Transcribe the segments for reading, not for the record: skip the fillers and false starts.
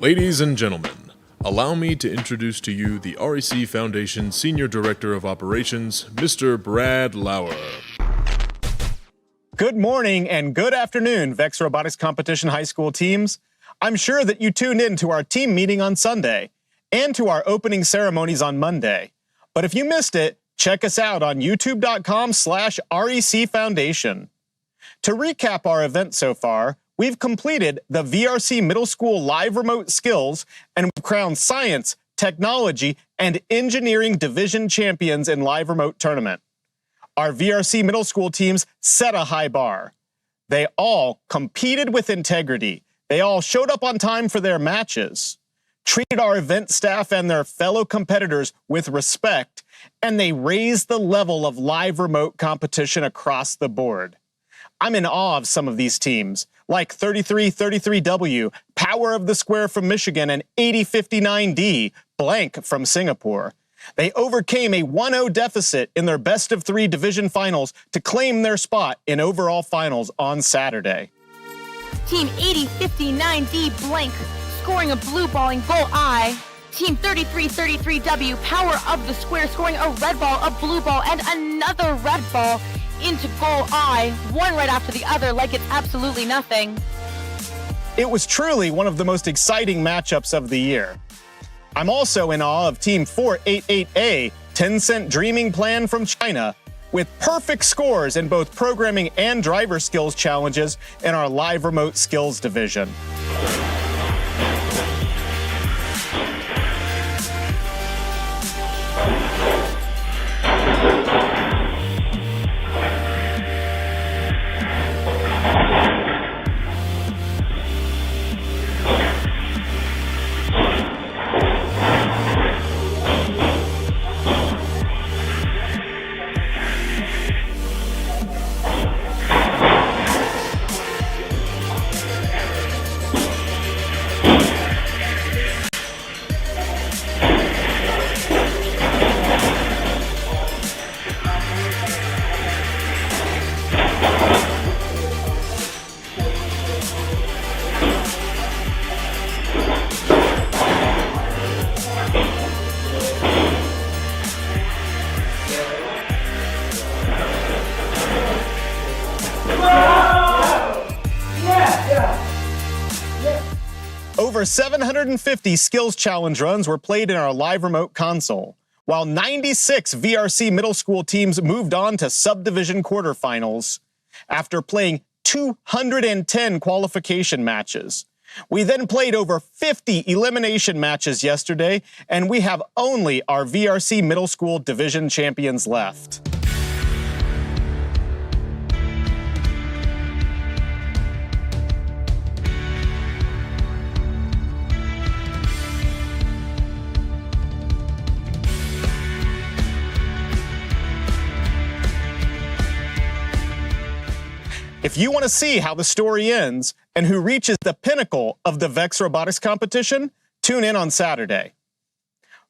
Ladies and gentlemen, allow me to introduce to you the REC Foundation Senior Director of Operations, Mr. Brad Lauer. Good morning and good afternoon, VEX Robotics Competition High School teams. I'm sure that you tuned in to our team meeting on Sunday and to our opening ceremonies on Monday. But if you missed it, check us out on youtube.com/REC Foundation. To recap our event so far, we've completed the VRC Middle School Live Remote Skills and we've crowned Science, Technology, and Engineering Division champions in Live Remote Tournament. Our VRC Middle School teams set a high bar. They all competed with integrity. They all showed up on time for their matches, treated our event staff and their fellow competitors with respect, and they raised the level of live remote competition across the board. I'm in awe of some of these teams, like 3333W, Power of the Square from Michigan, and 8059D, Blank from Singapore. They overcame a 1-0 deficit in their best of 3 division finals to claim their spot in overall finals on Saturday. Team 8059D, Blank, scoring a blue ball in goal I. Team 3333W, Power of the Square, scoring a red ball, a blue ball, and another red ball into goal I, one right after the other, like it's absolutely nothing. It was truly one of the most exciting matchups of the year. I'm also in awe of Team 488A, Tencent Dreaming Plan from China, with perfect scores in both programming and driver skills challenges in our live remote skills division. Over 750 skills challenge runs were played in our live remote console, while 96 VRC middle school teams moved on to subdivision quarterfinals after playing 210 qualification matches. We then played over 50 elimination matches yesterday, and we have only our VRC middle school division champions left. If you want to see how the story ends and who reaches the pinnacle of the VEX Robotics competition, tune in on Saturday.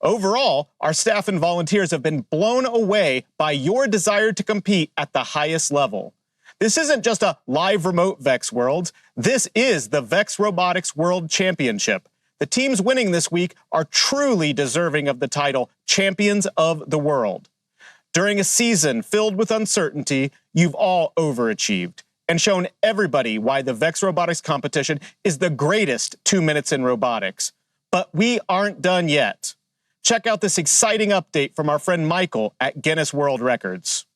Overall, our staff and volunteers have been blown away by your desire to compete at the highest level. This isn't just a live remote VEX Worlds. This is the VEX Robotics World Championship. The teams winning this week are truly deserving of the title Champions of the World. During a season filled with uncertainty, you've all overachieved and shown everybody why the VEX Robotics competition is the greatest 2 minutes in robotics. But we aren't done yet. Check out this exciting update from our friend Michael at Guinness World Records.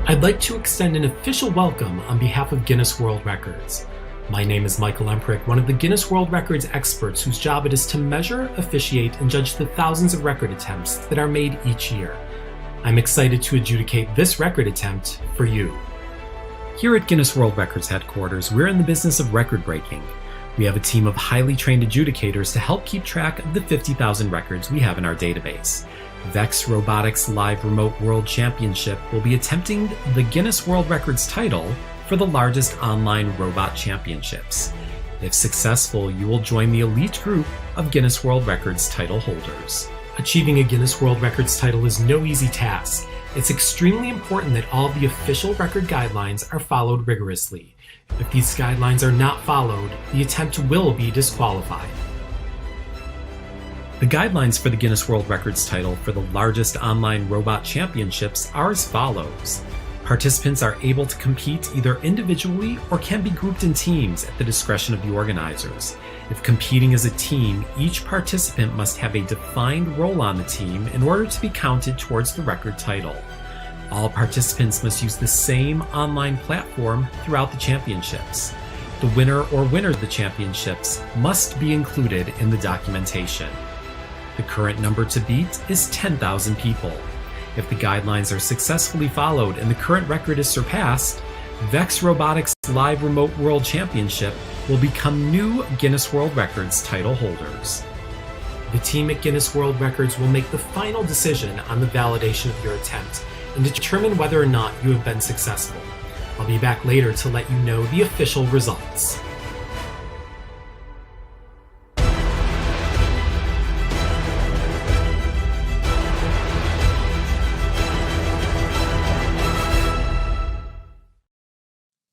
I'd like to extend an official welcome on behalf of Guinness World Records. My name is Michael Emprick, one of the Guinness World Records experts whose job it is to measure, officiate, and judge the thousands of record attempts that are made each year. I'm excited to adjudicate this record attempt for you. Here at Guinness World Records headquarters, we're in the business of record breaking. We have a team of highly trained adjudicators to help keep track of the 50,000 records we have in our database. VEX Robotics Live Remote World Championship will be attempting the Guinness World Records title for the largest online robot championships. If successful, you will join the elite group of Guinness World Records title holders. Achieving a Guinness World Records title is no easy task. It's extremely important that all the official record guidelines are followed rigorously. If these guidelines are not followed, the attempt will be disqualified. The guidelines for the Guinness World Records title for the largest online robot championships are as follows. Participants are able to compete either individually or can be grouped in teams at the discretion of the organizers. If competing as a team, each participant must have a defined role on the team in order to be counted towards the record title. All participants must use the same online platform throughout the championships. The winner or winners of the championships must be included in the documentation. The current number to beat is 10,000 people. If the guidelines are successfully followed and the current record is surpassed, VEX Robotics Live Remote World Championship will become new Guinness World Records title holders. The team at Guinness World Records will make the final decision on the validation of your attempt and determine whether or not you have been successful. I'll be back later to let you know the official results.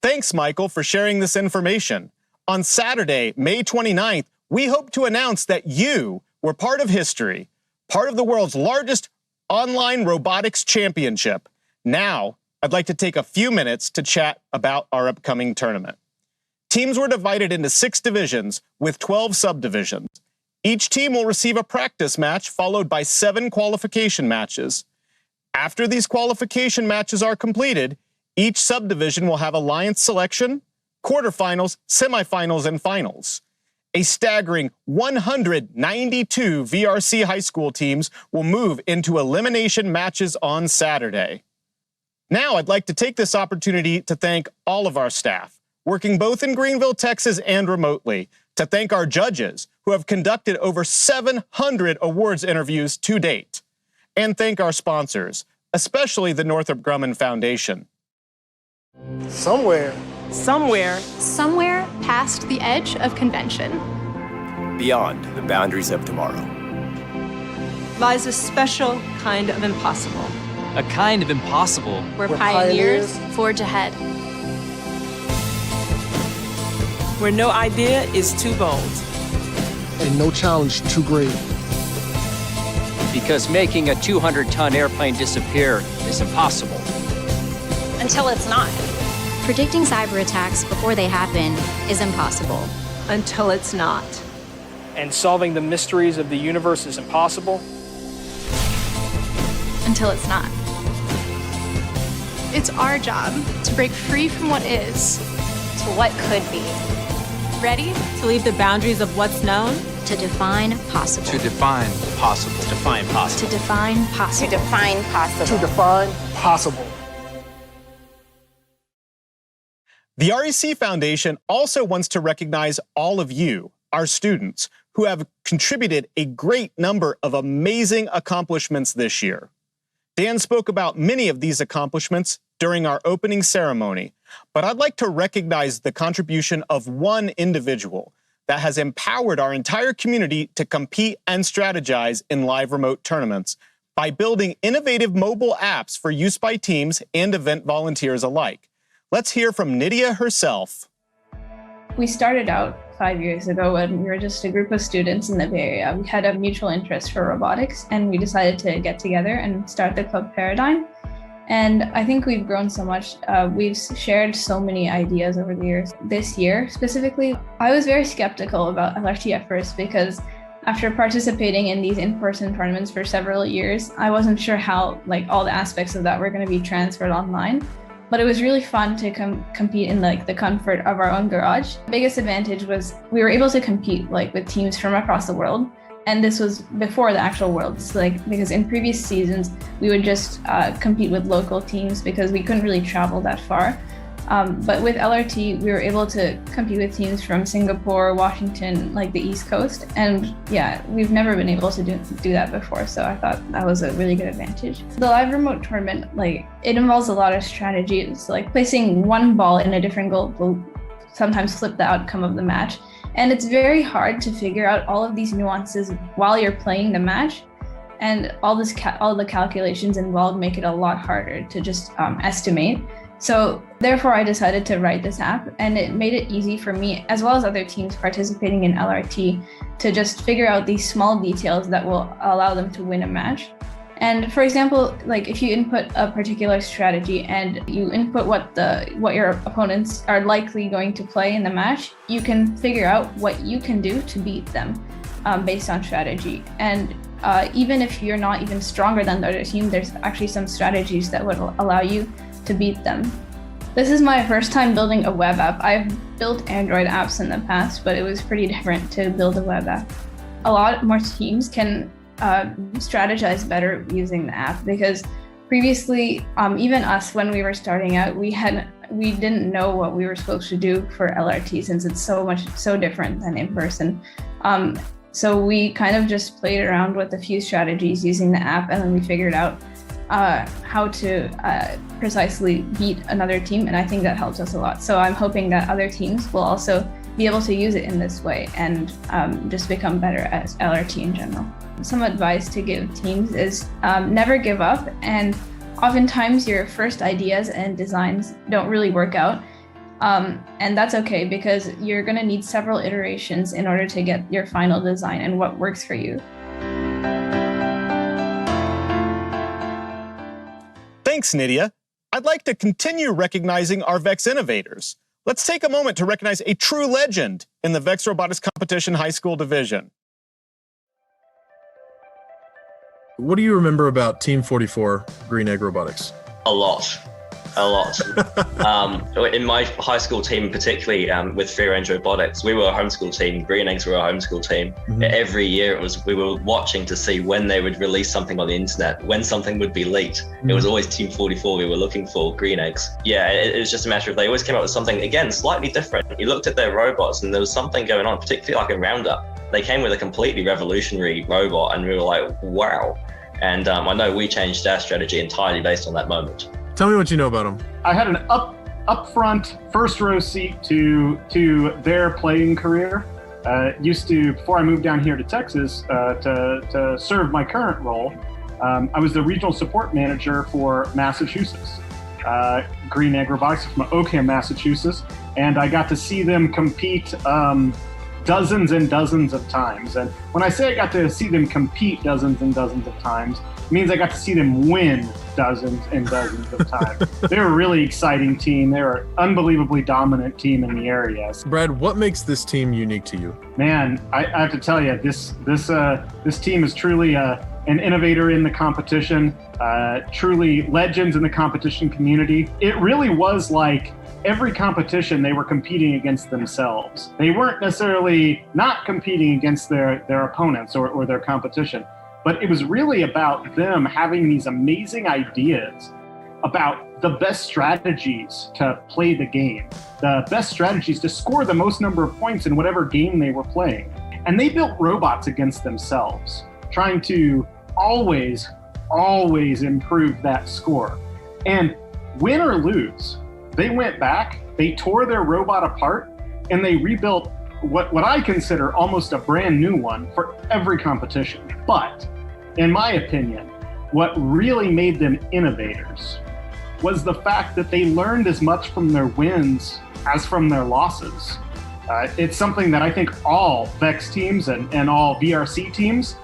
Thanks, Michael, for sharing this information. On Saturday, May 29th, we hope to announce that you were part of history, part of the world's largest online robotics championship. Now, I'd like to take a few minutes to chat about our upcoming tournament. Teams were divided into 6 divisions with 12 subdivisions. Each team will receive a practice match followed by 7 qualification matches. After these qualification matches are completed, each subdivision will have alliance selection, quarterfinals, semifinals, and finals. A staggering 192 VRC high school teams will move into elimination matches on Saturday. Now, I'd like to take this opportunity to thank all of our staff, working both in Greenville, Texas, and remotely, to thank our judges, who have conducted over 700 awards interviews to date, and thank our sponsors, especially the Northrop Grumman Foundation. Somewhere past the edge of convention, beyond the boundaries of tomorrow, lies a special kind of impossible. A kind of impossible. where pioneers forge ahead. Where no idea is too bold. And no challenge too great. Because making a 200-ton airplane disappear is impossible. Until it's not. Predicting cyber attacks before they happen is impossible. Until it's not. And solving the mysteries of the universe is impossible. Until it's not. It's our job to break free from what is to what could be. Ready to leave the boundaries of what's known? To define possible. To define possible. to define possible. To define possible. To define possible. To define possible. The REC Foundation also wants to recognize all of you, our students, who have contributed a great number of amazing accomplishments this year. Dan spoke about many of these accomplishments during our opening ceremony, but I'd like to recognize the contribution of one individual that has empowered our entire community to compete and strategize in live remote tournaments by building innovative mobile apps for use by teams and event volunteers alike. Let's hear from Nydia herself. We started out 5 years ago when we were just a group of students in the Bay Area. We had a mutual interest for robotics, and we decided to get together and start the Club Paradigm. And I think we've grown so much. We've shared so many ideas over the years. This year, specifically, I was very skeptical about LRT at first because after participating in these in-person tournaments for several years, I wasn't sure how all the aspects of that were going to be transferred online. But it was really fun to compete in the comfort of our own garage. The biggest advantage was we were able to compete with teams from across the world. And this was before the actual Worlds, because in previous seasons, we would just compete with local teams because we couldn't really travel that far. But with LRT, we were able to compete with teams from Singapore, Washington, like the East Coast. And yeah, we've never been able to do that before. So I thought that was a really good advantage. The live remote tournament, like it involves a lot of strategies, like placing one ball in a different goal will sometimes flip the outcome of the match. And it's very hard to figure out all of these nuances while you're playing the match. And all the calculations involved make it a lot harder to just estimate. So therefore, I decided to write this app, and it made it easy for me, as well as other teams participating in LRT, to just figure out these small details that will allow them to win a match. And for example, like if you input a particular strategy and you input what your opponents are likely going to play in the match, you can figure out what you can do to beat them based on strategy. And even if you're not even stronger than the other team, there's actually some strategies that would allow you to beat them. This is my first time building a web app. I've built Android apps in the past, but it was pretty different to build a web app. A lot more teams can strategize better using the app, because previously, even us, when we were starting out, we didn't know what we were supposed to do for LRT, since it's so different than in person. So we kind of just played around with a few strategies using the app, and then we figured out how to precisely beat another team, and I think that helps us a lot. So I'm hoping that other teams will also be able to use it in this way and just become better at LRT in general. Some advice to give teams is never give up, and oftentimes your first ideas and designs don't really work out. And that's okay, because you're going to need several iterations in order to get your final design and what works for you. Thanks, Nydia. I'd like to continue recognizing our VEX innovators. Let's take a moment to recognize a true legend in the VEX Robotics Competition High School Division. What do you remember about Team 44 Green Egg Robotics? A lot. In my high school team, particularly with Free Range Robotics, we were a homeschool team. Green Eggs were a homeschool team. Mm-hmm. Every year we were watching to see when they would release something on the internet, when something would be leaked. Mm-hmm. It was always Team 44 we were looking for, Green Eggs. Yeah, it was just a matter of they always came up with something, again, slightly different. You looked at their robots and there was something going on, particularly like in Roundup. They came with a completely revolutionary robot and we were like, wow. And I know we changed our strategy entirely based on that moment. Tell me what you know about them. I had an upfront first row seat to their playing career. Before I moved down here to Texas to serve my current role, I was the regional support manager for Massachusetts. Green Egg Robotics from Oakham, Massachusetts, and I got to see them compete dozens and dozens of times. And when I say I got to see them compete dozens and dozens of times, it means I got to see them win dozens and dozens of times. They're a really exciting team. They're an unbelievably dominant team in the area. Brad, what makes this team unique to you? Man, I have to tell you, this team is truly an innovator in the competition, truly legends in the competition community. It really was like every competition they were competing against themselves. They weren't necessarily not competing against their opponents or their competition, but it was really about them having these amazing ideas about the best strategies to play the game, the best strategies to score the most number of points in whatever game they were playing. And they built robots against themselves, trying to always improve that score. And win or lose, they went back, they tore their robot apart, and they rebuilt what I consider almost a brand new one for every competition. But in my opinion, what really made them innovators was the fact that they learned as much from their wins as from their losses. It's something that I think all VEX teams and all VRC teams,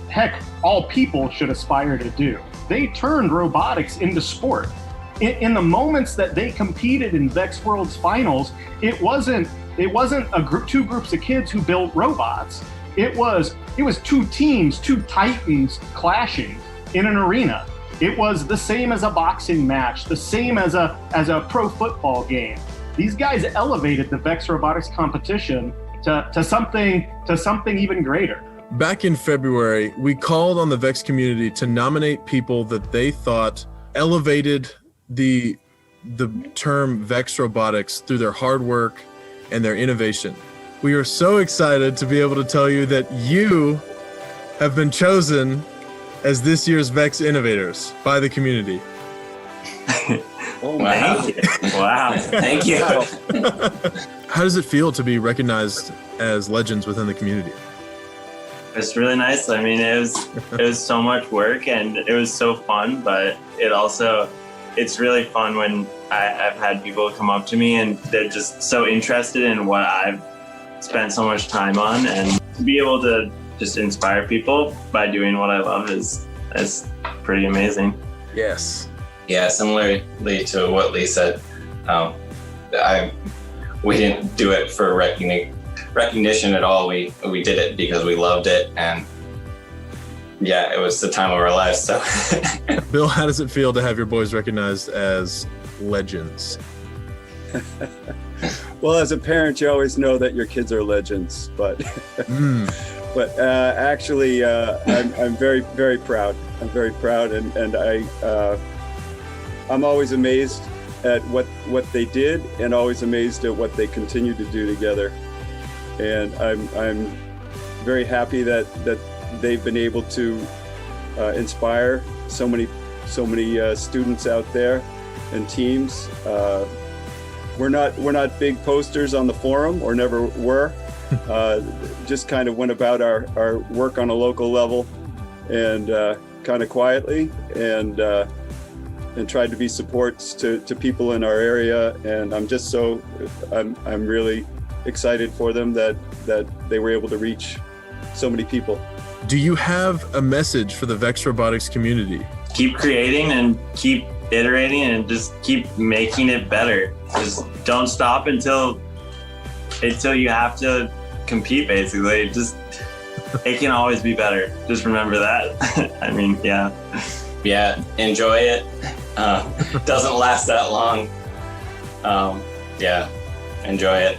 heck, all people should aspire to do. They turned robotics into sport. In the moments that they competed in VEX World's finals, it wasn't two groups of kids who built robots. It was two teams, two titans clashing in an arena. It was the same as a boxing match, the same as a pro football game. These guys elevated the VEX Robotics competition to something even greater. Back in February, we called on the VEX community to nominate people that they thought elevated the the term VEX Robotics through their hard work and their innovation. We are so excited to be able to tell you that you have been chosen as this year's VEX Innovators by the community. Oh, wow. Thank you. Wow. Thank you. How does it feel to be recognized as legends within the community? It's really nice. I mean, it was so much work and it was so fun, but it's really fun when I've had people come up to me and they're just so interested in what I've spent so much time on, and to be able to just inspire people by doing what I love is pretty amazing. Yes. Yeah, similarly to what Lee said, we didn't do it for recognition at all. We did it because we loved it, and yeah, it was the time of our lives. So, Bill, how does it feel to have your boys recognized as legends? Well, as a parent, you always know that your kids are legends, but actually, I'm very, very proud. I'm very proud, and I'm always amazed at what they did, and always amazed at what they continue to do together. And I'm very happy that they've been able to inspire so many students out there and teams. We're not big posters on the forum, or never were. Just kind of went about our work on a local level, and kind of quietly, and tried to be supports to people in our area. And I'm just I'm really excited for them that they were able to reach so many people. Do you have a message for the VEX Robotics community? Keep creating and keep iterating and just keep making it better. Just don't stop until you have to compete, basically. Just, it can always be better. Just remember that. I mean, yeah. Yeah, enjoy it. Doesn't last that long. Yeah, enjoy it.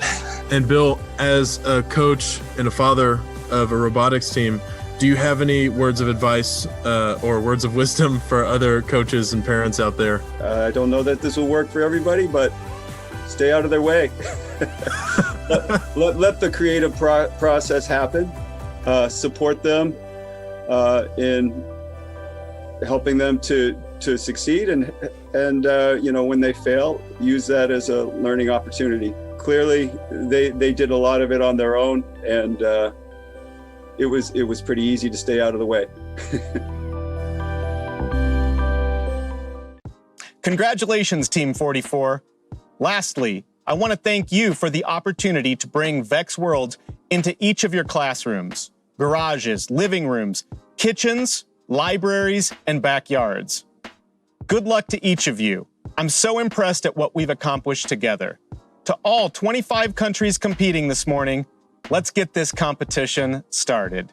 And Bill, as a coach and a father of a robotics team, do you have any words of advice or words of wisdom for other coaches and parents out there? I don't know that this will work for everybody, but stay out of their way. let the creative process happen. Support them in helping them to succeed, and when they fail, use that as a learning opportunity. Clearly, they did a lot of it on their own, and it was pretty easy to stay out of the way. Congratulations, Team 44. Lastly, I want to thank you for the opportunity to bring VEX World into each of your classrooms, garages, living rooms, kitchens, libraries, and backyards. Good luck to each of you. I'm so impressed at what we've accomplished together. To all 25 countries competing this morning, let's get this competition started.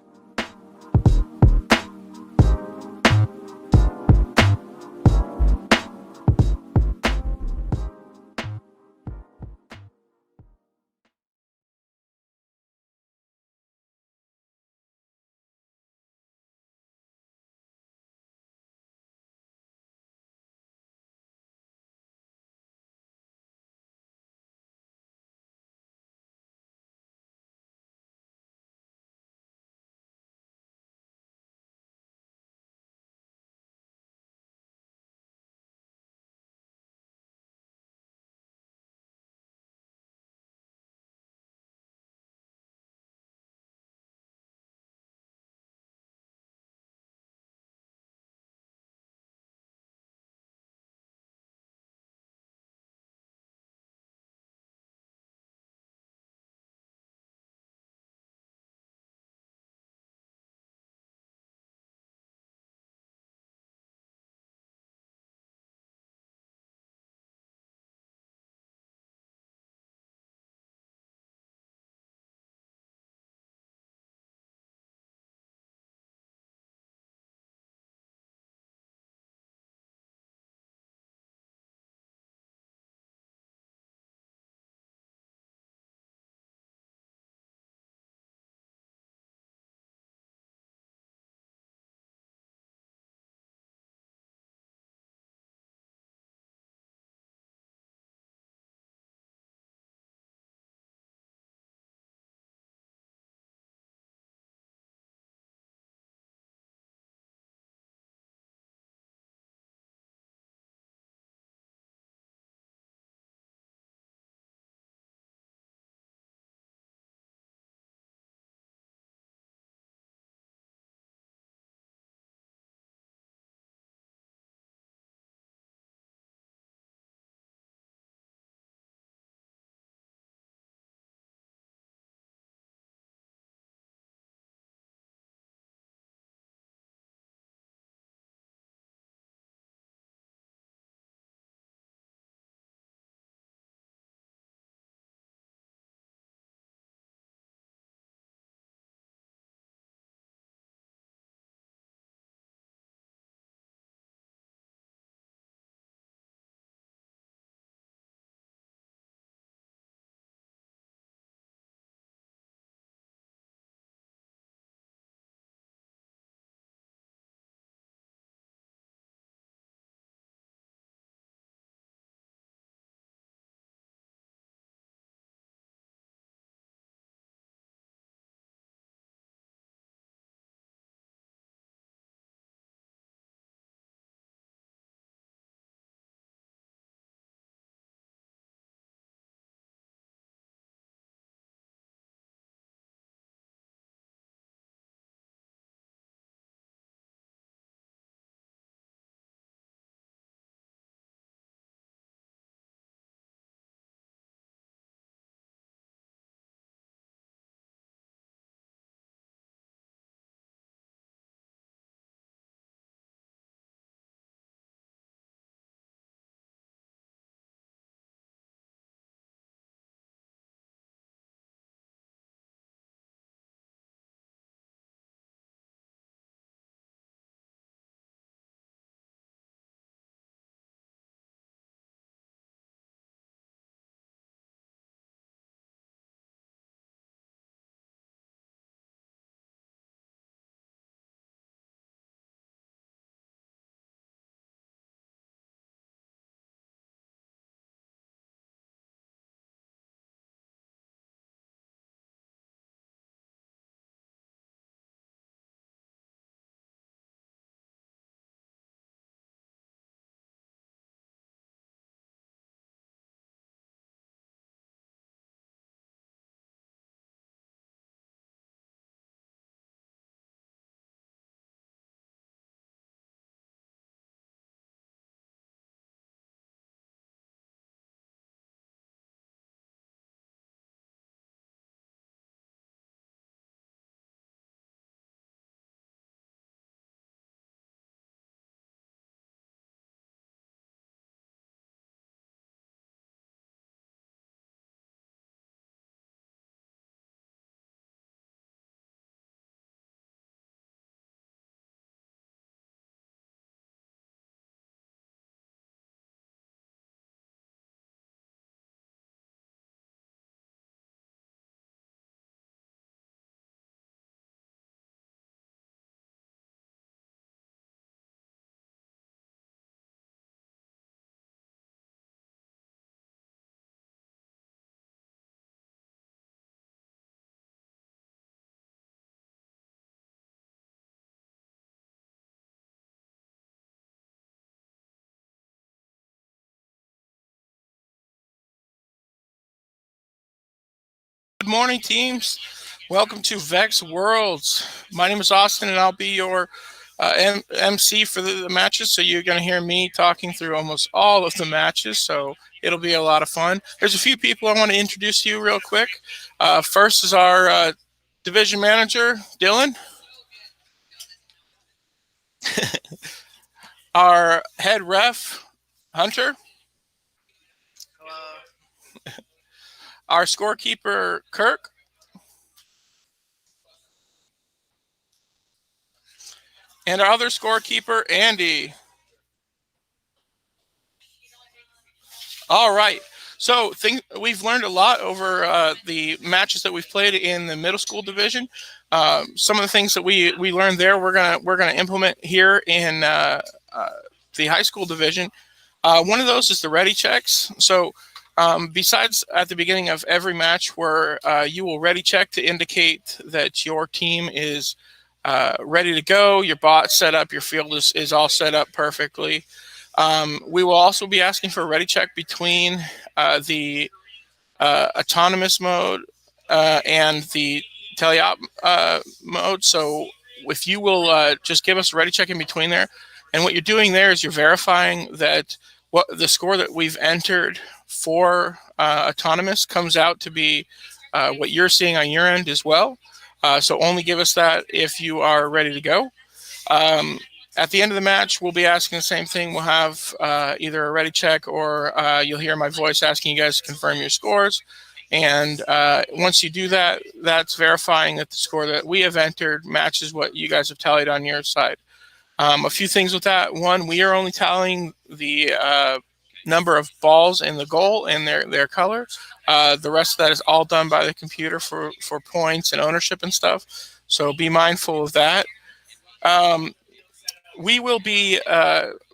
morning, teams. Welcome to Vex Worlds. My name is Austin, and I'll be your MC for the matches. So you're going to hear me talking through almost all of the matches. So it'll be a lot of fun. There's a few people I want to introduce to you real quick. First is our division manager, Dylan. Our head ref, Hunter. Our scorekeeper, Kirk. And our other scorekeeper, Andy. All right. So we've learned a lot over the matches that we've played in the middle school division. Some of the things that we learned there, we're gonna implement here in the high school division. One of those is the ready checks. So besides at the beginning of every match where you will ready check to indicate that your team is ready to go, your bot set up, your field is all set up perfectly. We will also be asking for a ready check between the autonomous mode and the teleop mode. So if you will just give us a ready check in between there, and what you're doing there is you're verifying that what the score that we've entered for autonomous comes out to be what you're seeing on your end as well. So only give us that if you are ready to go. At the end of the match, we'll be asking the same thing. We'll have either a ready check or you'll hear my voice asking you guys to confirm your scores. And once you do that, that's verifying that the score that we have entered matches what you guys have tallied on your side. A few things with that. One, we are only tallying the number of balls in the goal and their color. The rest of that is all done by the computer for points and ownership and stuff. So be mindful of that. We will be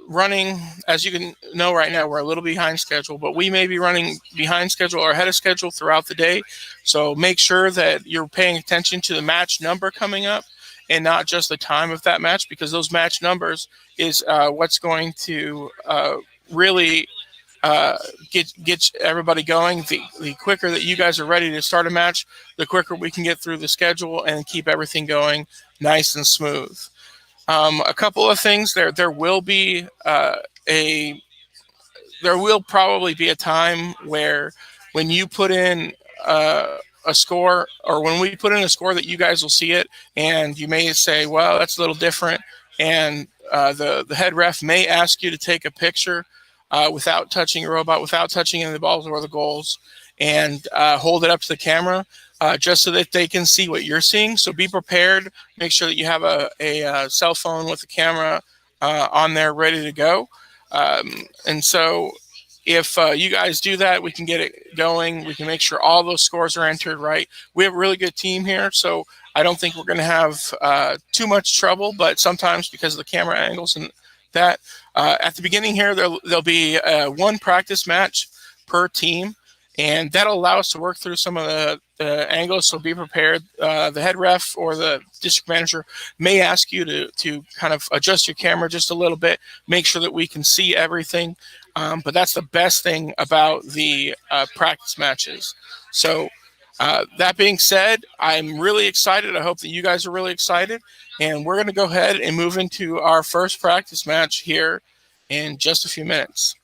running, as you can know right now, we're a little behind schedule, but we may be running behind schedule or ahead of schedule throughout the day. So make sure that you're paying attention to the match number coming up and not just the time of that match, because those match numbers is what's going to really get everybody going. The quicker that you guys are ready to start a match, the quicker we can get through the schedule and keep everything going nice and smooth. A couple of things there will be there will probably be a time where when you put in a score, or when we put in a score, that you guys will see it and you may say, well, that's a little different, and the head ref may ask you to take a picture without touching your robot, without touching any of the balls or the goals, and hold it up to the camera just so that they can see what you're seeing. So be prepared. Make sure that you have a cell phone with a camera on there ready to go. And so if you guys do that, we can get it going. We can make sure all those scores are entered right. We have a really good team here, so I don't think we're going to have too much trouble, but sometimes because of the camera angles and that, at the beginning here, there'll be one practice match per team, and that'll allow us to work through some of the angles, so be prepared. The head ref or the district manager may ask you to kind of adjust your camera just a little bit, make sure that we can see everything. But that's the best thing about the practice matches. So that being said, I'm really excited. I hope that you guys are really excited. And we're going to go ahead and move into our first practice match here in just a few minutes.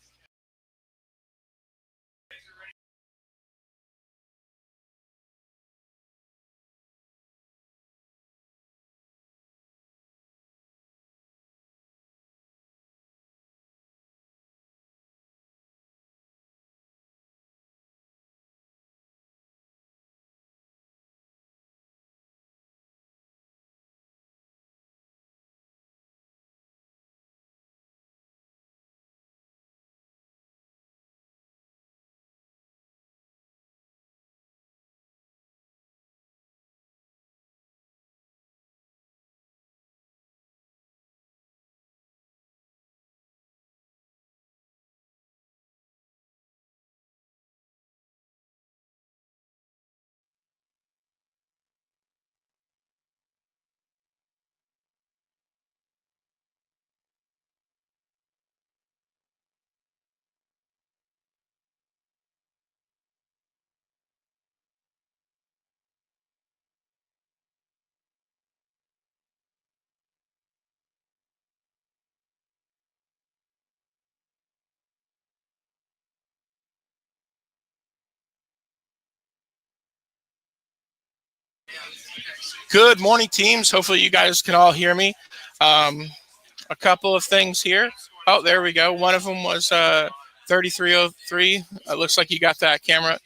Good morning, teams. Hopefully you guys can all hear me. A couple of things here. Oh, there we go. One of them was 3303. It looks like you got that camera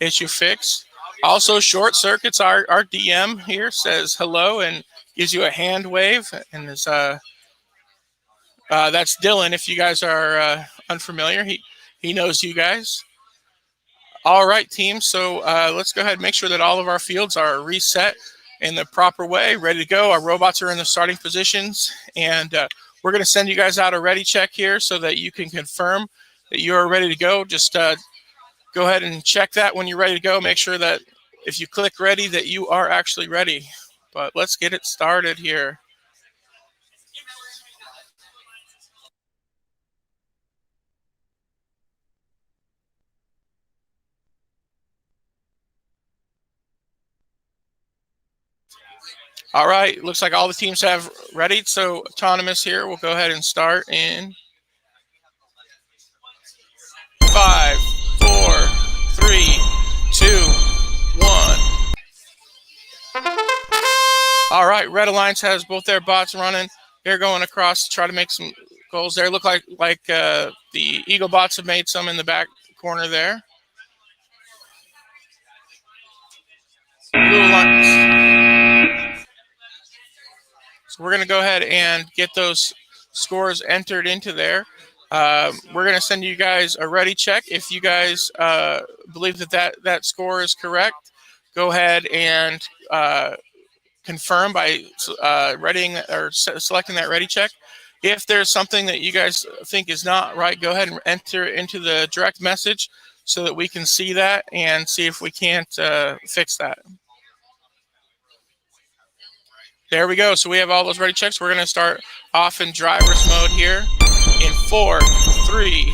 issue fixed. Also, Short Circuits, our DM here says hello and gives you a hand wave. And is that's Dylan. If you guys are unfamiliar, he knows you guys. All right, team. So let's go ahead and make sure that all of our fields are reset in the proper way, ready to go. Our robots are in the starting positions, and we're going to send you guys out a ready check here so that you can confirm that you are ready to go. Just go ahead and check that when you're ready to go. Make sure that if you click ready that you are actually ready. But let's get it started here. All right, looks like all the teams have ready. So Autonomous here, we'll go ahead and start in 5, 4, 3, 2, 1. All right, Red Alliance has both their bots running. They're going across to try to make some goals there. Look like the Eagle bots have made some in the back corner there. Blue Alliance. So we're going to go ahead and get those scores entered into there. We're going to send you guys a ready check. If you guys believe that score is correct, go ahead and confirm by readying or selecting that ready check. If there's something that you guys think is not right, go ahead and enter into the direct message so that we can see that and see if we can't fix that. There we go. So we have all those ready checks. We're going to start off in driver's mode here in 4, 3,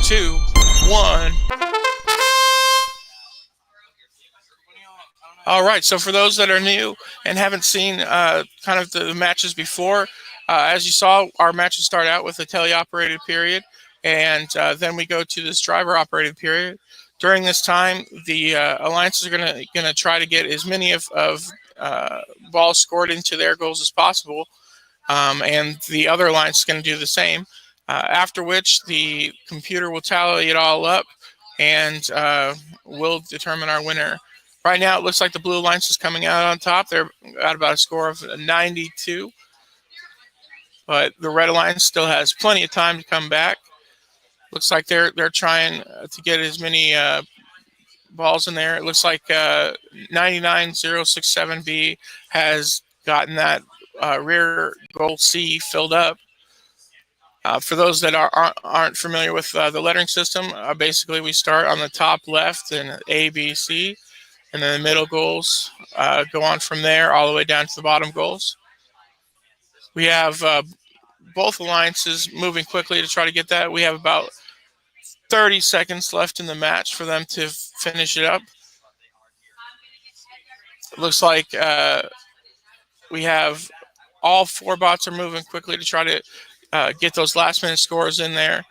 2, 1. All right. So for those that are new and haven't seen kind of the matches before, as you saw, our matches start out with a teleoperated period, and then we go to this driver operated period. During this time, the alliances are going to try to get as many of balls scored into their goals as possible, and the other alliance is going to do the same. After which, the computer will tally it all up, and we'll determine our winner. Right now, it looks like the Blue Alliance is coming out on top. They're at about a score of 92, but the Red Alliance still has plenty of time to come back. Looks like they're trying to get as many balls in there. It looks like 99067B has gotten that rear goal C filled up. For those that aren't familiar with the lettering system, basically we start on the top left in A, B, C, and then the middle goals go on from there all the way down to the bottom goals. We have both alliances moving quickly to try to get that. We have about 30 seconds left in the match for them to finish it up. It looks like we have all 4 bots are moving quickly to try to get those last minute scores in there.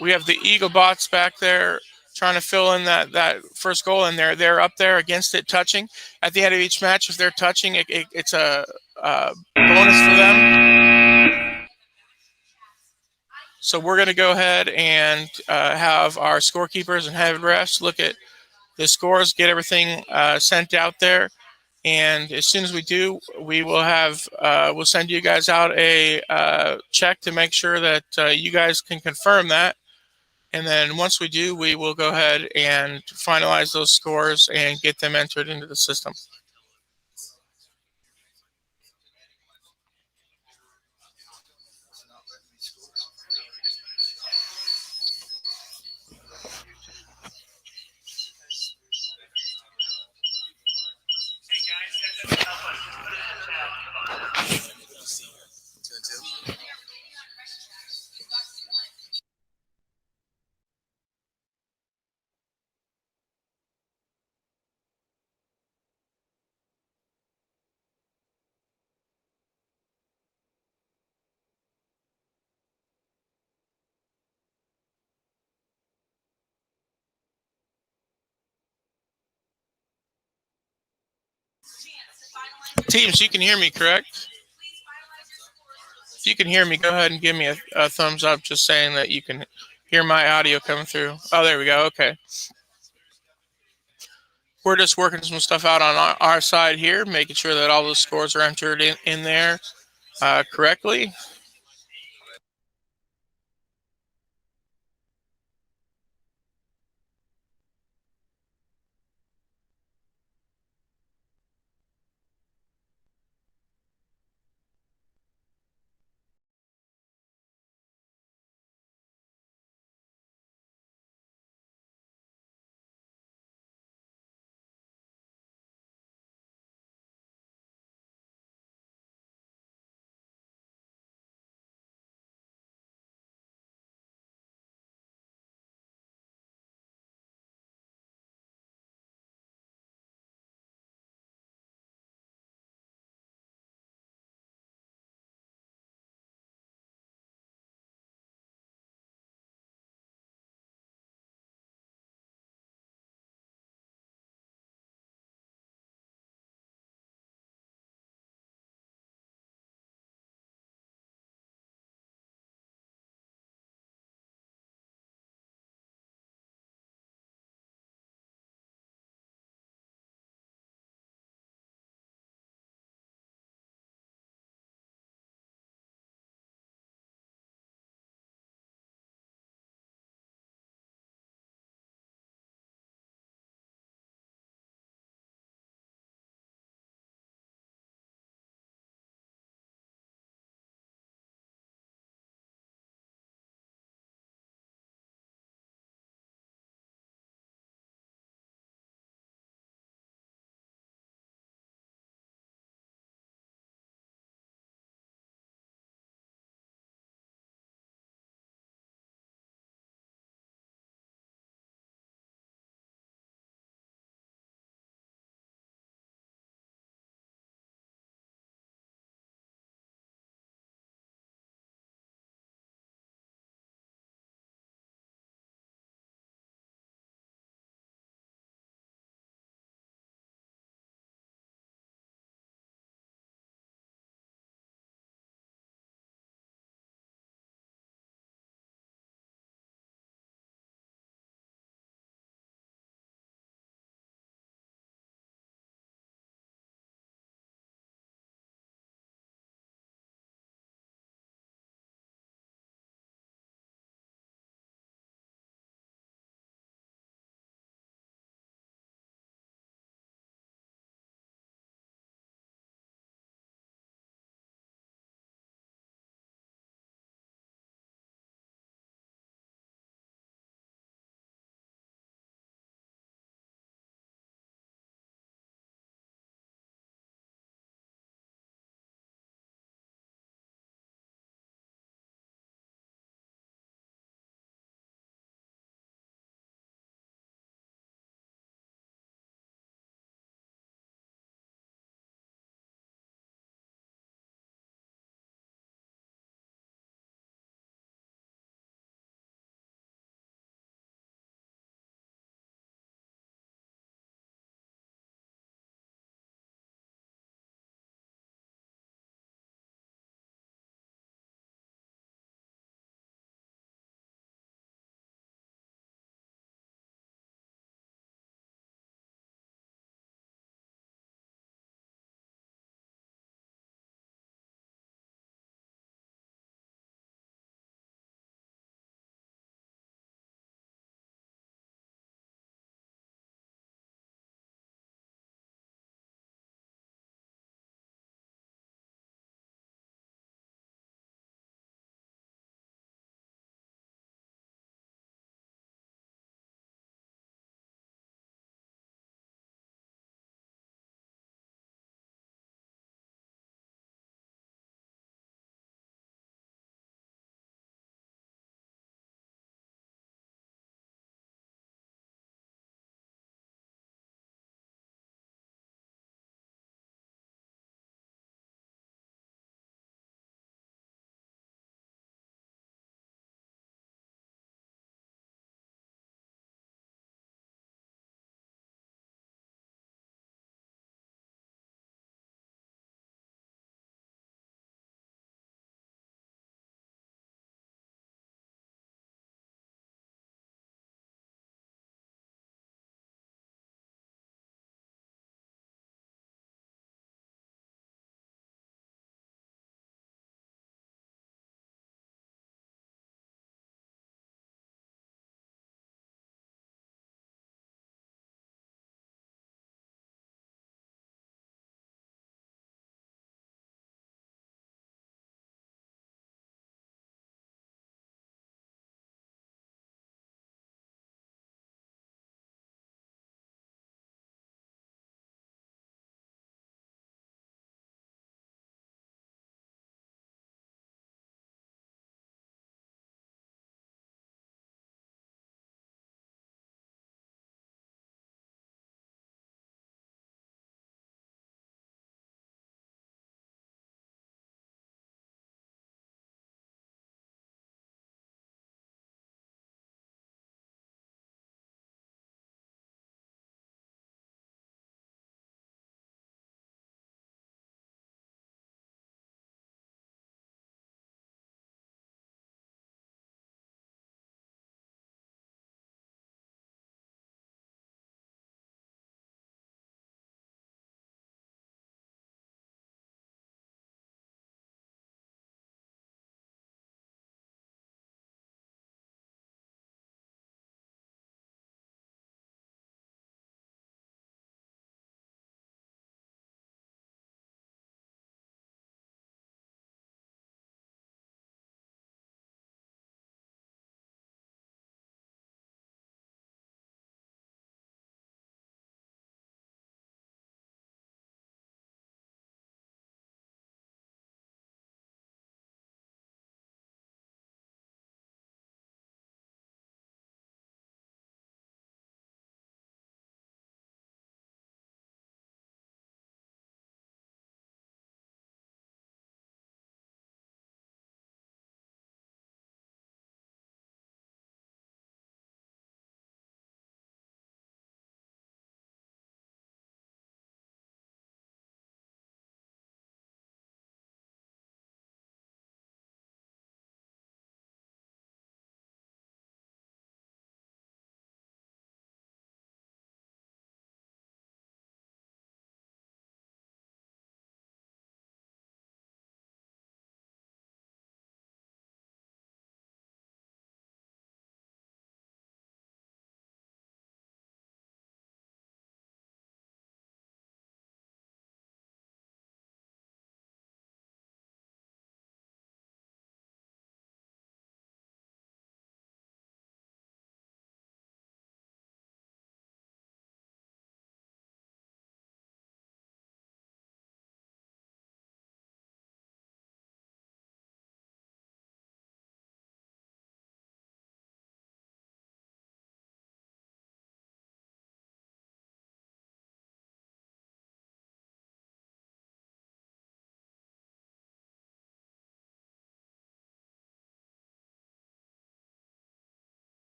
We have the Eagle bots back there trying to fill in that first goal, and they're up there against it, touching. At the end of each match, if they're touching, it's a bonus for them. So we're going to go ahead and have our scorekeepers and head refs look at the scores, get everything sent out there. And as soon as we do, we will have we'll send you guys out a check to make sure that you guys can confirm that. And then once we do, we will go ahead and finalize those scores and get them entered into the system. Teams, you can hear me, correct? If you can hear me, go ahead and give me a thumbs up, just saying that you can hear my audio coming through. Oh, there we go. Okay. We're just working some stuff out on our side here, making sure that all the scores are entered in there correctly.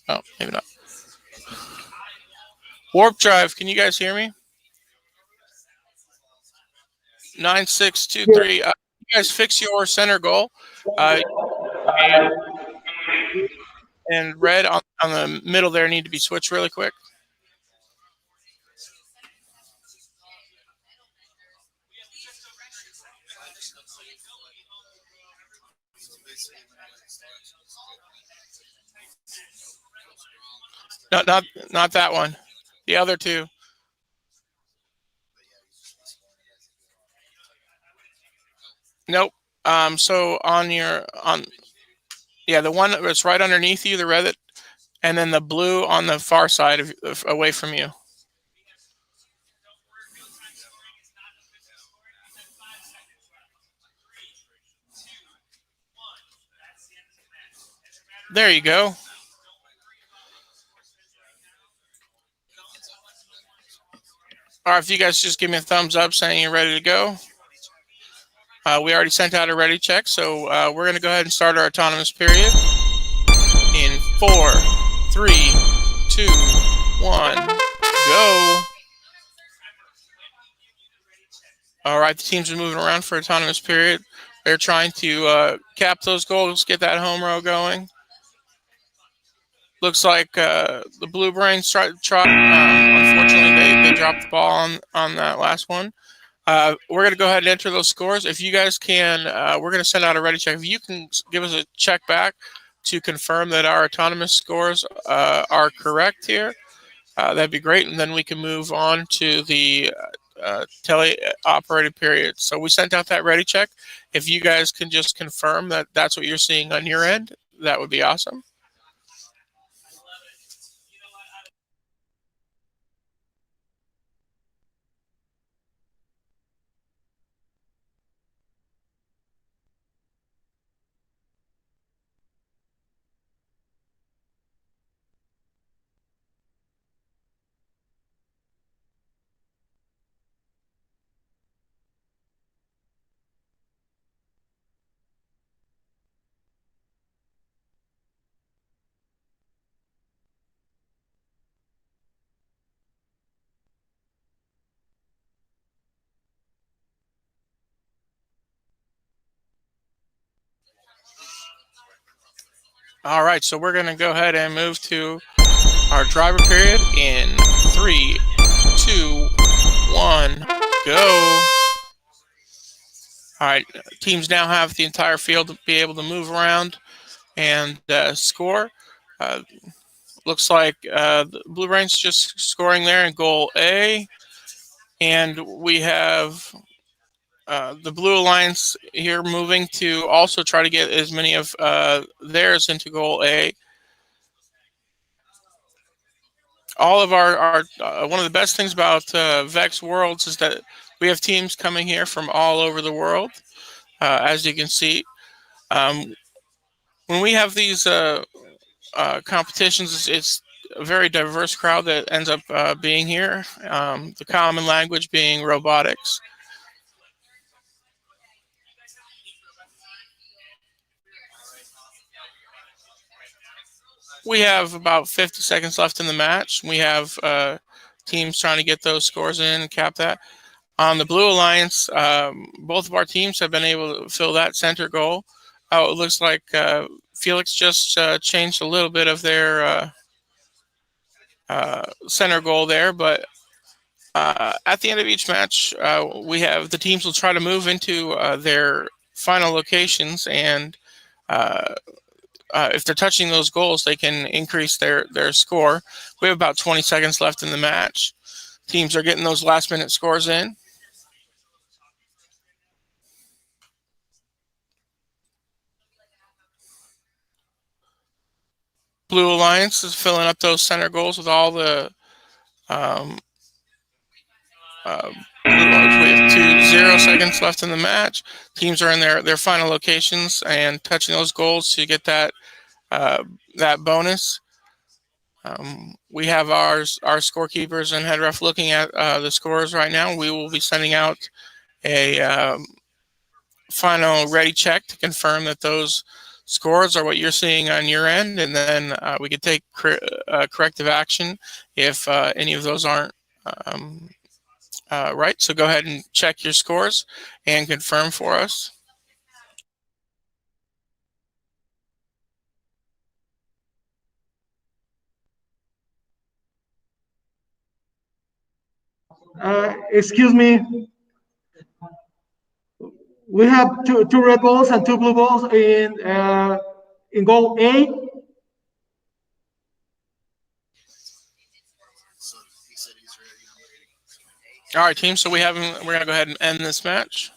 Oh, maybe not. Warp drive, can you guys hear me? 9623. You guys fix your center goal. And red on the middle there need to be switched really quick. No, not that one. The other two. Nope. So yeah, the one that's right underneath you, the red, and then the blue on the far side of away from you. There you go. All right, if you guys just give me a thumbs up saying you're ready to go. We already sent out a ready check, so we're going to go ahead and start our autonomous period in 4, 3, 2, 1, go. All right, the teams are moving around for autonomous period. They're trying to cap those goals, get that home row going. Looks like the Blue Brains tried. Unfortunately, they dropped the ball on that last one. We're going to go ahead and enter those scores. If you guys can, we're going to send out a ready check. If you can give us a check back to confirm that our autonomous scores are correct here, that'd be great. And then we can move on to the tele-operated period. So we sent out that ready check. If you guys can just confirm that that's what you're seeing on your end, that would be awesome. All right, so we're going to go ahead and move to our driver period in 3, 2, 1, go. All right, teams now have the entire field to be able to move around and score. Looks like the Blue Brains just scoring there in goal A. And we have the Blue Alliance here moving to also try to get as many of theirs into goal A. All of our one of the best things about Vex Worlds is that we have teams coming here from all over the world, as you can see. When we have these competitions, it's a very diverse crowd that ends up being here. The common language being robotics. We have about 50 seconds left in the match. We have teams trying to get those scores in and cap that. On the Blue Alliance, both of our teams have been able to fill that center goal. It looks like Felix just changed a little bit of their center goal there, but at the end of each match, we have the teams will try to move into their final locations, and if they're touching those goals, they can increase their score. We have about 20 seconds left in the match. Teams are getting those last-minute scores in. Blue Alliance is filling up those center goals with all the we have 0 seconds left in the match. Teams are in their final locations and touching those goals to get that that bonus. We have our scorekeepers and head ref looking at the scores right now. We will be sending out a final ready check to confirm that those scores are what you're seeing on your end, and then we could take corrective action if any of those aren't right. So go ahead and check your scores and confirm for us. Excuse me. We have two red balls and two blue balls in goal A. All right, team. So we're gonna go ahead and end this match.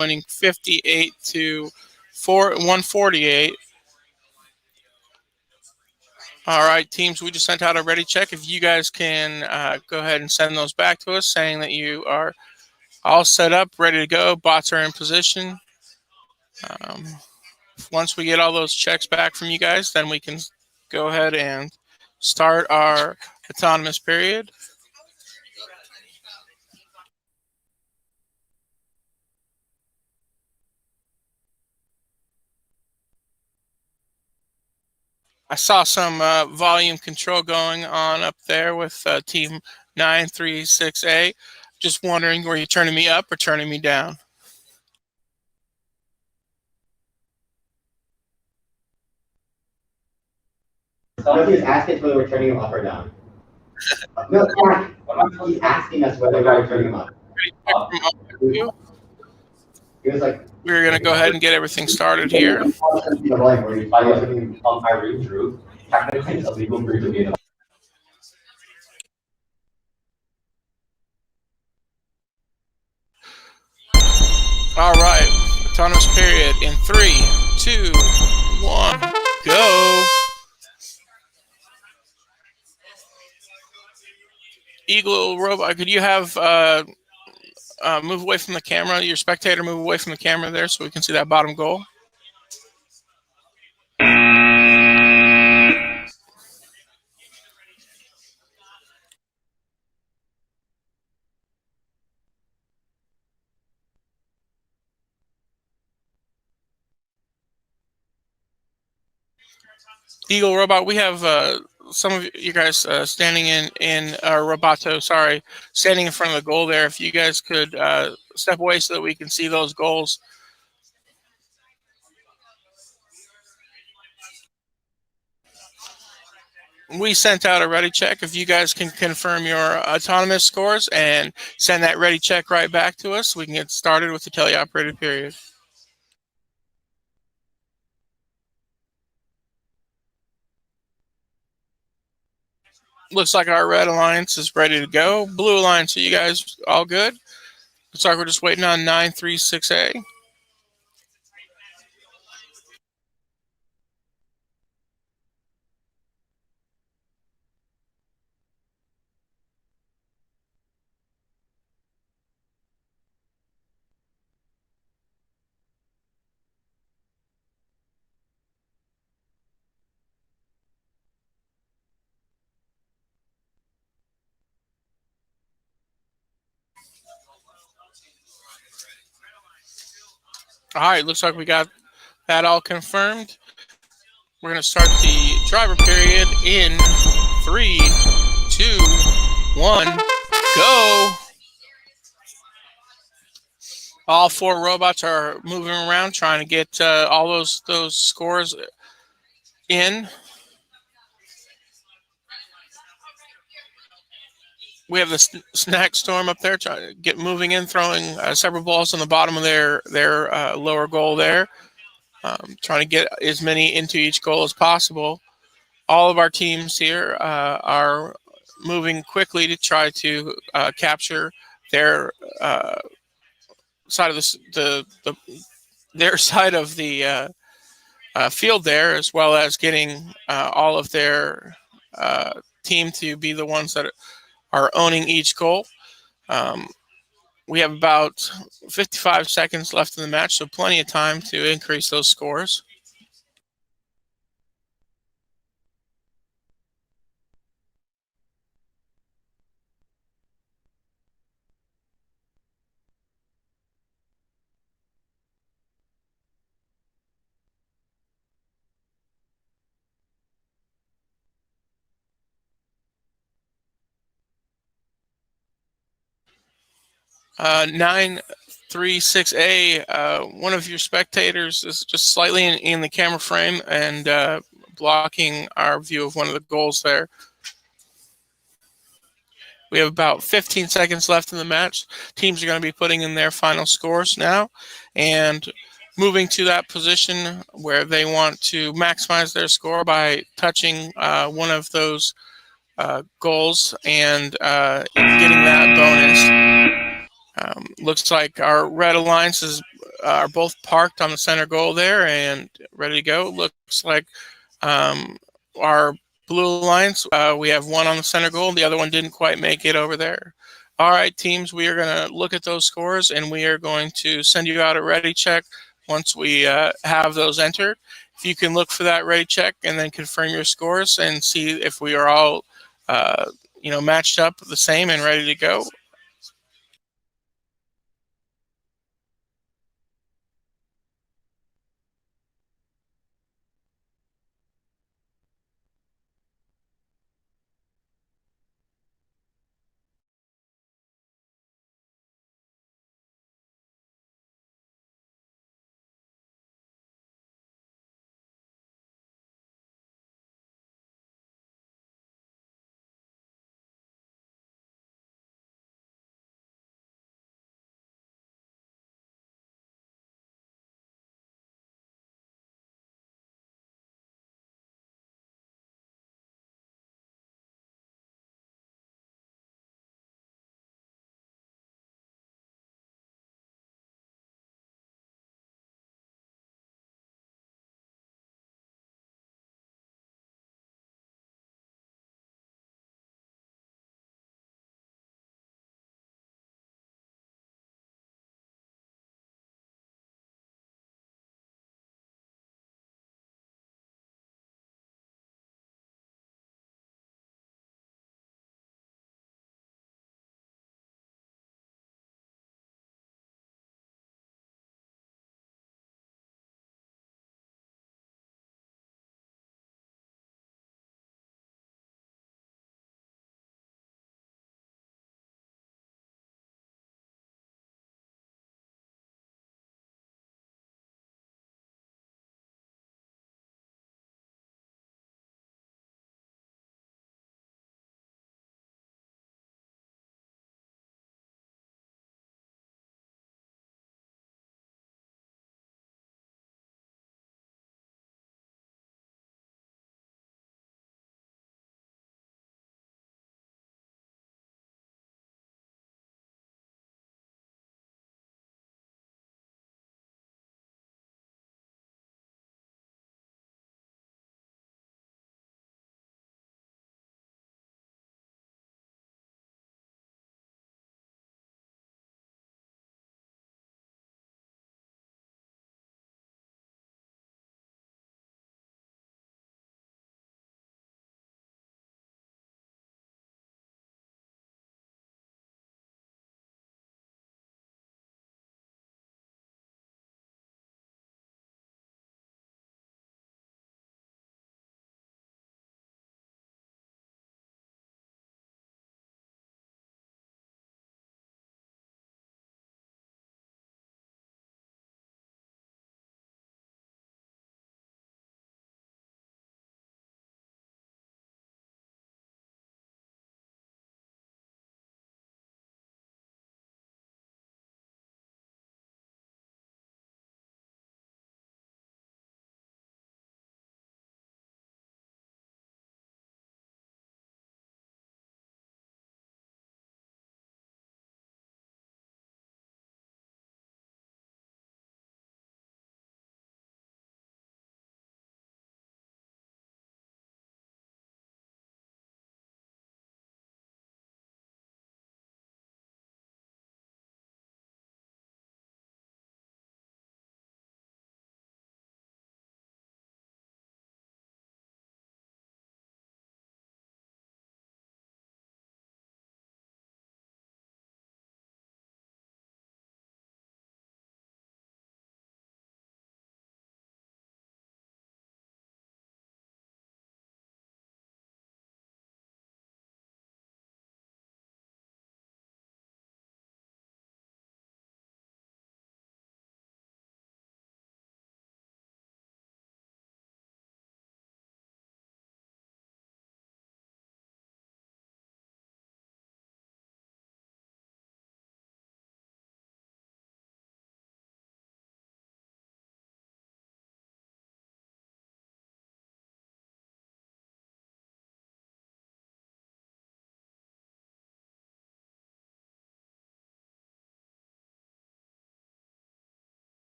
winning 58 to 148. All right, teams, we just sent out a ready check. If you guys can go ahead and send those back to us saying that you are all set up, ready to go, bots are in position. Once we get all those checks back from you guys, then we can go ahead and start our autonomous period. I saw some volume control going on up there with team 936A. Just wondering, were you turning me up or turning me down? Somebody is asking whether we're turning him up or down. No, he's asking us whether we're turning him up. He was like, we're going to go ahead and get everything started here. All right, autonomous period in 3, 2, 1, go. Eagle robot, could you have move away from the camera, your spectator move away from the camera there so we can see that bottom goal? Eagle robot, we have some of you guys standing in Roboto, sorry, standing in front of the goal there. If you guys could step away so that we can see those goals. We sent out a ready check. If you guys can confirm your autonomous scores and send that ready check right back to us, we can get started with the teleoperated period. Looks like our red alliance is ready to go. Blue alliance, are you guys all good? Looks like we're just waiting on 936A. All right, looks like we got that all confirmed. We're going to start the driver period in 3, 2, 1, go. All 4 robots are moving around trying to get all those scores in. We have the snack storm up there trying to get moving in, throwing several balls on the bottom of their lower goal there. Trying to get as many into each goal as possible. All of our teams here are moving quickly to try to capture their side of their side of the field there, as well as getting all of their team to be the ones that are owning each goal. We have about 55 seconds left in the match, so plenty of time to increase those scores. Uh, 936A, one of your spectators is just slightly in the camera frame and blocking our view of one of the goals there. We have about 15 seconds left in the match. Teams are going to be putting in their final scores now and moving to that position where they want to maximize their score by touching one of those goals and getting that bonus. Looks like our red alliance is are both parked on the center goal there and ready to go. Looks like our Blue Alliance, we have one on the center goal. The other one didn't quite make it over there. All right, teams, we are going to look at those scores, and we are going to send you out a ready check once we have those entered. If you can look for that ready check and then confirm your scores and see if we are all matched up the same and ready to go.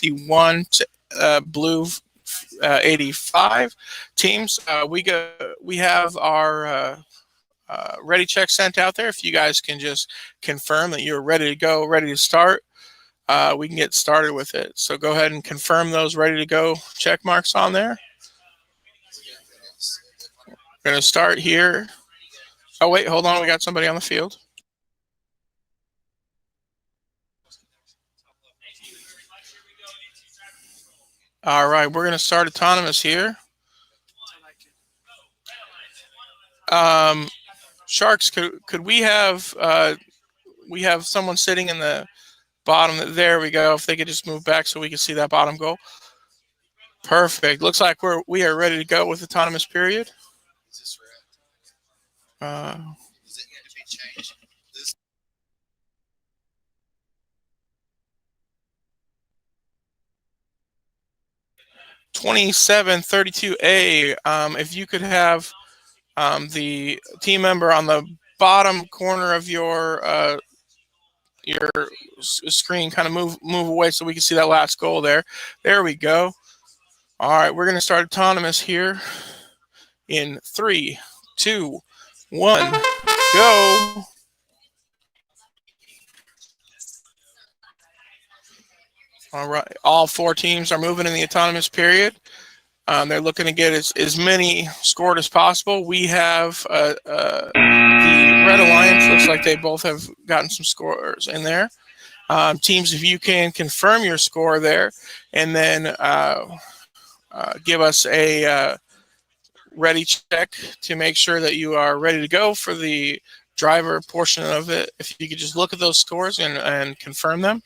51 to blue 85 teams. We have our ready check sent out there. If you guys can just confirm that you're ready to go, ready to start, we can get started with it. So go ahead and confirm those ready to go check marks on there. We're going to start here. Oh, wait, hold on. We got somebody on the field. All right, we're going to start autonomous here. Sharks, could we have someone sitting in the bottom? There we go. If they could just move back so we can see that bottom goal. Perfect. Looks like we are ready to go with autonomous period. 2732A. If you could have the team member on the bottom corner of your screen kind of move away so we can see that last goal there. There we go. All right, we're going to start autonomous here in 3, 2, 1, go. All right, all 4 teams are moving in the autonomous period. They're looking to get as many scored as possible. We have the Red Alliance. Looks like they both have gotten some scores in there. Teams, if you can confirm your score there, and then give us a ready check to make sure that you are ready to go for the driver portion of it. If you could just look at those scores and confirm them.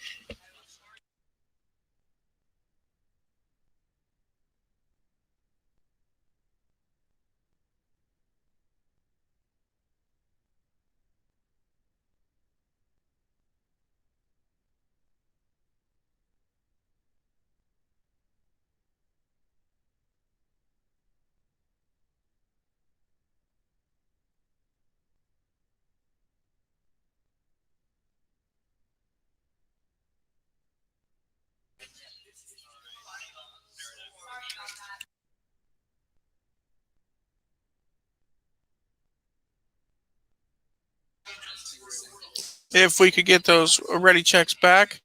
If we could get those ready checks back,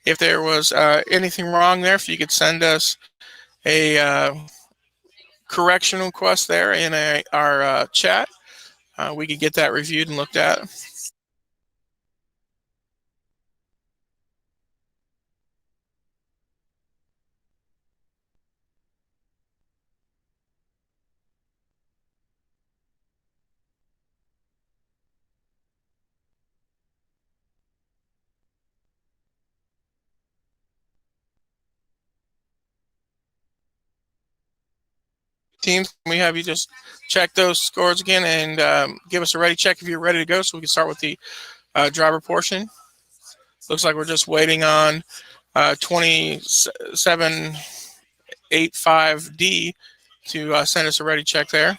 if there was anything wrong there, if you could send us a correction request there in our chat, we could get that reviewed and looked at. Teams, can we have you just check those scores again and give us a ready check if you're ready to go so we can start with the driver portion. Looks like we're just waiting on 2785D to send us a ready check there.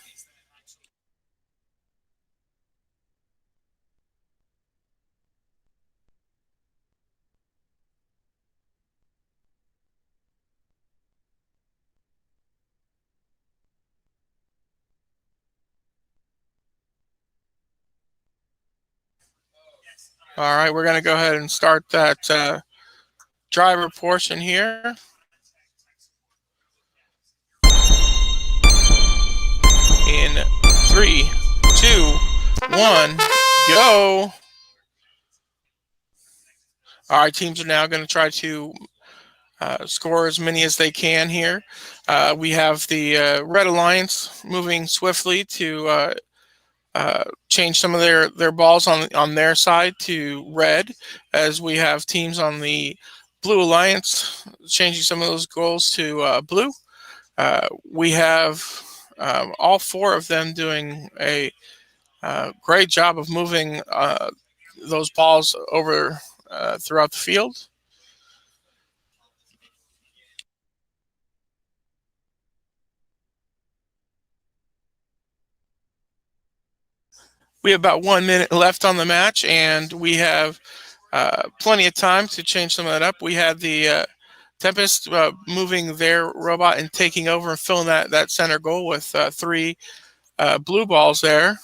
All right, we're going to go ahead and start that driver portion here. In 3, 2, 1, go. All right, teams are now going to try to score as many as they can here. We have the Red Alliance moving swiftly to change some of their balls on their side to red, as we have teams on the Blue Alliance changing some of those goals to blue. We have all 4 of them doing a great job of moving those balls over throughout the field. We have about 1 minute left on the match, and we have plenty of time to change some of that up. We had the Tempest moving their robot and taking over and filling that center goal with 3 blue balls there.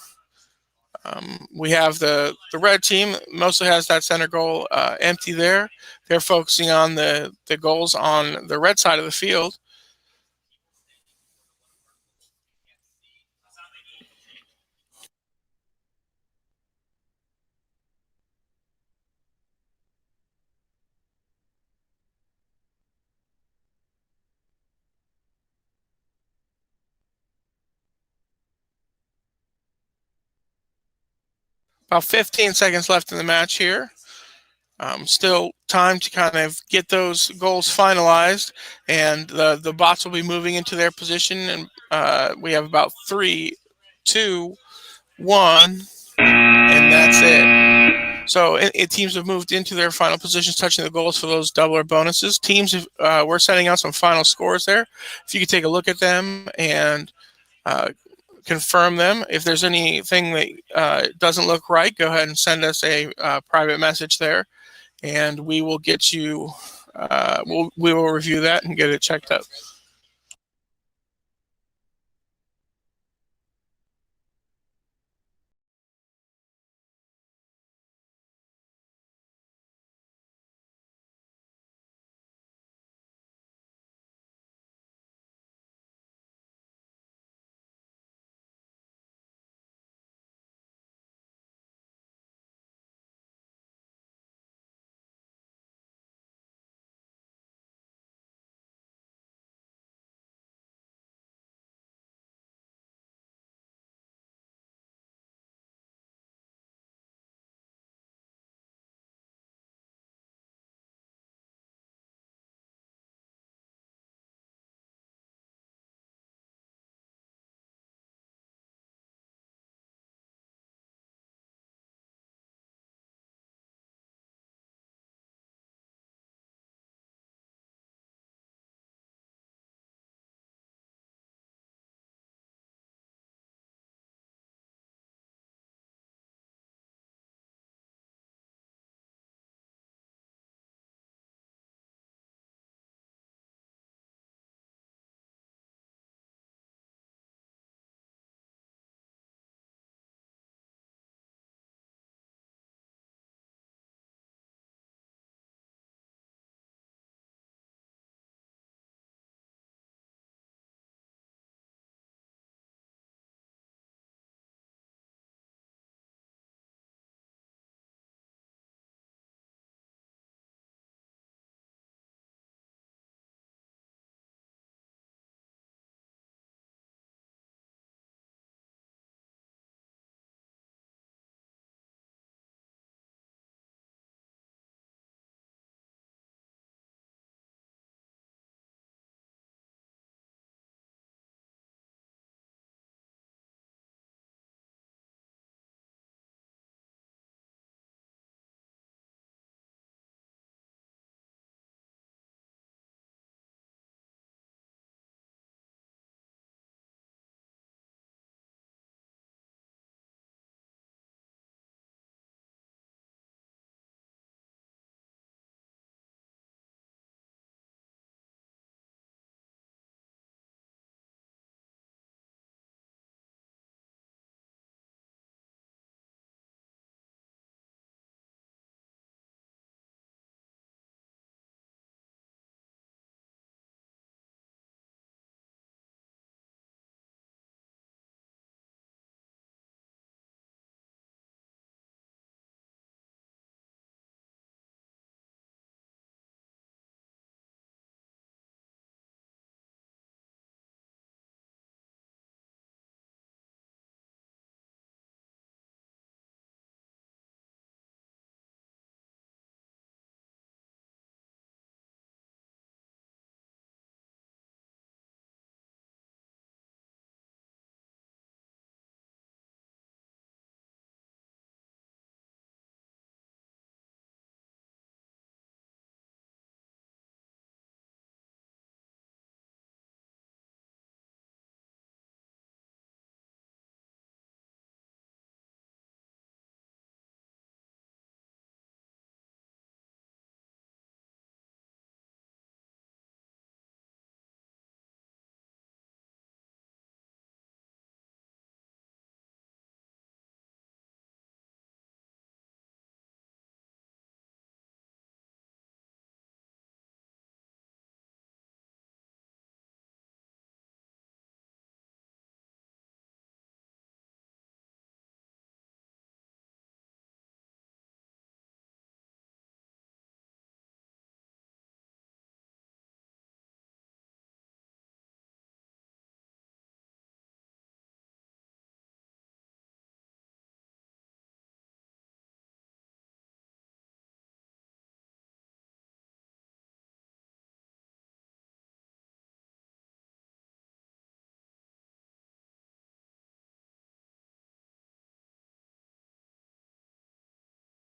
We have the red team mostly has that center goal empty there. They're focusing on the goals on the red side of the field. About 15 seconds left in the match here. Still time to kind of get those goals finalized, and the bots will be moving into their position. And we have about 3, 2, 1, and that's it. So teams have moved into their final positions, touching the goals for those double or bonuses. Teams, we're setting out some final scores there. If you could take a look at them and confirm them. If there's anything that doesn't look right, go ahead and send us a private message there, and we will get you. We will review that and get it checked out.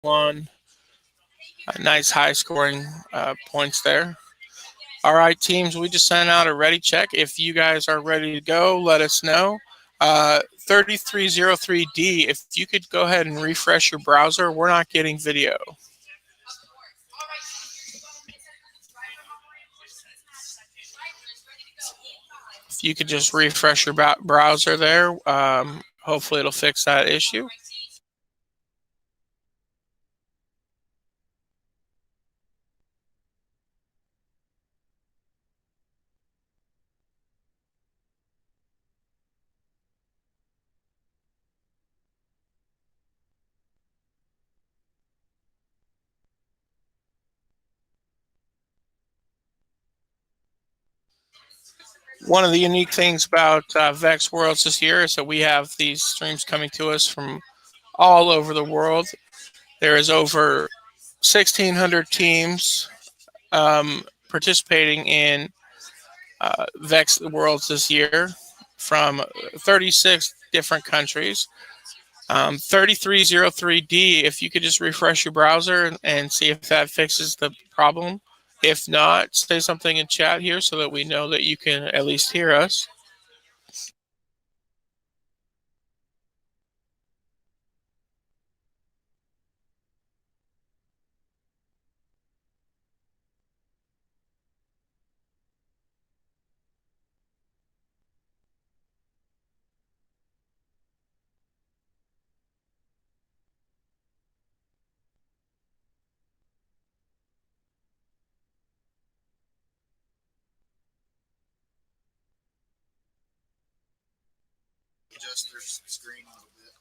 one. Nice high scoring points there. All right, teams, we just sent out a ready check. If you guys are ready to go, let us know. 3303D, if you could go ahead and refresh your browser, we're not getting video. If you could just refresh your browser there, hopefully it'll fix that issue. One of the unique things about VEX Worlds this year is that we have these streams coming to us from all over the world. There is over 1,600 teams participating in VEX Worlds this year from 36 different countries. 3303D, if you could just refresh your browser and see if that fixes the problem. If not, say something in chat here so that we know that you can at least hear us.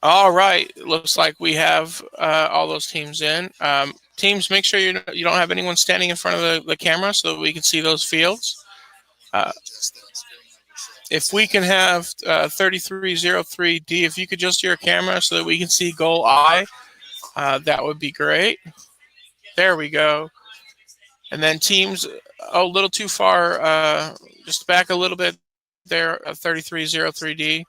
All right, looks like we have all those teams in. Teams, make sure you don't have anyone standing in front of the camera so that we can see those fields. If we can have 3303D, if you could adjust your camera so that we can see goal I, that would be great. There we go. And then teams, a little too far, just back a little bit there, 3303D.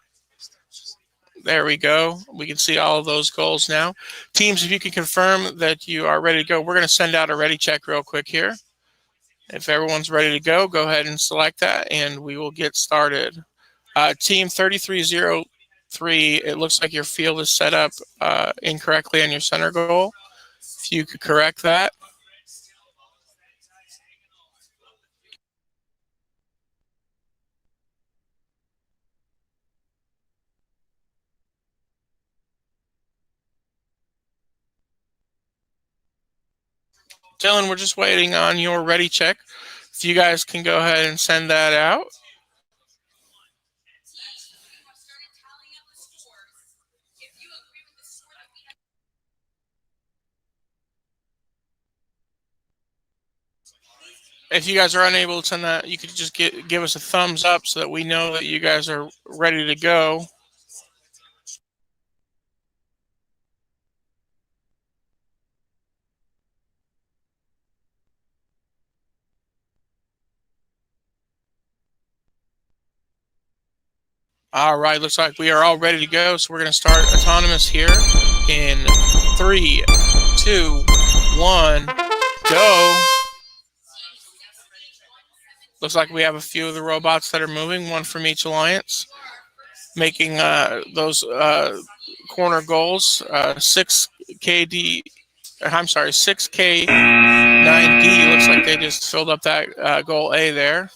There we go. We can see all of those goals now. Teams, if you can confirm that you are ready to go, we're going to send out a ready check real quick here. If everyone's ready to go ahead and select that, and we will get started. Team 3303, it looks like your field is set up incorrectly on your center goal. If you could correct that. Dylan, we're just waiting on your ready check. If you guys can go ahead and send that out. If you guys are unable to send that, you could just give us a thumbs up so that we know that you guys are ready to go. All right, looks like we are all ready to go. So we're going to start autonomous here in 3, 2, 1, go. Looks like we have a few of the robots that are moving, one from each alliance, making those corner goals. 6K9D. Looks like they just filled up that goal A there.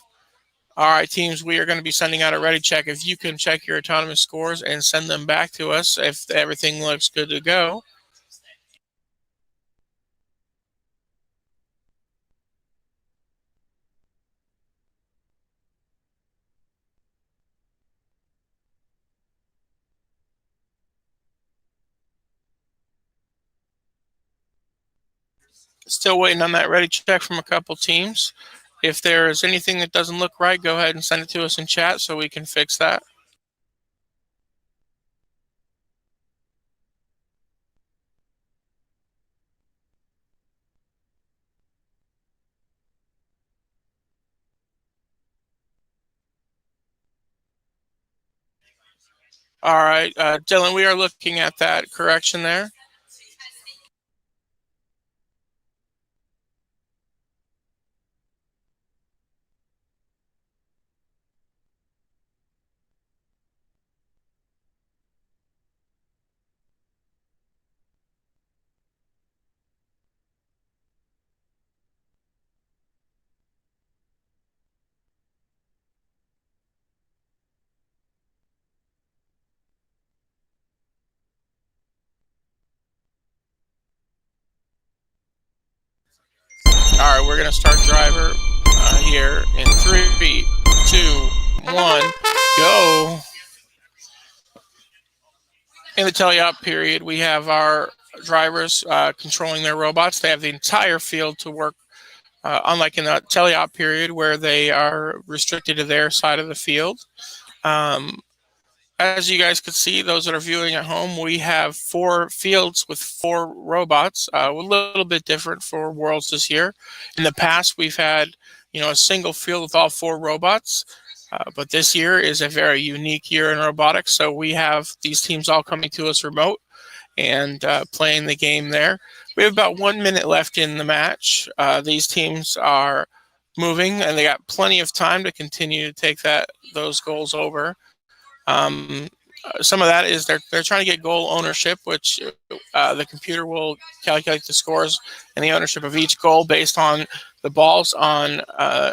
All right, teams, we are going to be sending out a ready check. If you can check your autonomous scores and send them back to us if everything looks good to go. Still waiting on that ready check from a couple teams. If there is anything that doesn't look right, go ahead and send it to us in chat so we can fix that. All right, Dylan, we are looking at that correction there. going to start driver here in 3, 2, 1, go. In the teleop period, we have our drivers controlling their robots. They have the entire field to work, unlike in the teleop period where they are restricted to their side of the field. As you guys could see, those that are viewing at home, we have 4 fields with 4 robots, a little bit different for Worlds this year. In the past, we've had, a single field with all 4 robots. But this year is a very unique year in robotics, so we have these teams all coming to us remote and playing the game there. We have about 1 minute left in the match. These teams are moving, and they got plenty of time to continue to take those goals over. Some of that is they're trying to get goal ownership, which the computer will calculate the scores and the ownership of each goal based on the balls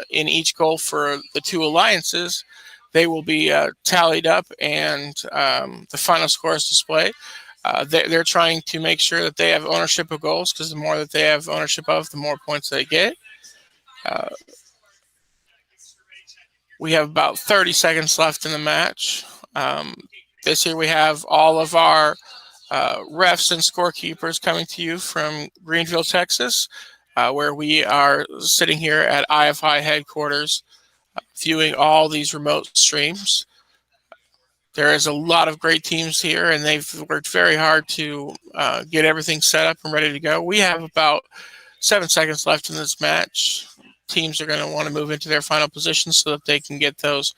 in each goal for the 2 alliances. They will be tallied up, and the final scores displayed. They're trying to make sure that they have ownership of goals, because the more that they have ownership of, the more points they get. We have about 30 seconds left in the match. This year we have all of our refs and scorekeepers coming to you from Greenville, Texas, where we are sitting here at IFI headquarters, viewing all these remote streams. There is a lot of great teams here, and they've worked very hard to get everything set up and ready to go. We have about 7 seconds left in this match. Teams are going to want to move into their final positions so that they can get those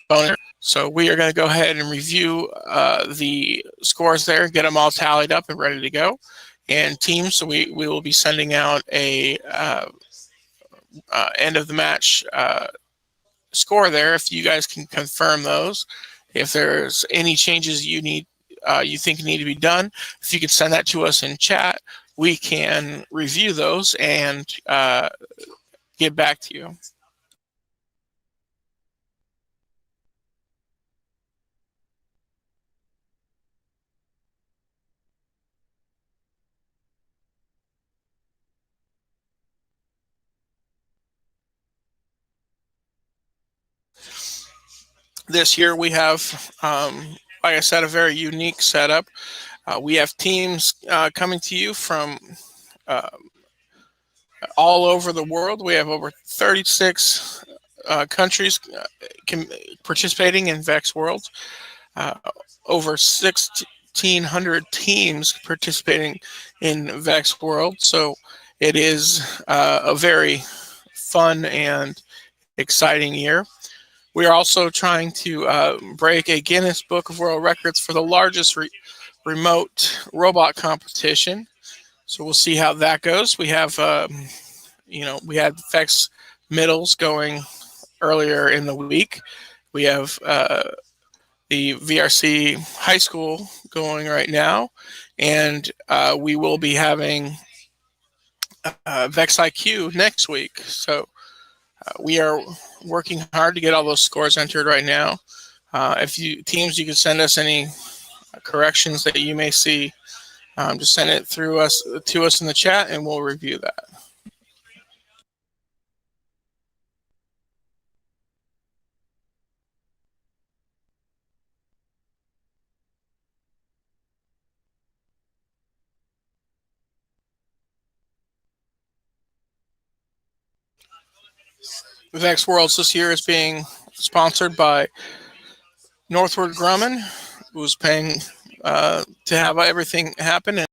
bonus. So we are going to go ahead and review the scores there, get them all tallied up and ready to go. And teams, so we will be sending out a end of the match score there, if you guys can confirm those. If there's any changes you think need to be done, if you can send that to us in chat, we can review those and get back to you. This year we have, like I said, a very unique setup. We have teams coming to you from all over the world. We have over 36 countries participating in VEX Worlds. Over 1,600 teams participating in VEX World. So it is a very fun and exciting year. We are also trying to break a Guinness Book of World Records for the largest remote robot competition. So we'll see how that goes. We have, we had VEX middles going earlier in the week. We have the VRC high school going right now, and we will be having VEX IQ next week. So we are working hard to get all those scores entered right now. If you can send us any corrections that you may see. Just send it to us in the chat, and we'll review that. The VEX Worlds this year is being sponsored by Northrop Grumman, who's paying to have everything happen.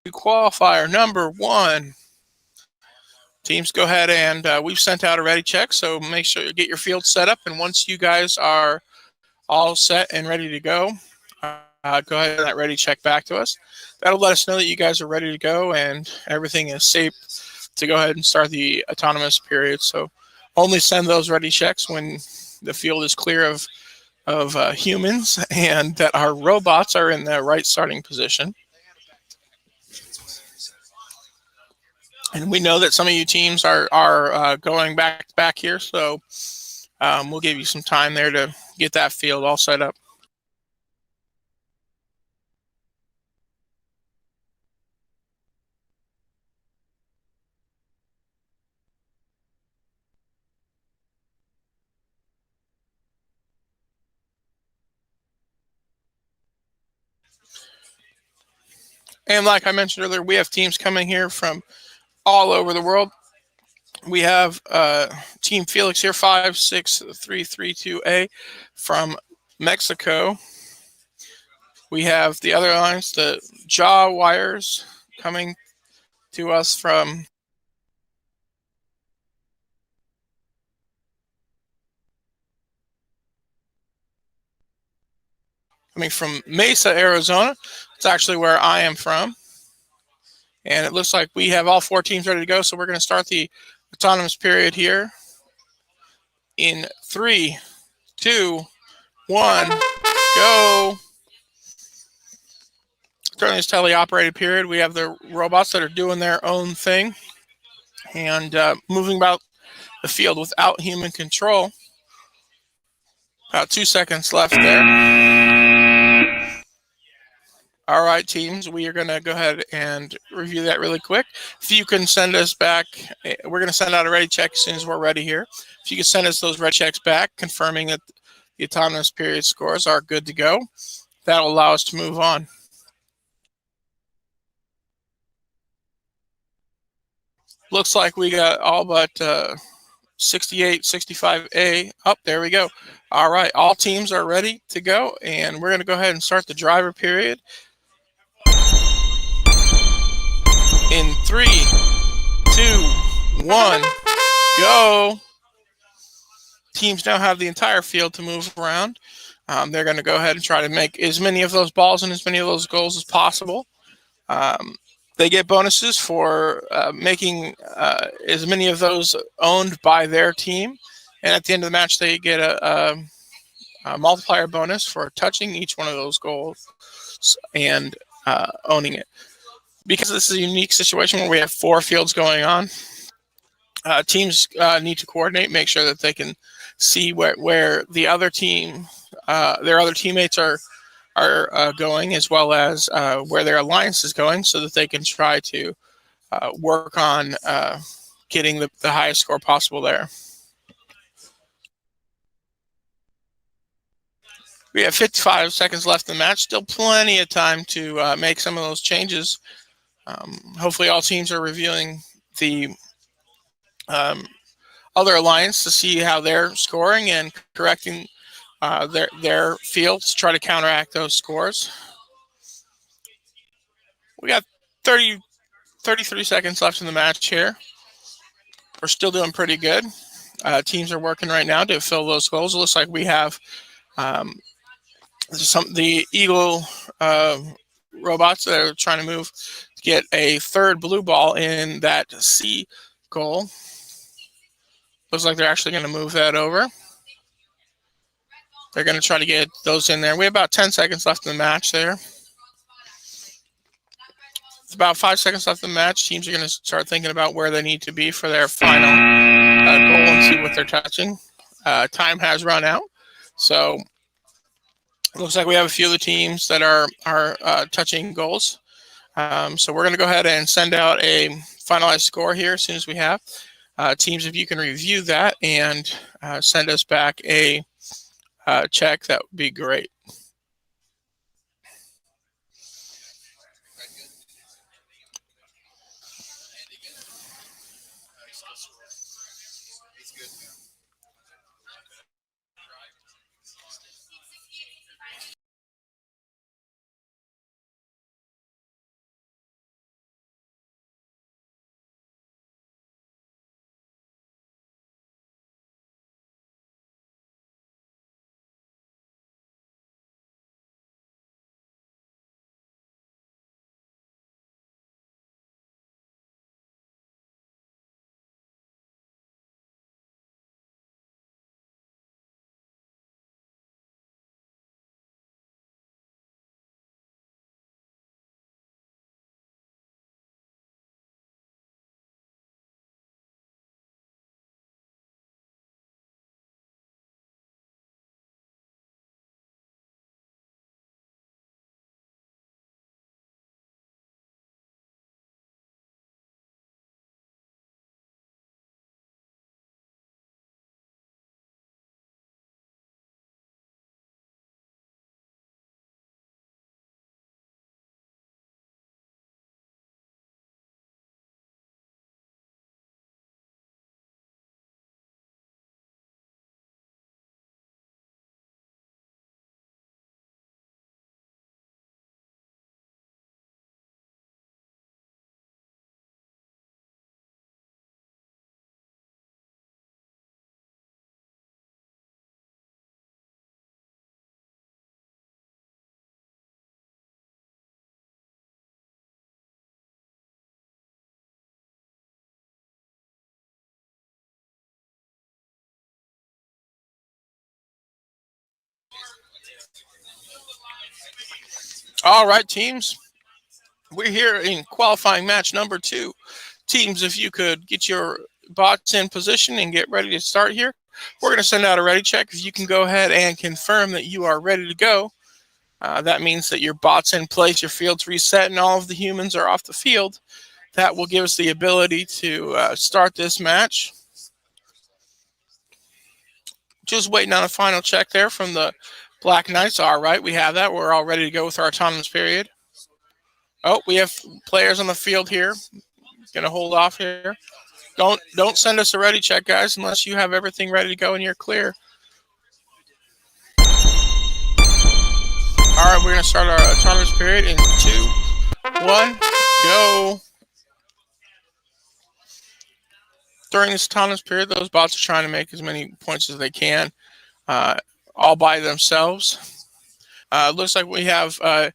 qualifier number 1. Teams, go ahead and we've sent out a ready check, so make sure you get your field set up. And once you guys are all set and ready to go ahead and that ready check back to us. That'll let us know that you guys are ready to go and everything is safe to go ahead and start the autonomous period. So only send those ready checks when the field is clear of humans and that our robots are in the right starting position. And we know that some of you teams are going back here, so we'll give you some time there to get that field all set up. And like I mentioned earlier, we have teams coming here from all over the world. We have Team Felix here, 56332A from Mexico. We have the other lines, the Jaw Wires, coming to us from Mesa, Arizona. It's actually where I am from. And it looks like we have all 4 teams ready to go, so we're going to start the autonomous period here in 3, 2, 1, go. During this teleoperated period, we have the robots that are doing their own thing and moving about the field without human control. About 2 seconds left there. All right, teams, we are going to go ahead and review that really quick. If you can send us back, we're going to send out a ready check as soon as we're ready here. If you can send us those ready checks back, confirming that the autonomous period scores are good to go, that'll allow us to move on. Looks like we got all but 68, 65A. Oh, there we go. All right, all teams are ready to go, and we're going to go ahead and start the driver period. In 3, 2, 1, go. Teams now have the entire field to move around. They're going to go ahead and try to make as many of those balls and as many of those goals as possible. They get bonuses for making as many of those owned by their team. And at the end of the match, they get a multiplier bonus for touching each one of those goals and owning it. Because this is a unique situation where we have 4 fields going on, teams need to coordinate, make sure that they can see where the other team, their other teammates are going, as well as where their alliance is going, so that they can try to work on getting the highest score possible there. We have 55 seconds left in the match. Still plenty of time to make some of those changes. Hopefully all teams are reviewing the other alliance to see how they're scoring and correcting their fields to try to counteract those scores. We got 33 seconds left in the match here. We're still doing pretty good. Teams are working right now to fill those goals. It looks like we have the Eagle robots that are trying to move to get a 3rd blue ball in that C goal. Looks like they're actually going to move that over. They're going to try to get those in there. We have about 10 seconds left in the match there. It's about 5 seconds left in the match. Teams are going to start thinking about where they need to be for their final goal and see what they're touching. Time has run out. So it looks like we have a few of the teams that are touching goals. So we're going to go ahead and send out a finalized score here as soon as we have. Teams, if you can review that and send us back a check, that would be great. All right, teams. We're here in qualifying match number 2. Teams, if you could get your bots in position and get ready to start here. We're going to send out a ready check. If you can go ahead and confirm that you are ready to go, that means that your bot's in place, your field's reset, and all of the humans are off the field. That will give us the ability to start this match. Just waiting on a final check there from the Black Knights. All right, we have that. We're all ready to go with our autonomous period. Oh, we have players on the field here. Going to hold off here. Don't send us a ready check, guys, unless you have everything ready to go and you're clear. All right, we're going to start our autonomous period in 2, 1, go. During this autonomous period, those bots are trying to make as many points as they can, all by themselves. Looks like we have the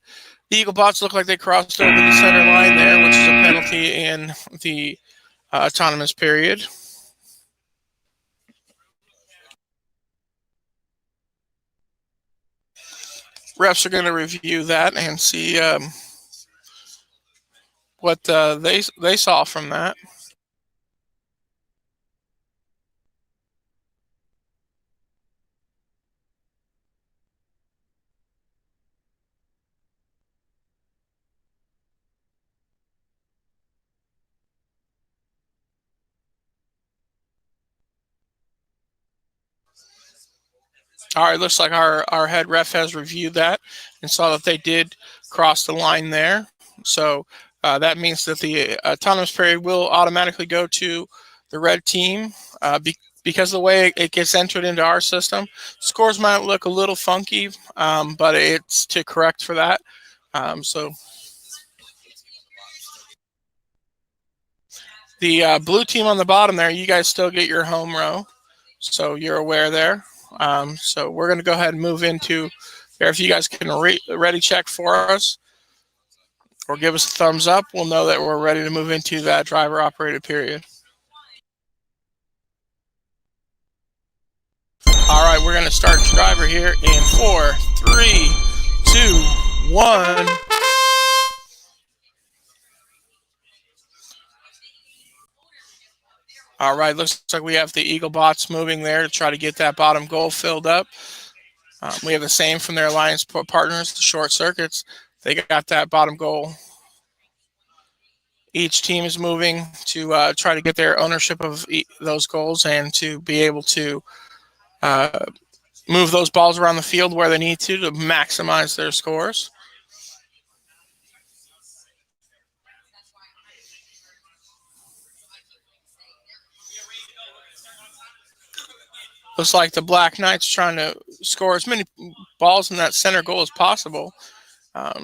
Eagle bots look like they crossed over the center line there, which is a penalty in the autonomous period. Refs are going to review that and see what they saw from that. All right, looks like our head ref has reviewed that and saw that they did cross the line there. So that means that the autonomous period will automatically go to the red team because of the way it gets entered into our system. Scores might look a little funky, but it's to correct for that. So the blue team on the bottom there, you guys still get your home row. So you're aware there. So we're going to go ahead and move into there. If you guys can ready check for us or give us a thumbs up, we'll know that we're ready to move into that driver operated period. All right, we're going to start driver here in 4, 3, 2, 1. All right, looks like we have the Eagle bots moving there to try to get that bottom goal filled up. We have the same from their alliance partners, the short circuits. They got that bottom goal. Each team is moving to try to get their ownership of those goals and to be able to move those balls around the field where they need to maximize their scores. Looks like the Black Knights trying to score as many balls in that center goal as possible.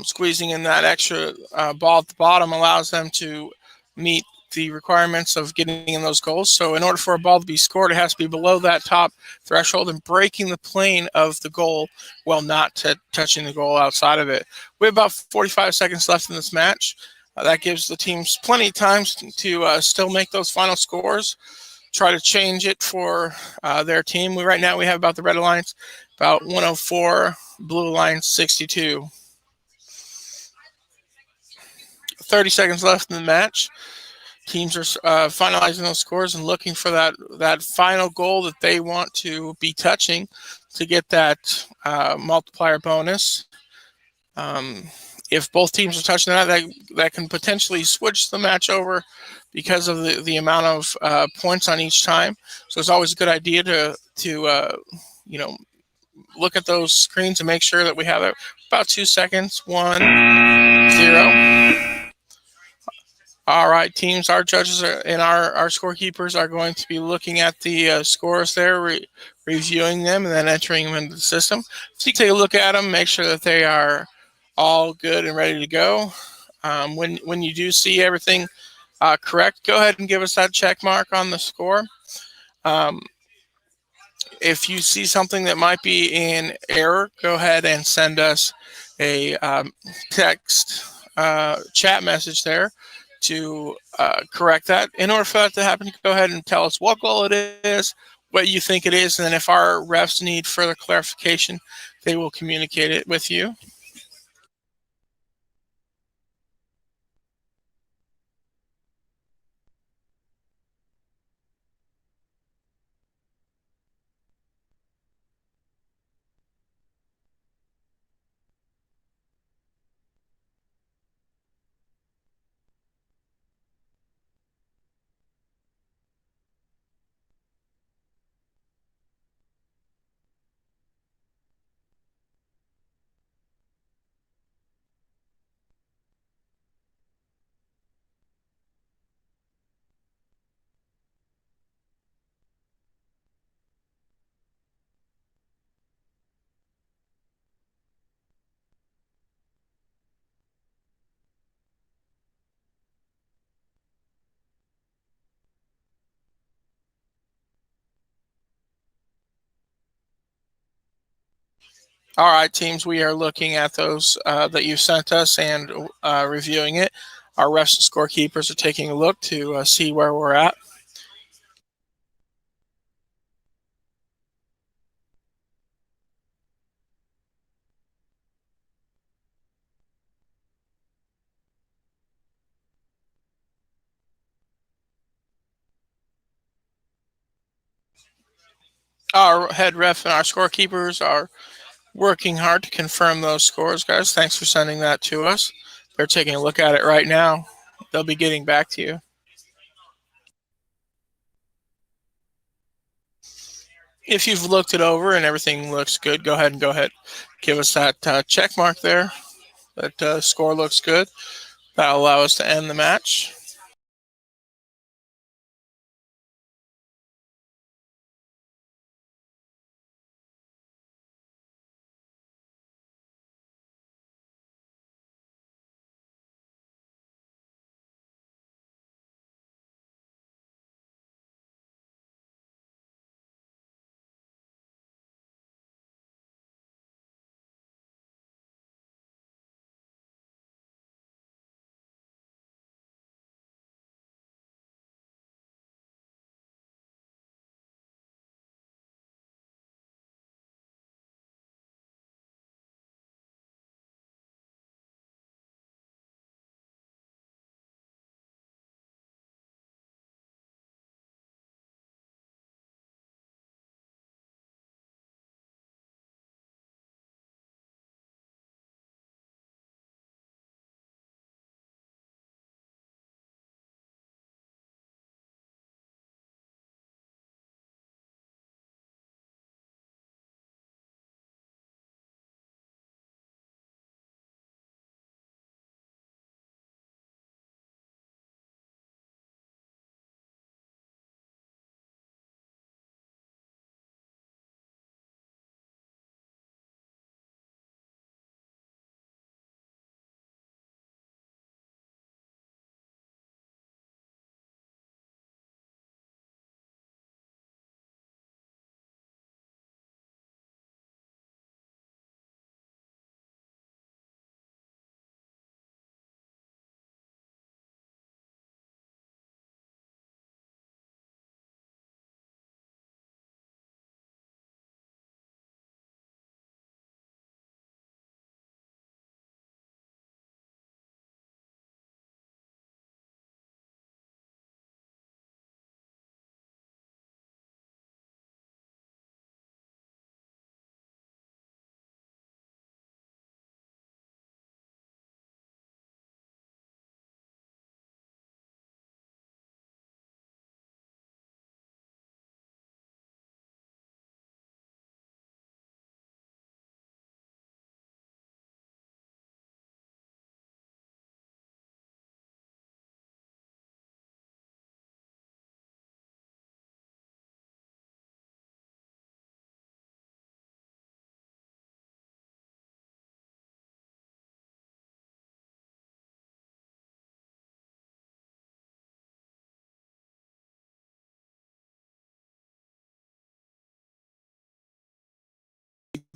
Squeezing in that extra ball at the bottom allows them to meet the requirements of getting in those goals. So in order for a ball to be scored, it has to be below that top threshold and breaking the plane of the goal while not touching the goal outside of it. We have about 45 seconds left in this match. That gives the teams plenty of time to still make those final scores. Try to change it for their team. Right now we have about the Red Alliance, about 104, Blue Alliance 62. 30 seconds left in the match. Teams are finalizing those scores and looking for that final goal that they want to be touching to get that multiplier bonus. If both teams are touching that can potentially switch the match over because of the amount of points on each time. So it's always a good idea to look at those screens and make sure that we have it. About 2 seconds. 1, 0. All right, teams, our judges and our scorekeepers are going to be looking at the scores there, reviewing them, and then entering them into the system. So you take a look at them, make sure that they are all good and ready to go. When you do see everything correct, go ahead and give us that check mark on the score. If you see something that might be in error, go ahead and send us a text chat message there to correct that. In order for that to happen, go ahead and tell us what goal it is, what you think it is, and then if our refs need further clarification, they will communicate it with you. All right, teams, we are looking at those that you sent us and reviewing it. Our refs and scorekeepers are taking a look to see where we're at. Our head ref and our scorekeepers are working hard to confirm those scores, guys. Thanks for sending that to us. They're taking a look at it right now. They'll be getting back to you. If you've looked it over and everything looks good, go ahead. Give us that check mark there. That score looks good. That'll allow us to end the match.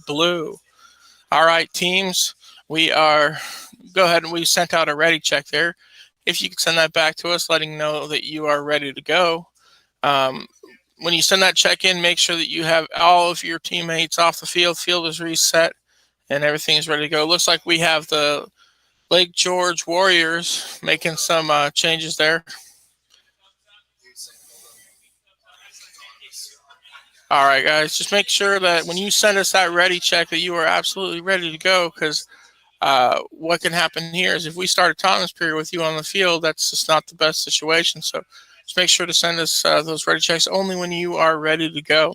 Blue. All right, teams, we are, go ahead and we sent out a ready check there. If you could send that back to us, letting know that you are ready to go. When you send that check in, make sure that you have all of your teammates off the field. Field is reset and everything is ready to go. Looks like we have the Lake George Warriors making some changes there. All right, guys, just make sure that when you send us that ready check that you are absolutely ready to go, because what can happen here is if we start a Thomas period with you on the field, that's just not the best situation. So just make sure to send us those ready checks only when you are ready to go.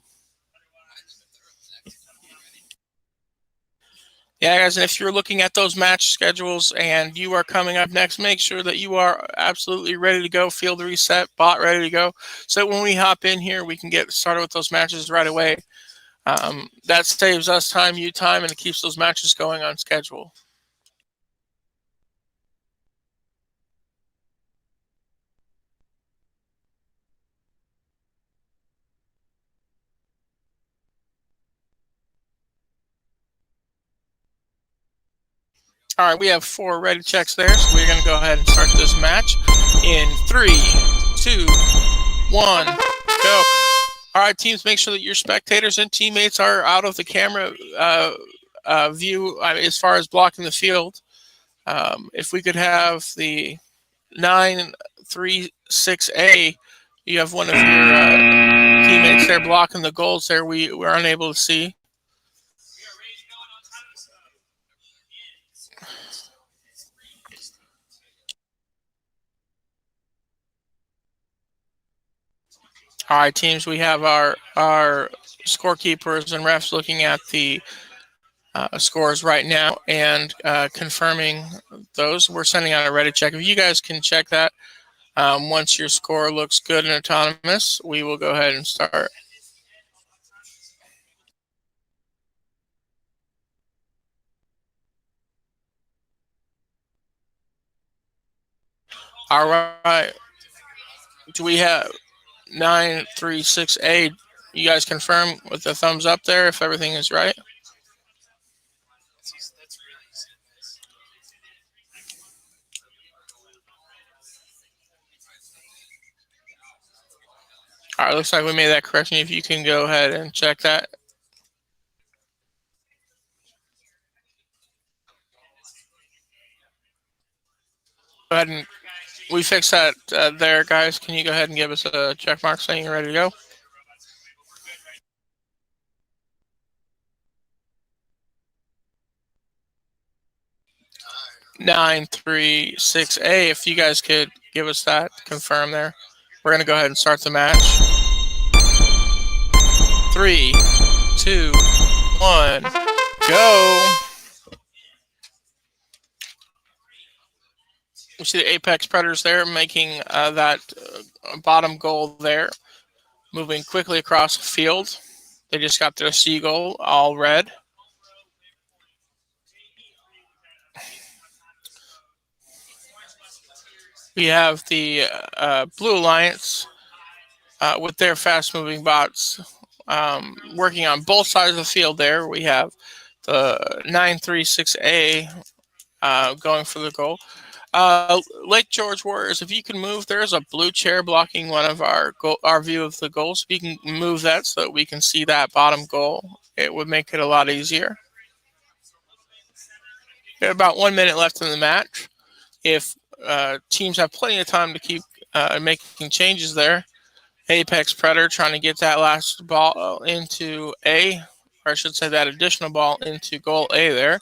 Yeah, guys, and if you're looking at those match schedules and you are coming up next, make sure that you are absolutely ready to go, field reset, bot ready to go, so when we hop in here, we can get started with those matches right away. That saves us time, you time, and it keeps those matches going on schedule. All right, we have 4 ready checks there, so we're going to go ahead and start this match in 3, 2, 1, go. All right, teams, make sure that your spectators and teammates are out of the camera view as far as blocking the field. If we could have the 936A, you have one of your teammates there blocking the goals there. We're unable to see. All right, teams, we have our scorekeepers and refs looking at the scores right now and confirming those. We're sending out a ready check. If you guys can check that once your score looks good and autonomous, we will go ahead and start. All right. Do we have 936A? You guys confirm with the thumbs up there if everything is right? All right, looks like we made that correction. If you can go ahead and check that. Go ahead and we fixed that there, guys. Can you go ahead and give us a check mark saying you're ready to go? Nine, 3, 6A. If you guys could give us that, confirm there. We're going to go ahead and start the match. 3, 2, 1, go. We see the Apex Predators there making that bottom goal there, moving quickly across the field. They just got their seagull all red. We have the Blue Alliance with their fast-moving bots working on both sides of the field there. We have the 936A going for the goal. Lake George Warriors, if you can move, there's a blue chair blocking one of our view of the goals. If you can move that so that we can see that bottom goal, it would make it a lot easier. We have about 1 minute left in the match. If teams have plenty of time to keep making changes there, Apex Predator trying to get that last ball into A, or I should say that additional ball into goal A there.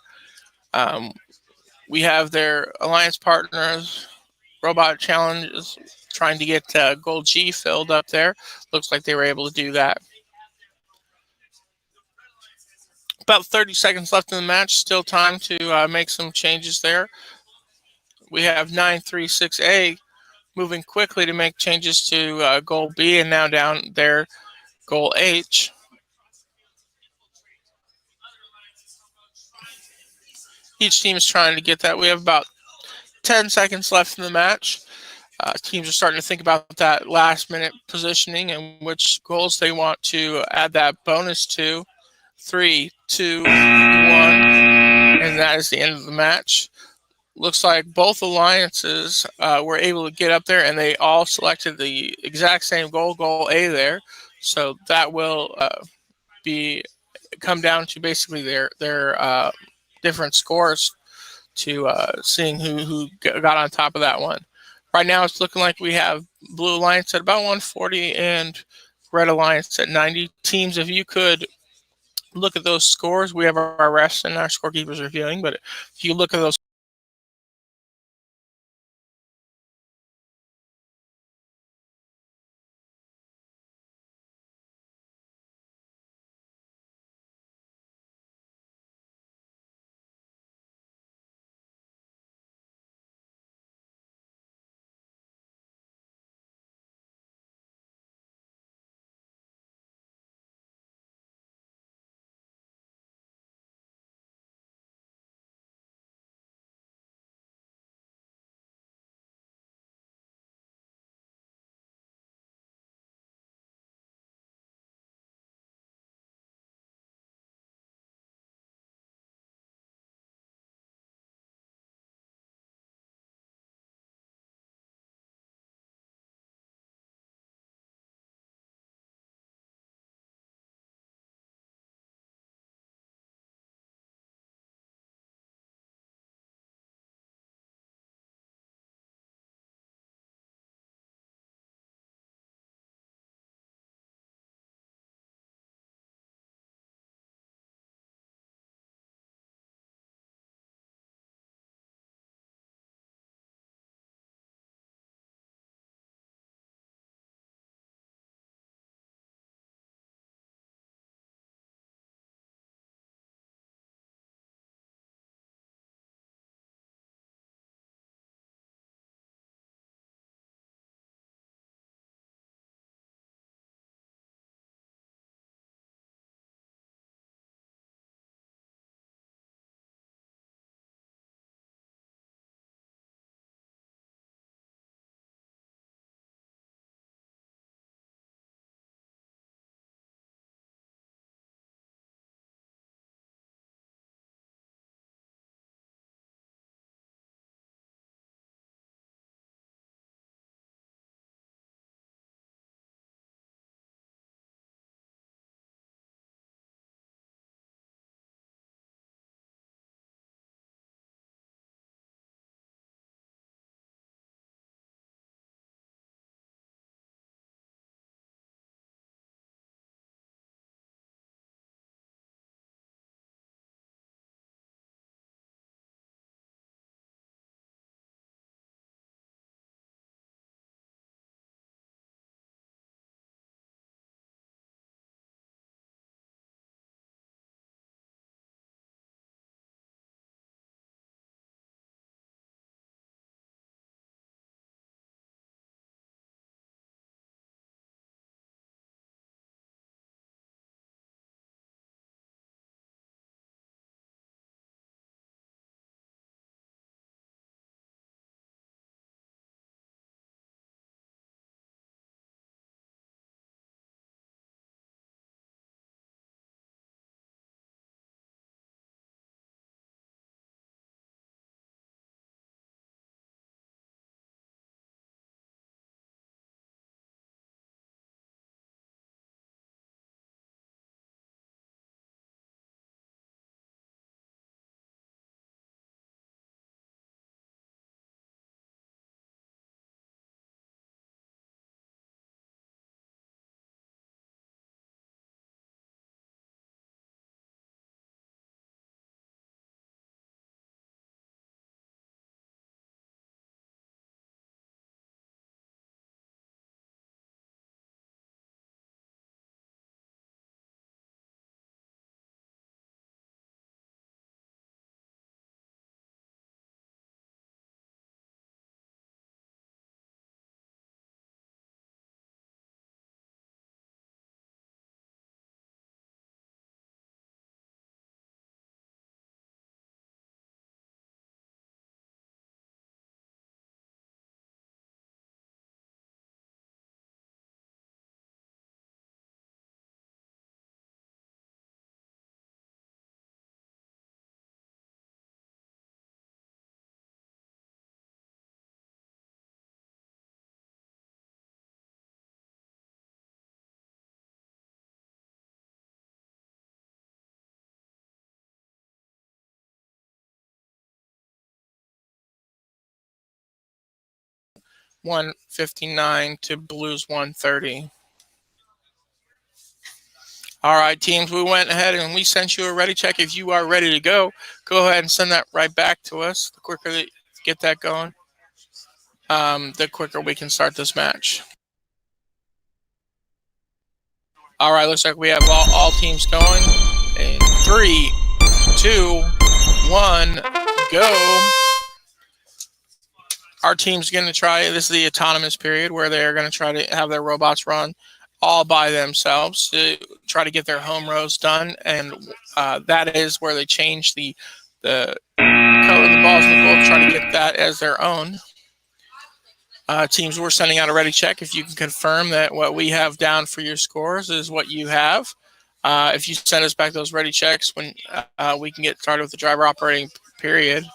We have their alliance partners, Robot Challenges, trying to get goal G filled up there. Looks like they were able to do that. About 30 seconds left in the match. Still time to make some changes there. We have 936A moving quickly to make changes to goal B, and now down there, goal H. Each team is trying to get that. We have about 10 seconds left in the match. Teams are starting to think about that last minute positioning and which goals they want to add that bonus to. 3, 2, 1, and that is the end of the match. Looks like both alliances were able to get up there, and they all selected the exact same goal, goal A there. So that will come down to basically their different scores to seeing who got on top of that one. Right now, it's looking like we have Blue Alliance at about 140 and Red Alliance at 90. Teams, if you could look at those scores, we have our refs and our scorekeepers reviewing, but if you look at those 159 to Blues 130. All right, teams, we went ahead and we sent you a ready check. If you are ready to go ahead and send that right back to us. The quicker that you get that going, the quicker we can start this match. All right, looks like we have all teams going. In 3, 2, 1, go. Our team's going to try, this is the autonomous period where they're going to try to have their robots run all by themselves to try to get their home rows done. And that is where they change the color of the balls in the goal to try to get that as their own. Teams, we're sending out a ready check. If you can confirm that what we have down for your scores is what you have. If you send us back those ready checks when we can get started with the driver operating period.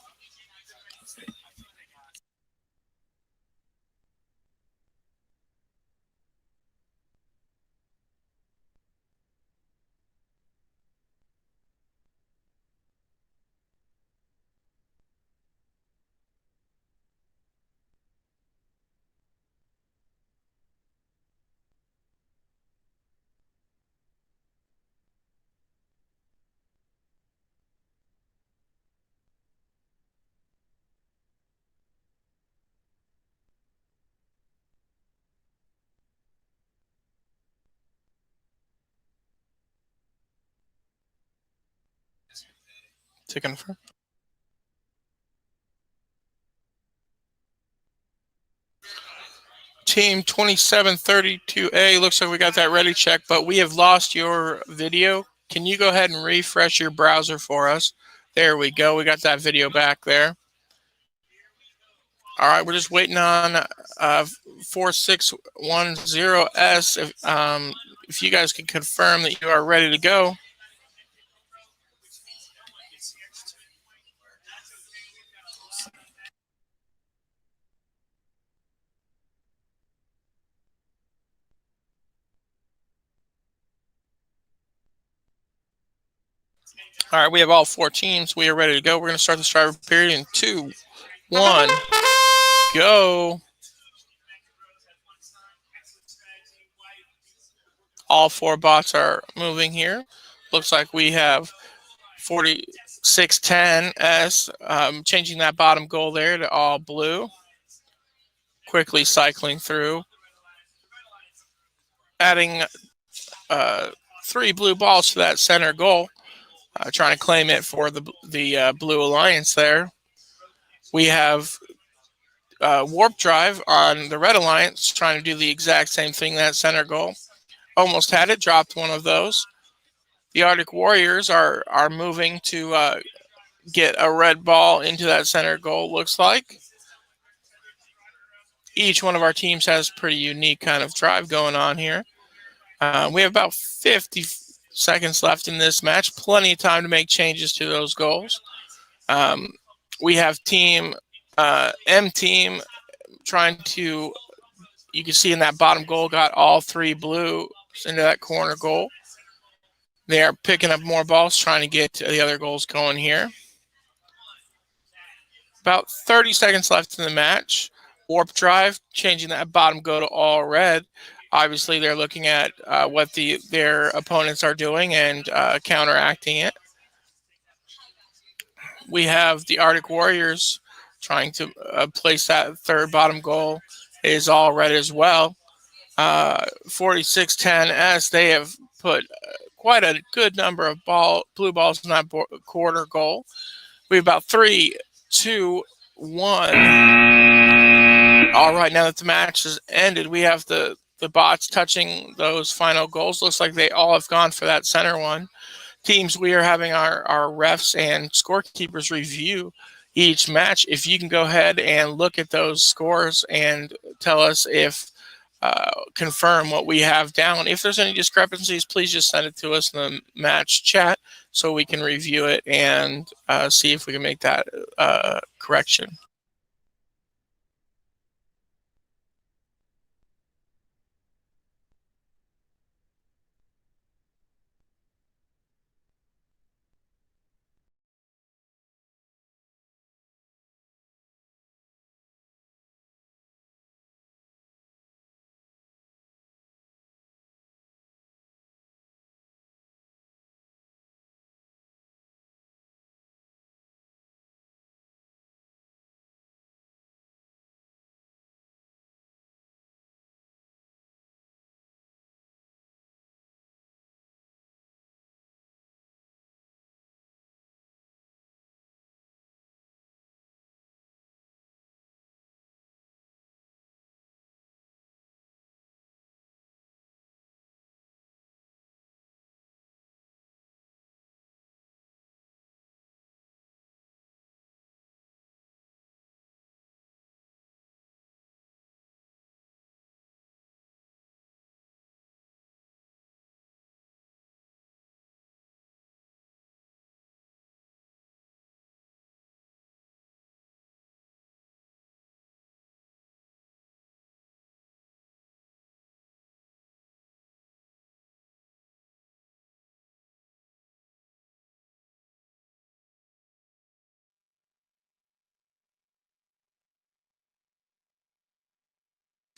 To confirm. Team 2732A, looks like we got that ready check, but we have lost your video. Can you go ahead and refresh your browser for us? There we go. We got that video back there. All right, we're just waiting on 4610S. If you guys can confirm that you are ready to go. All right, we have all 4 teams. We are ready to go. We're going to start this driver period in 2, 1, go. All 4 bots are moving here. Looks like we have 4610S, changing that bottom goal there to all blue. Quickly cycling through. Adding 3 blue balls to that center goal. Trying to claim it for the Blue Alliance there. We have Warp Drive on the Red Alliance trying to do the exact same thing, that center goal. Almost had it, dropped one of those. The Arctic Warriors are moving to get a red ball into that center goal, looks like. Each one of our teams has pretty unique kind of drive going on here. We have about 50 seconds left in this match. Plenty of time to make changes to those goals. We have team M team trying to, you can see in that bottom goal, got all 3 blue into that corner goal. They are picking up more balls, trying to get the other goals going here. About 30 seconds left in the match. Warp Drive, changing that bottom go to all red. Obviously, they're looking at what their opponents are doing and counteracting it. We have the Arctic Warriors trying to place that 3rd bottom goal. It is all red as well. 4610S, they have put quite a good number of blue balls in that quarter goal. We have about 3, 2, 1. All right, now that the match has ended, we have the bots touching those final goals. Looks like they all have gone for that center one. Teams, we are having our refs and scorekeepers review each match. If you can go ahead and look at those scores and tell us if, confirm what we have down. If there's any discrepancies, please just send it to us in the match chat so we can review it and see if we can make that correction.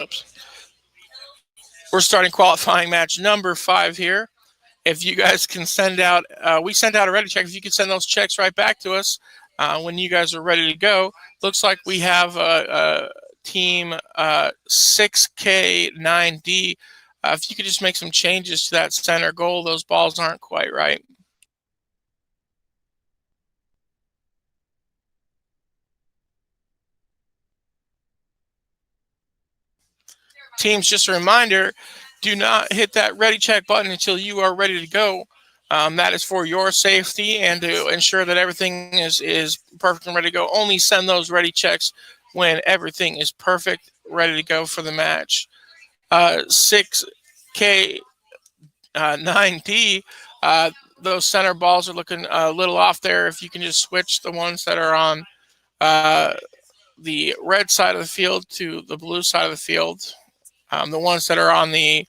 Oops. We're starting qualifying match number 5 here. If you guys can send out, we sent out a ready check. If you can send those checks right back to us when you guys are ready to go. Looks like we have team 6K9D. If you could just make some changes to that center goal, those balls aren't quite right. Teams, just a reminder, do not hit that ready check button until you are ready to go. That is for your safety and to ensure that everything is perfect and ready to go. Only send those ready checks when everything is perfect, ready to go for the match. 6K9D, those center balls are looking a little off there. If you can just switch the ones that are on the red side of the field to the blue side of the field. The ones that are on the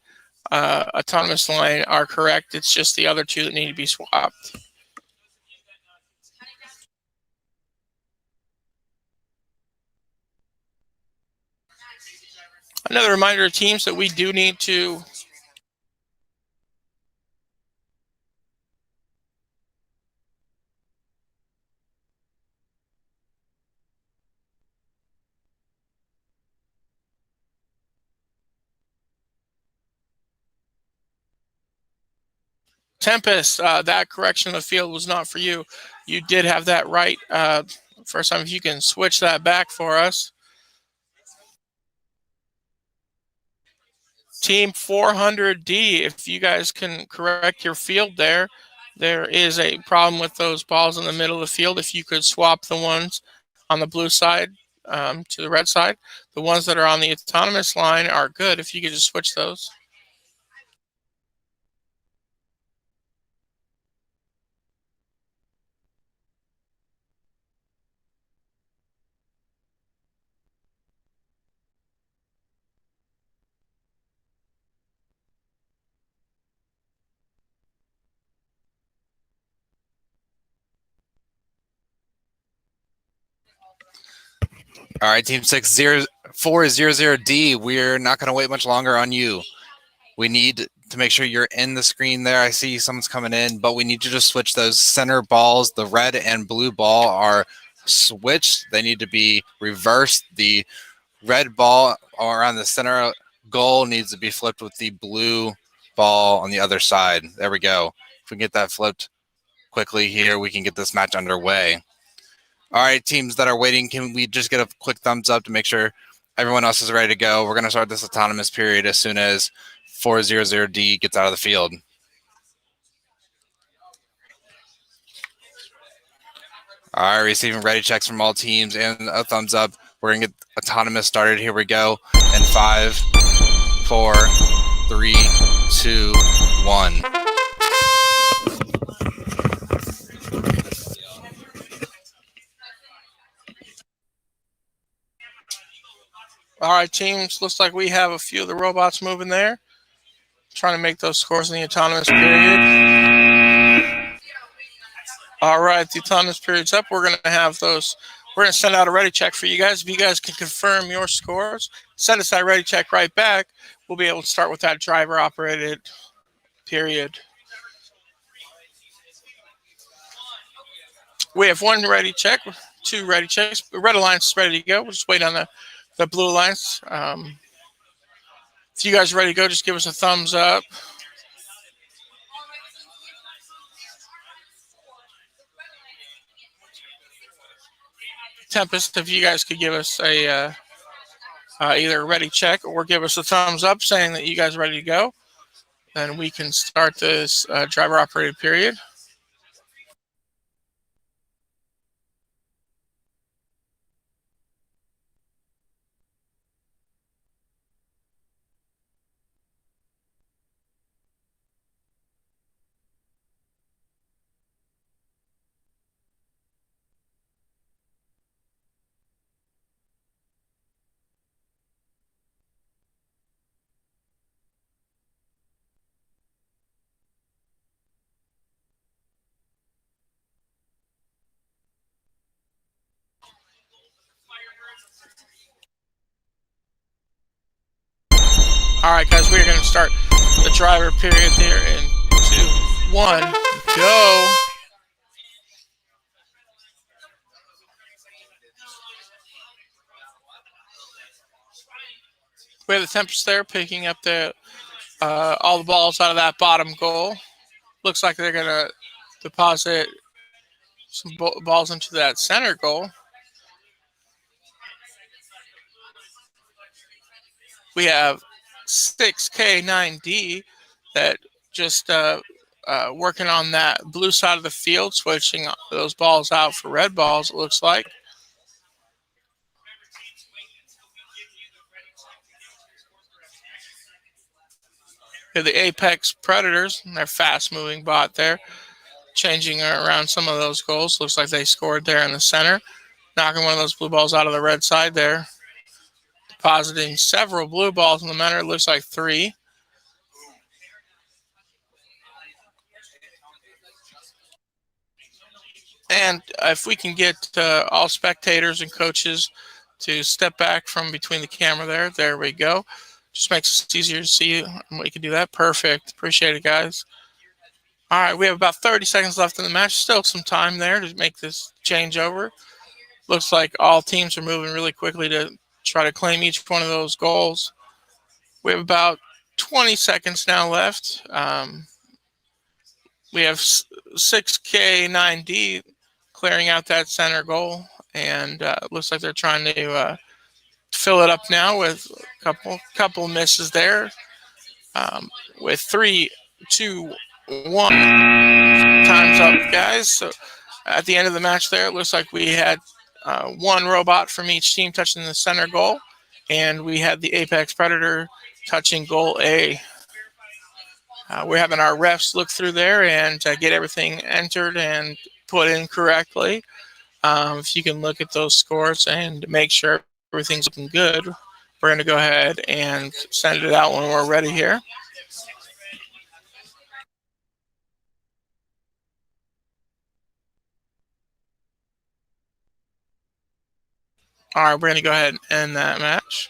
autonomous line are correct. It's just the other two that need to be swapped. Another reminder to teams that we do need to Tempest, that correction of the field was not for you. You did have that right first time. If you can switch that back for us. Team 400D, if you guys can correct your field there, there is a problem with those balls in the middle of the field. If you could swap the ones on the blue side to the red side. The ones that are on the autonomous line are good. If you could just switch those. All right, Team 400D, we're not going to wait much longer on you. We need to make sure you're in the screen there. I see someone's coming in, but we need to just switch those center balls. The red and blue ball are switched. They need to be reversed. The red ball around the center goal needs to be flipped with the blue ball on the other side. There we go. If we can get that flipped quickly here, we can get this match underway. All right, teams that are waiting, can we just get a quick thumbs up to make sure everyone else is ready to go? We're going to start this autonomous period as soon as 400D gets out of the field. All right, receiving ready checks from all teams and a thumbs up. We're going to get autonomous started. Here we go. In 5, 4, 3, 2, 1. All right, teams, looks like we have a few of the robots moving there. Trying to make those scores in the autonomous period. All right, the autonomous period's up. We're going to have those. We're going to send out a ready check for you guys. If you guys can confirm your scores, send us that ready check right back. We'll be able to start with that driver-operated period. We have one ready check, 2 ready checks. The red alliance is ready to go. We'll just wait on the blue alliance. If you guys are ready to go, just give us a thumbs up. Tempest, if you guys could give us a either a ready check or give us a thumbs up saying that you guys are ready to go, then we can start this driver operated period. All right, guys, we're going to start the driver period there in 2, 1, go. We have the Tempest there picking up all the balls out of that bottom goal. Looks like they're going to deposit some balls into that center goal. We have 6K9D that just working on that blue side of the field, switching those balls out for red balls, it looks like. We have the Apex Predators, and their fast-moving bot there, changing around some of those goals. Looks like they scored there in the center, knocking one of those blue balls out of the red side there. Depositing several blue balls in the center. It looks like 3. And if we can get all spectators and coaches to step back from between the camera there. There we go. Just makes it easier to see you. We can do that. Perfect. Appreciate it, guys. All right, we have about 30 seconds left in the match. Still some time there to make this changeover. Looks like all teams are moving really quickly to try to claim each one of those goals. We have about 20 seconds now left. We have 6K9D clearing out that center goal, and looks like they're trying to fill it up now with a couple misses there. With 3, 2, 1, time's up, guys. So at the end of the match there, it looks like we had 1 robot from each team touching the center goal, and we had the Apex Predator touching goal A. We're having our refs look through there and get everything entered and put in correctly. If you can look at those scores and make sure everything's looking good, we're going to go ahead and send it out when we're ready here. All right, we're going to go ahead and end that match.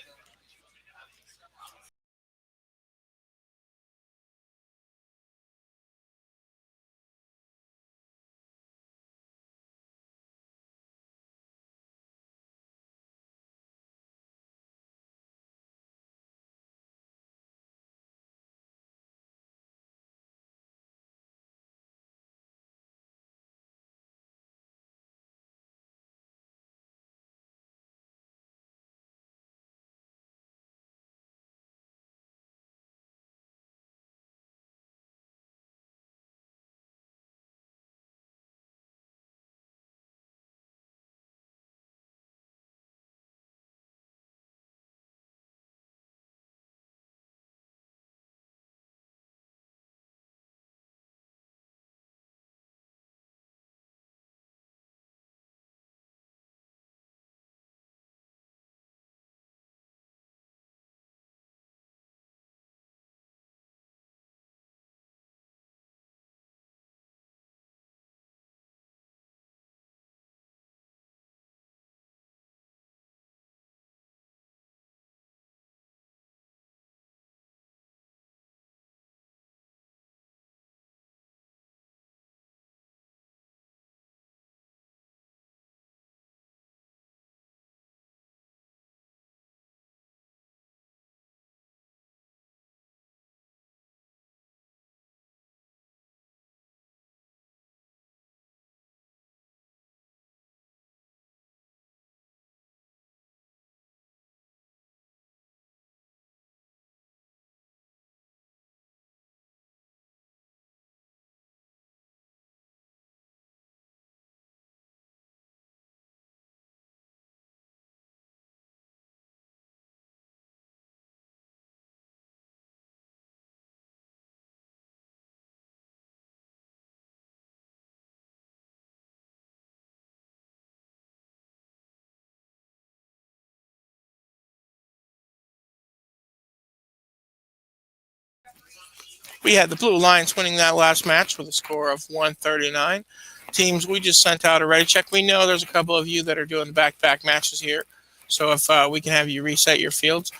We had the Blue Lions winning that last match with a score of 139. Teams, we just sent out a ready check. We know there's a couple of you that are doing back-to-back matches here. So if we can have you reset your fields.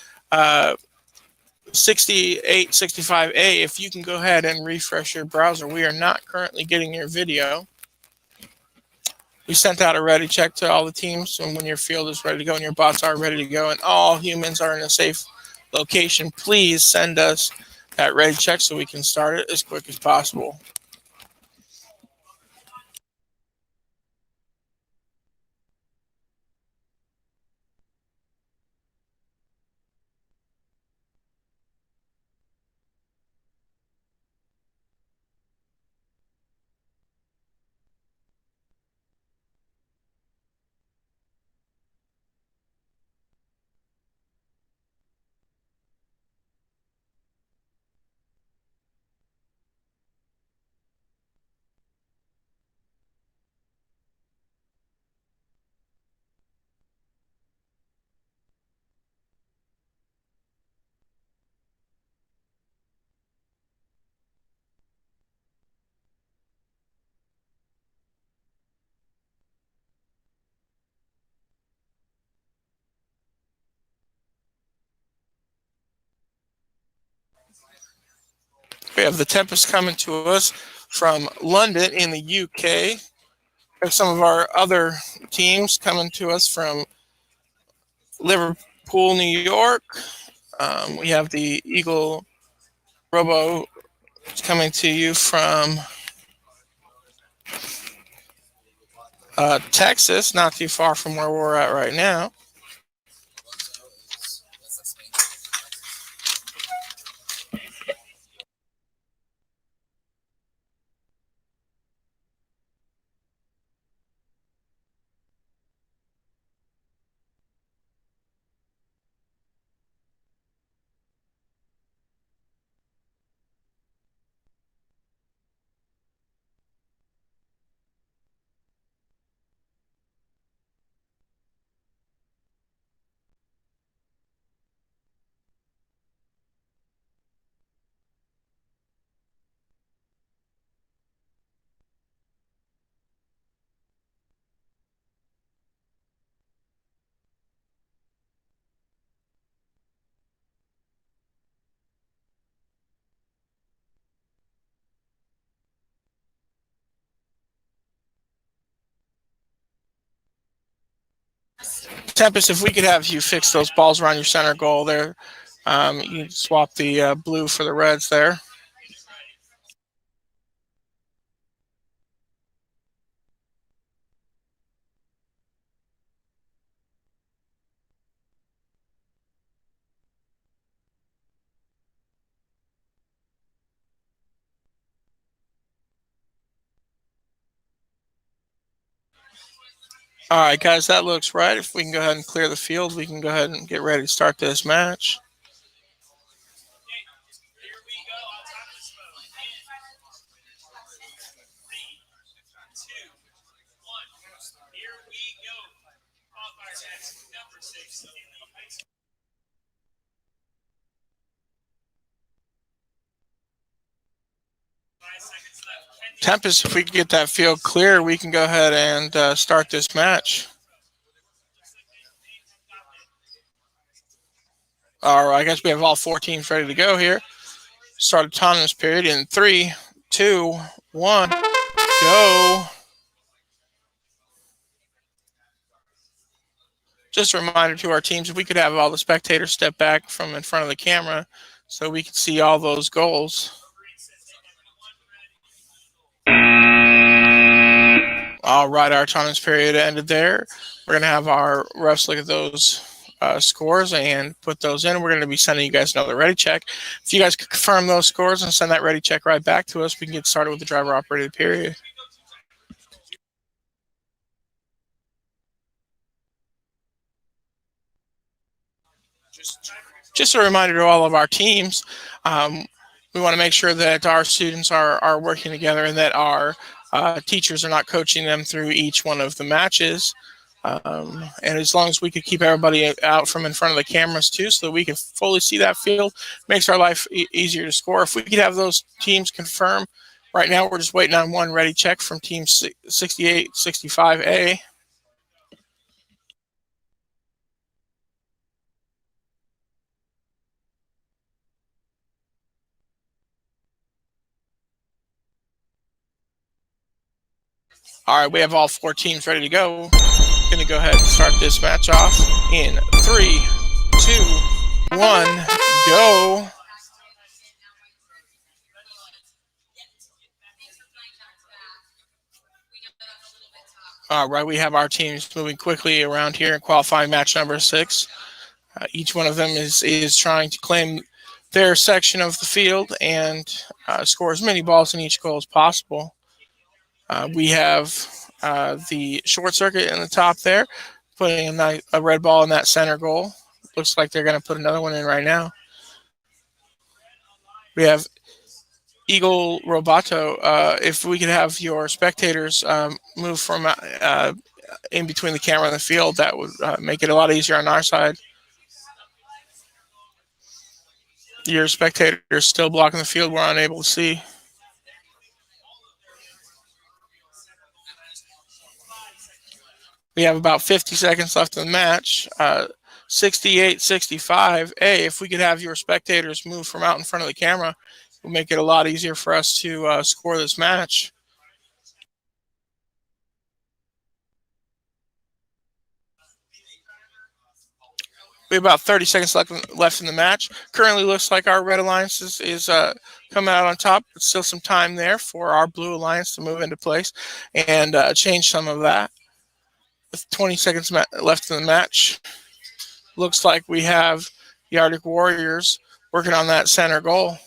6865A, if you can go ahead and refresh your browser. We are not currently getting your video. We sent out a ready check to all the teams, and when your field is ready to go and your bots are ready to go and all humans are in a safe location, please send us that ready check so we can start it as quick as possible. We have the Tempest coming to us from London in the UK. We have some of our other teams coming to us from Liverpool, New York. We have the Eagle Robo coming to you from Texas, not too far from where we're at right now. Tempest, if we could have you fix those balls around your center goal there. You swap the blue for the reds there. All right, guys, that looks right. If we can go ahead and clear the field, we can go ahead and get ready to start this match. Tempest, if we could get that field clear, we can go ahead and start this match. All right, I guess we have all 4 teams ready to go here. Start autonomous period in 3, 2, 1, go. Just a reminder to our teams, if we could have all the spectators step back from in front of the camera so we can see all those goals. All right, our autonomous period ended there. We're going to have our refs look at those scores and put those in. We're going to be sending you guys another ready check. If you guys could confirm those scores and send that ready check right back to us, we can get started with the driver operated period. Just a reminder to all of our teams, we want to make sure that our students are working together and that our teachers are not coaching them through each one of the matches. And as long as we could keep everybody out from in front of the cameras too, so that we can fully see that field, makes our life easier to score. If we could have those teams confirm, right now we're just waiting on one ready check from team 6865A. All right, we have all 4 teams ready to go. Going to go ahead and start this match off in 3, 2, 1, go. All right, we have our teams moving quickly around here in qualifying match number 6. Each one of them is trying to claim their section of the field and score as many balls in each goal as possible. We have the short circuit in the top there, putting a red ball in that center goal. Looks like they're going to put another one in right now. We have Eagle Roboto. If we could have your spectators move from in between the camera and the field, that would make it a lot easier on our side. Your spectators still blocking the field. We're unable to see. We have about 50 seconds left in the match. 68-65. Hey, if we could have your spectators move from out in front of the camera, it would make it a lot easier for us to score this match. We have about 30 seconds left in the match. Currently looks like our Red Alliance is coming out on top, but still some time there for our Blue Alliance to move into place and change some of that. With 20 seconds left in the match, looks like we have the Arctic Warriors working on that center goal.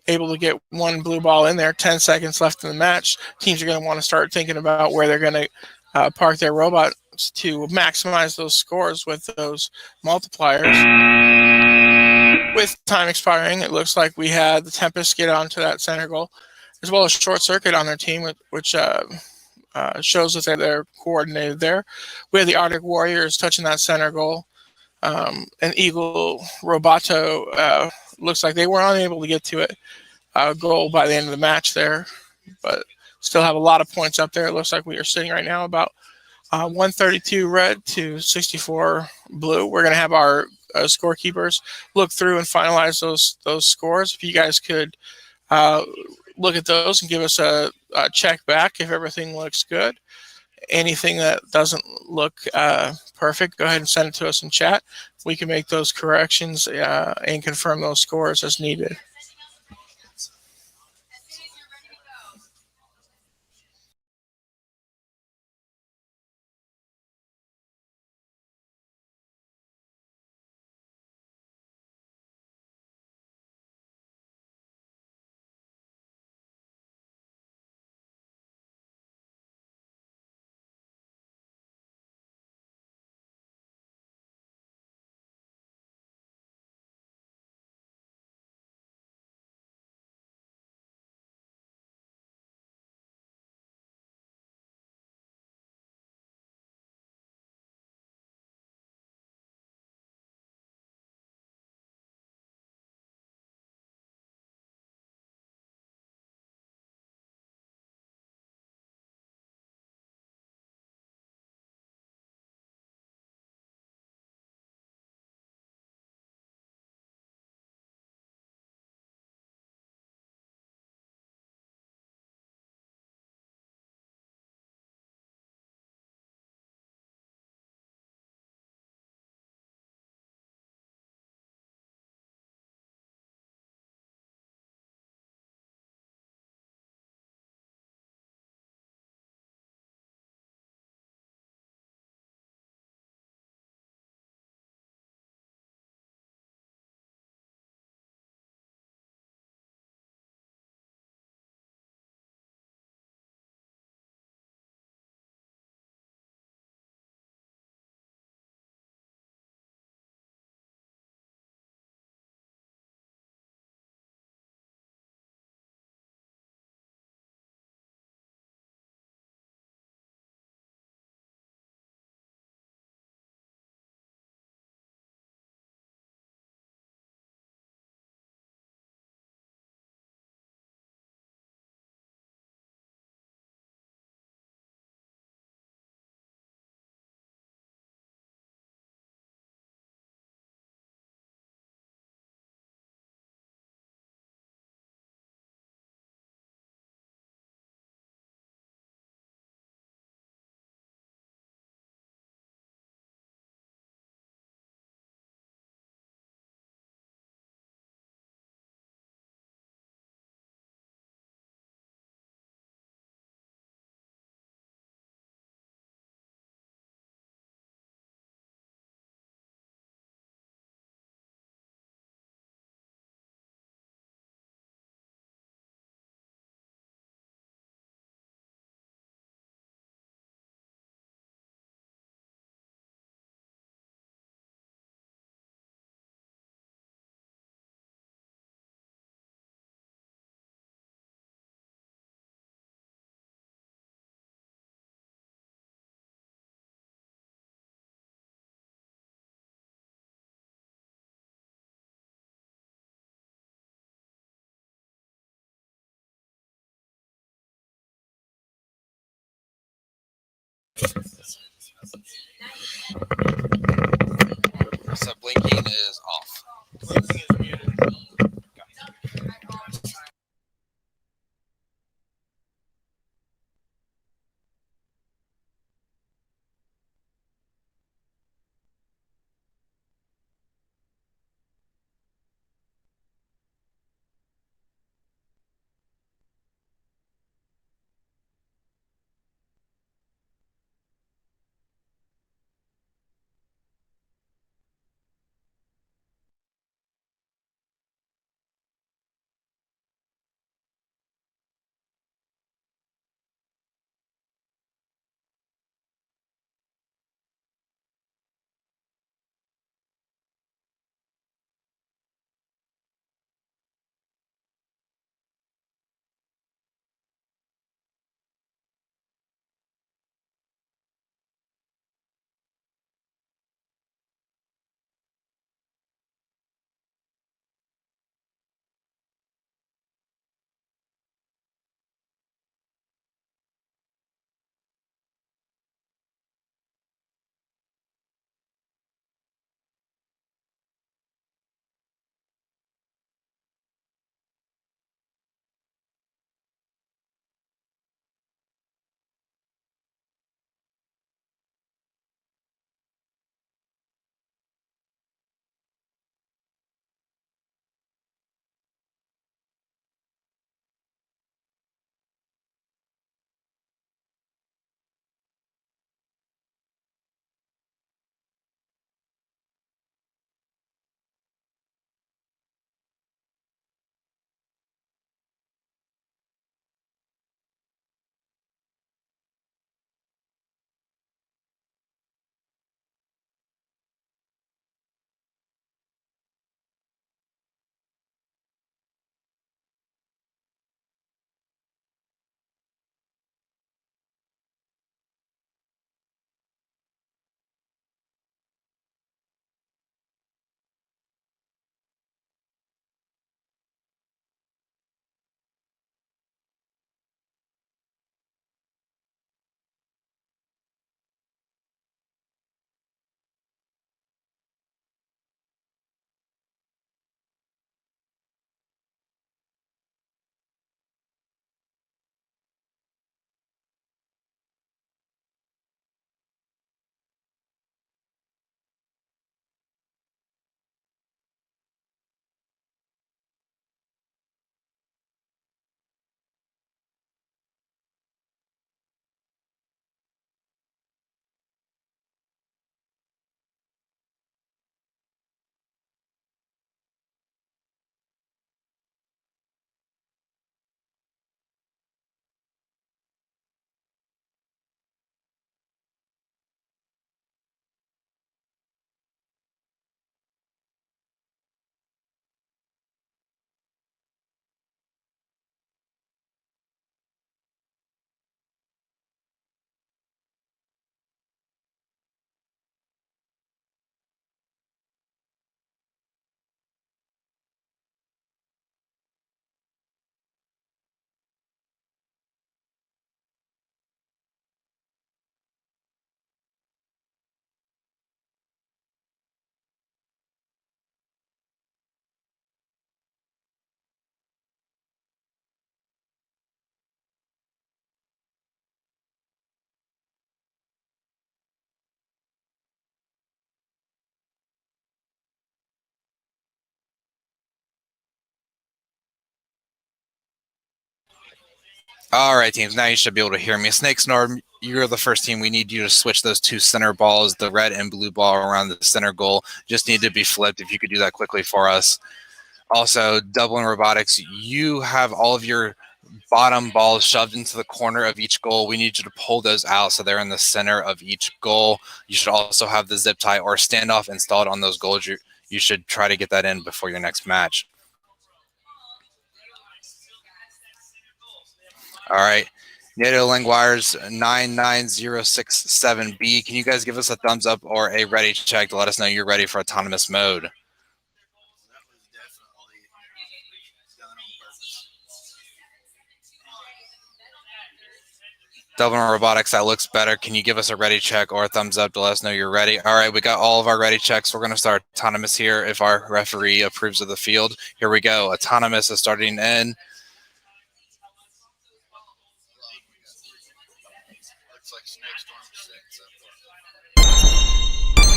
Able to get one blue ball in there. 10 seconds left in the match. Teams are going to want to start thinking about where they're going to park their robots to maximize those scores with those multipliers. With time expiring, it looks like we had the Tempest get onto that center goal, as well as Short Circuit on their team, which shows that they're coordinated there. We had the Arctic Warriors touching that center goal. And Eagle Roboto looks like they were unable to get to it goal by the end of the match there, but still have a lot of points up there. It looks like we are sitting right now about 132 red to 64 blue. We're going to have our scorekeepers look through and finalize those scores. If you guys could look at those and give us a check back if everything looks good. Anything that doesn't look perfect, go ahead and send it to us in chat. We can make those corrections and confirm those scores as needed. So blinking is off. Blinking is muted. All right, teams. Now you should be able to hear me. Snake Snore, you're the first team. We need you to switch those two center balls, the red and blue ball around the center goal. Just need to be flipped. If you could do that quickly for us. Also, Dublin Robotics, you have all of your bottom balls shoved into the corner of each goal. We need you to pull those out so they're in the center of each goal. You should also have the zip tie or standoff installed on those goals. You should try to get that in before your next match. All right. NATO Langwires 99067B. Can you guys give us a thumbs up or a ready check to let us know you're ready for autonomous mode? Dublin Robotics, that looks better. Can you give us a ready check or a thumbs up to let us know you're ready? All right, we got all of our ready checks. We're going to start autonomous here if our referee approves of the field. Here we go. Autonomous is starting in.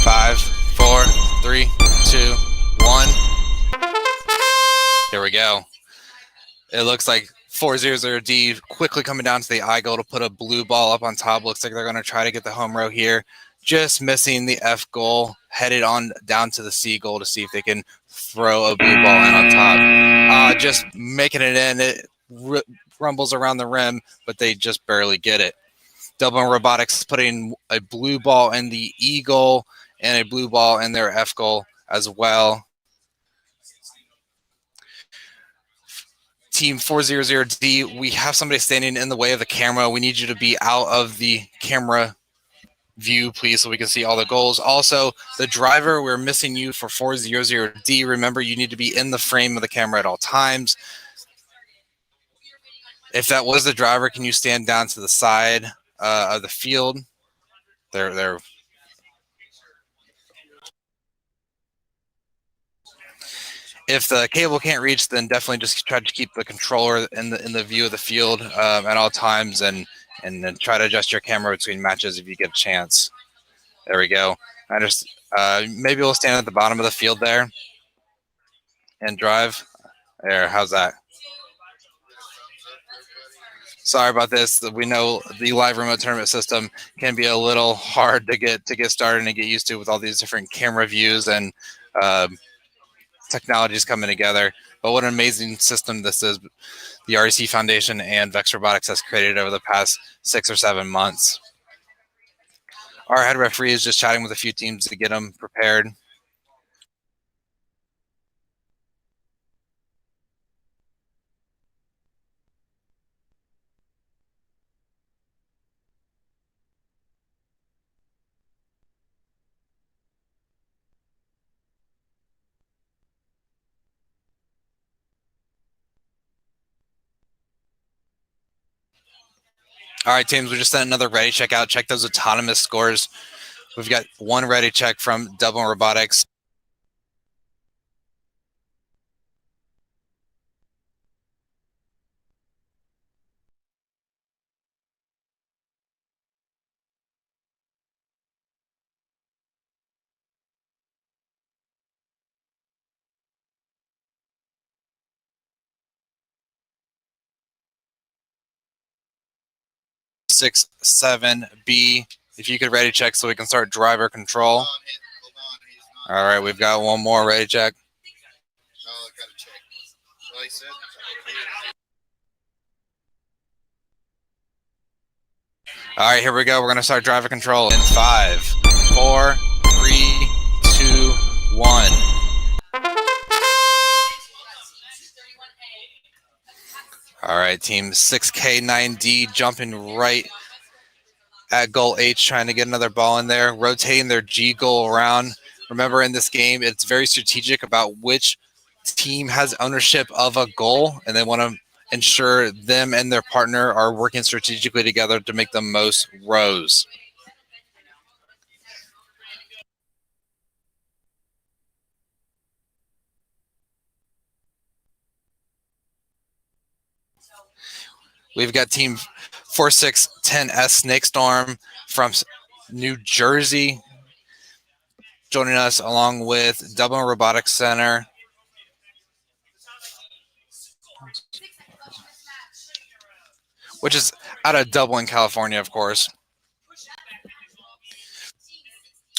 Five, four, three, two, one. Here we go. It looks like 400D quickly coming down to the I goal to put a blue ball up on top. Looks like they're going to try to get the home row here. Just missing the F goal. Headed on down to the C goal to see if they can throw a blue ball in on top. Just making it in. It rumbles around the rim, but they just barely get it. Dublin Robotics putting a blue ball in the E goal and a blue ball in their F goal as well. Team 400D, we have somebody standing in the way of the camera. We need you to be out of the camera view, please, so we can see all the goals. Also, the driver, we're missing you for 400D. Remember, you need to be in the frame of the camera at all times. If that was the driver, can you stand down to the side of the field? They're If the cable can't reach, then definitely just try to keep the controller in the view of the field at all times, and then try to adjust your camera between matches if you get a chance. There we go. Maybe we'll stand at the bottom of the field there and drive. There, how's that? Sorry about this. We know the live remote tournament system can be a little hard to get started and get used to with all these different camera views and technologies coming together. But what an amazing system this is, the REC Foundation and Vex Robotics has created over the past 6 or 7 months. Our head referee is just chatting with a few teams to get them prepared. All right, teams, we just sent another ready check out. Check those autonomous scores. We've got one ready check from Dublin Robotics. Six, 7B. If you could ready check so we can start driver control. All right, we've got one more ready check. All right, here we go. We're going to start driver control in 5, 4, 3, 2, 1. All right, team 6K9D jumping right at goal H, trying to get another ball in there, rotating their G goal around. Remember, in this game, it's very strategic about which team has ownership of a goal, and they want to ensure them and their partner are working strategically together to make the most rows. We've got team 4610S Snake Storm from New Jersey joining us, along with Dublin Robotics Center. Which is out of Dublin, California, of course.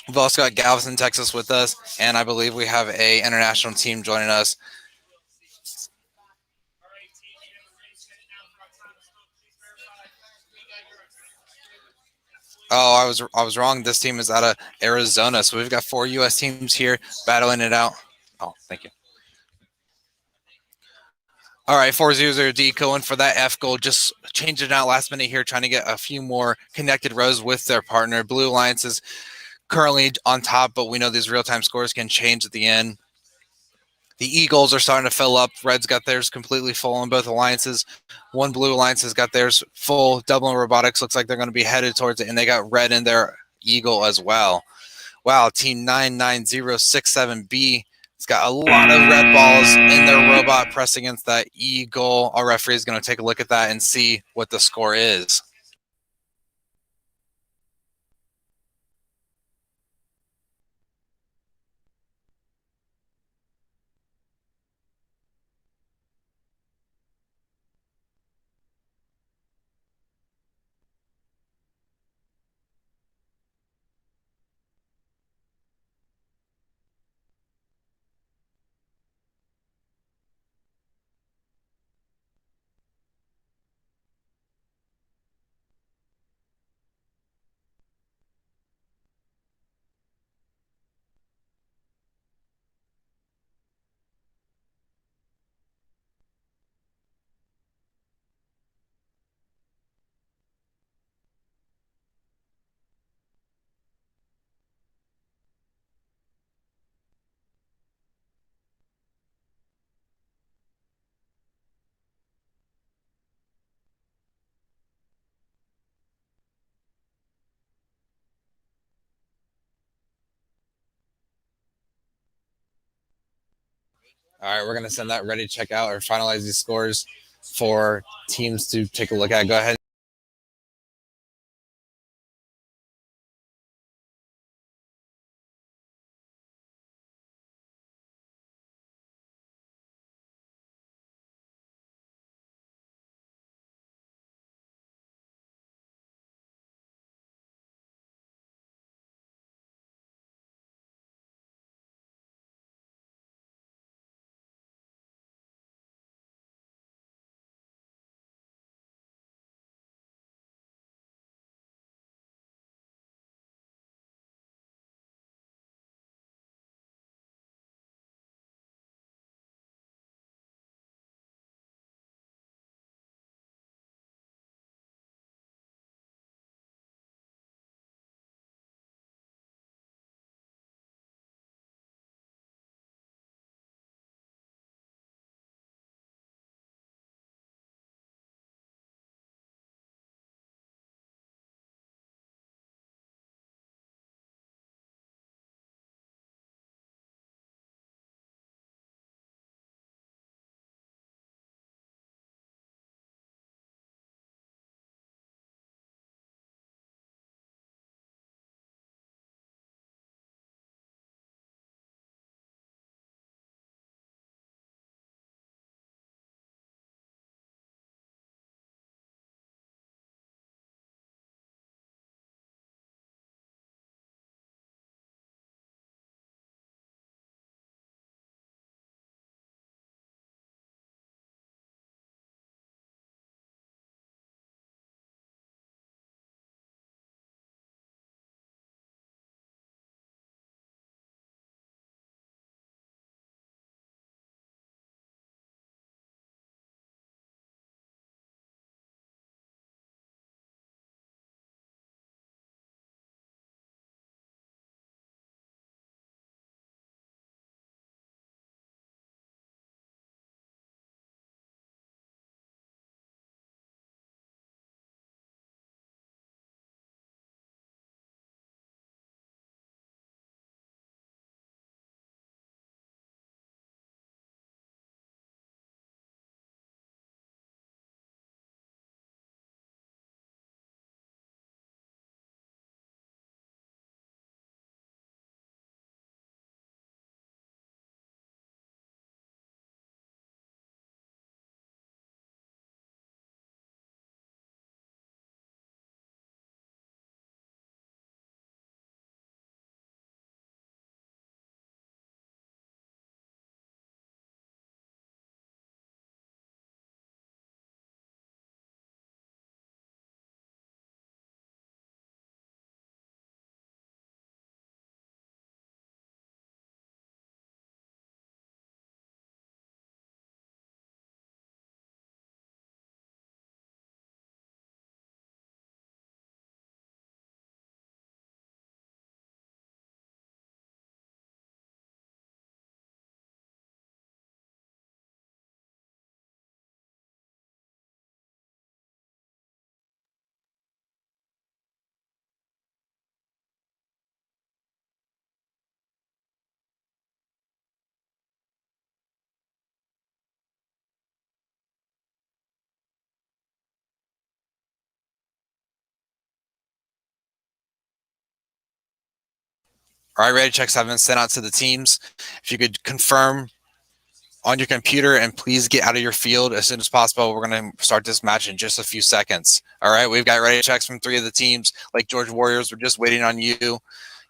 We've also got Galveston, Texas with us, and I believe we have a international team joining us. Oh, I was wrong. This team is out of Arizona. So we've got 4 U.S. teams here battling it out. Oh, thank you. All right, 400D going for that F goal. Just changing it out last minute here, trying to get a few more connected rows with their partner. Blue Alliance is currently on top, but we know these real-time scores can change at the end. The Eagles are starting to fill up. Red's got theirs completely full in both alliances. One blue alliance has got theirs full. Dublin Robotics looks like they're going to be headed towards it, and they got red in their Eagle as well. Wow, Team 99067B. It's got a lot of red balls in their robot pressed against that Eagle. Our referee is going to take a look at that and see what the score is. All right, we're going to send that ready to check out or finalize these scores for teams to take a look at. Go ahead. All right, ready checks have been sent out to the teams. If you could confirm on your computer and please get out of your field as soon as possible. We're going to start this match in just a few seconds. All right, we've got ready checks from 3 of the teams. Lake George Warriors, we're just waiting on you.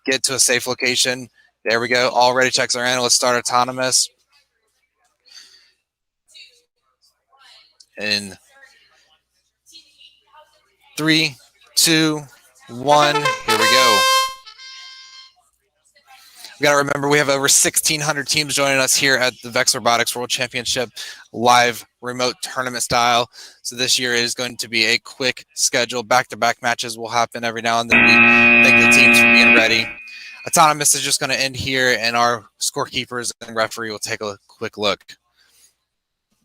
Get to a safe location. There we go. All ready checks are in. Let's start autonomous. In 3, 2, 1, here we go. We got to remember we have over 1,600 teams joining us here at the Vex Robotics World Championship live remote tournament style. So this year is going to be a quick schedule. Back-to-back matches will happen every now and then. We thank the teams for being ready. Autonomous is just going to end here, and our scorekeepers and referee will take a quick look.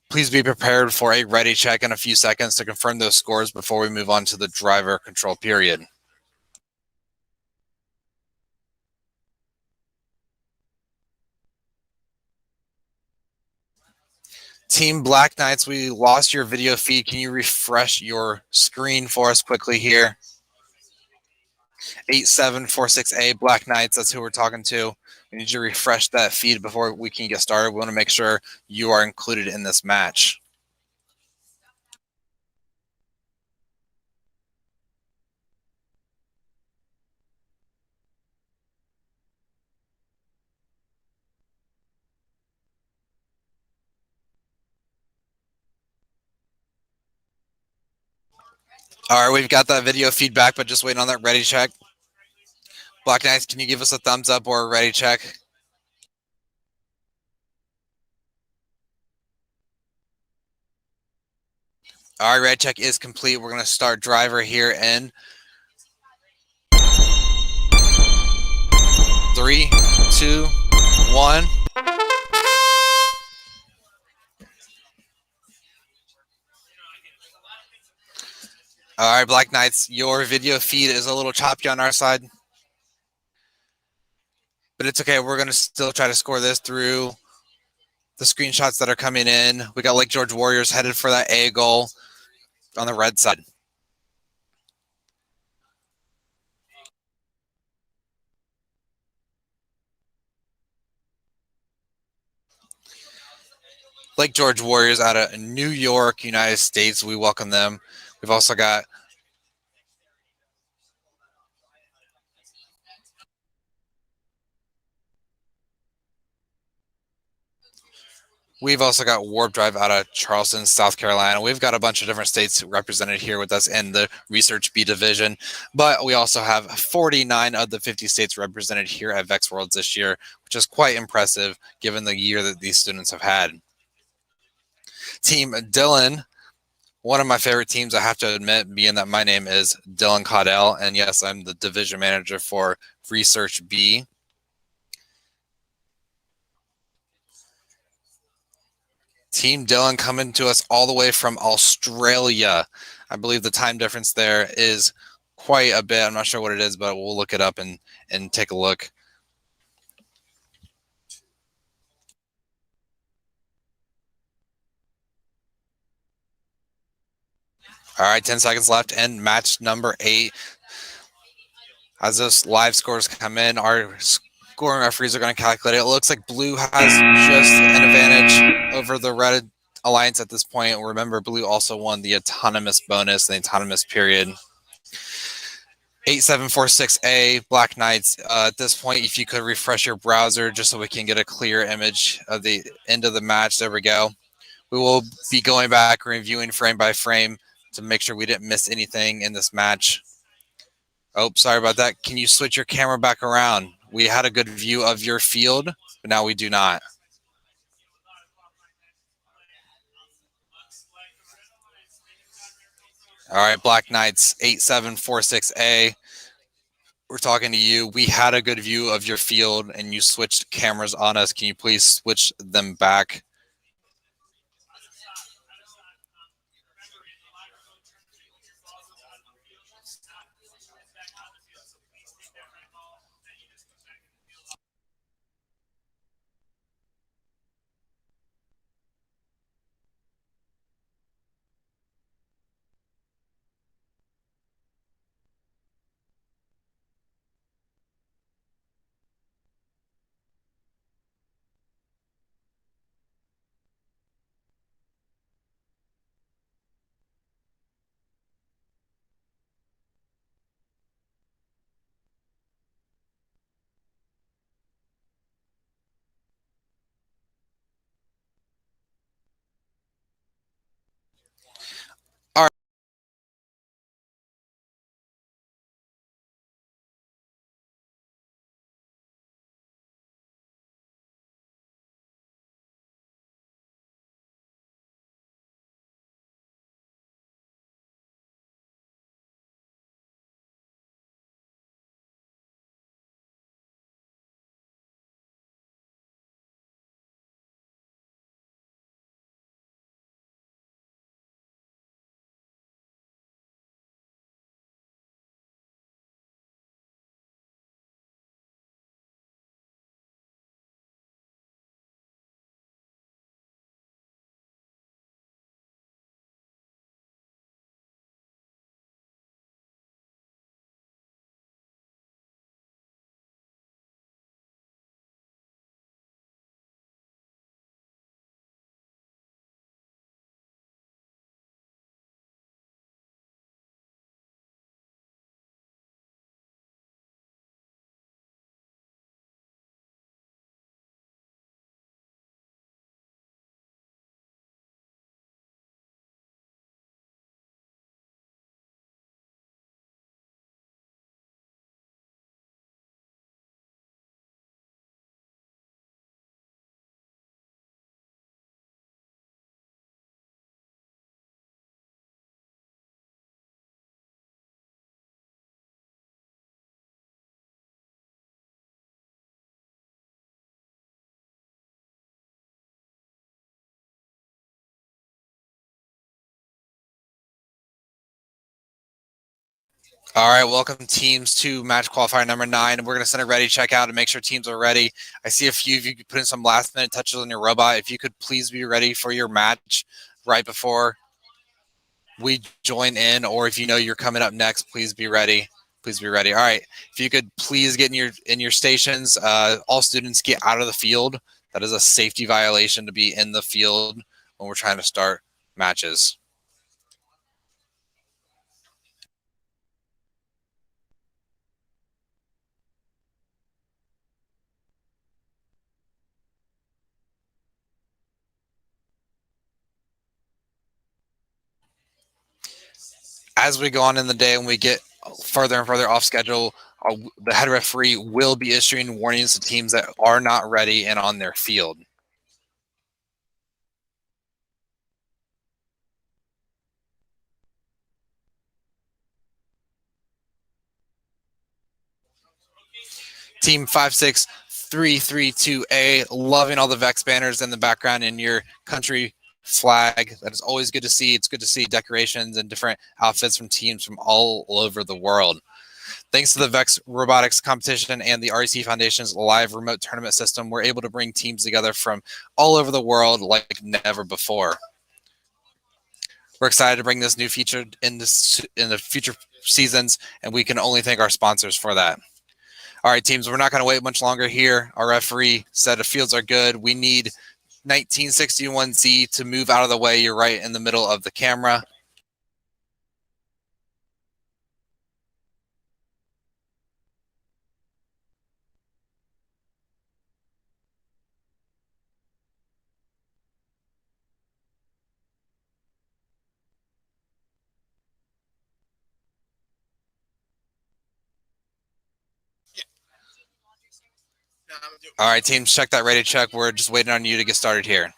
Please be prepared for a ready check in a few seconds to confirm those scores before we move on to the driver control period. Team Black Knights, we lost your video feed. Can you refresh your screen for us quickly here? 8746A Black Knights, that's who we're talking to. We need you to refresh that feed before we can get started. We want to make sure you are included in this match. All right, we've got that video feedback, but just waiting on that ready check. Black Knights, can you give us a thumbs up or a ready check? All right, ready check is complete. We're going to start driver here in 3, 2, 1. All right, Black Knights, your video feed is a little choppy on our side, but it's okay. We're going to still try to score this through the screenshots that are coming in. We got Lake George Warriors headed for that A goal on the red side. Lake George Warriors out of New York, United States. We welcome them. We've also got Warp Drive out of Charleston, South Carolina. We've got a bunch of different states represented here with us in the Research B division, but we also have 49 of the 50 states represented here at Vex Worlds this year, which is quite impressive given the year that these students have had. Team Dylan, one of my favorite teams, I have to admit, being that my name is Dylan Caudell, and yes, I'm the division manager for Research B. Team Dylan coming to us all the way from Australia. I believe the time difference there is quite a bit. I'm not sure what it is, but we'll look it up and take a look. All right, 10 seconds left and match number 8. As those live scores come in, our scoring referees are going to calculate it. It looks like blue has just an advantage over the red alliance at this point. Remember, blue also won the autonomous bonus, the autonomous period. 8746A, Black Knights. At this point, if you could refresh your browser just so we can get a clear image of the end of the match. There we go. We will be going back, reviewing frame by frame to make sure we didn't miss anything in this match. Oh, sorry about that. Can you switch your camera back around? We had a good view of your field, but now we do not. All right, Black Knights, 8746A. We're talking to you. We had a good view of your field, and you switched cameras on us. Can you please switch them back? All right, welcome teams to match qualifier number 9. We're going to send a ready check out to make sure teams are ready. I see a few of you could put in some last minute touches on your robot. If you could please be ready for your match right before we join in, or if you know you're coming up next, please be ready. Please be ready. All right, if you could please get in your stations. All students get out of the field. That is a safety violation to be in the field when we're trying to start matches. As we go on in the day and we get further and further off schedule, the head referee will be issuing warnings to teams that are not ready and on their field. Team 56332A, loving all the Vex banners in the background in your country flag. That is always good to see. It's good to see decorations and different outfits from teams from all over the world. Thanks to the Vex Robotics competition and the REC Foundation's live remote tournament system, we're able to bring teams together from all over the world like never before. We're excited to bring this new feature in the future seasons, and we can only thank our sponsors for that. All right, teams, we're not going to wait much longer here. Our referee said the fields are good. We need 1961Z to move out of the way. You're right in the middle of the camera. All right, teams, check that ready check. We're just waiting on you to get started here.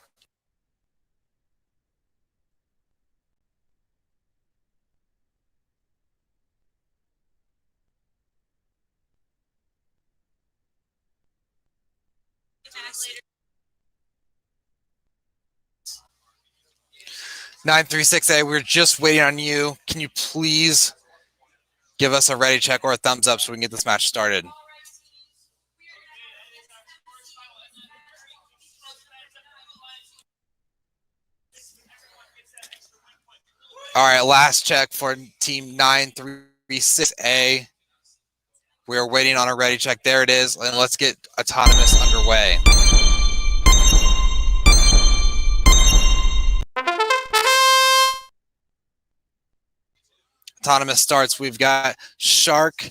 Nine 936A, we're just waiting on you. Can you please give us a ready check or a thumbs up so we can get this match started? All right, last check for team 936A. We're waiting on a ready check. There it is. And let's get autonomous underway. Autonomous starts. We've got Shark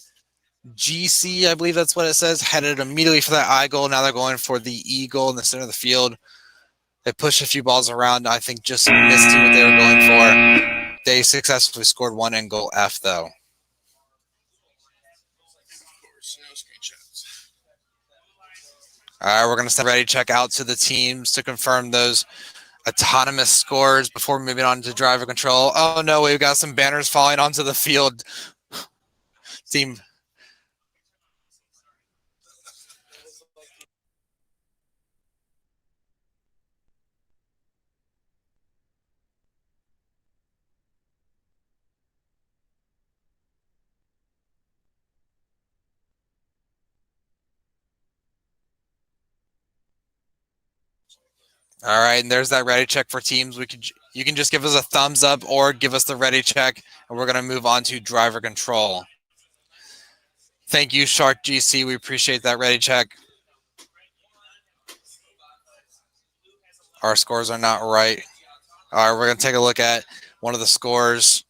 GC, I believe that's what it says, headed immediately for that I goal. Now they're going for the E goal in the center of the field. They pushed a few balls around, I think just missing what they were going for. They successfully scored one in goal F, though. All right, we're going to send ready check out to the teams to confirm those autonomous scores before moving on to driver control. Oh, no, we've got some banners falling onto the field. Team. All right, and there's that ready check for teams. You can just give us a thumbs up or give us the ready check, and we're going to move on to driver control. Thank you, Shark GC. We appreciate that ready check. Our scores are not right. All right, we're going to take a look at one of the scores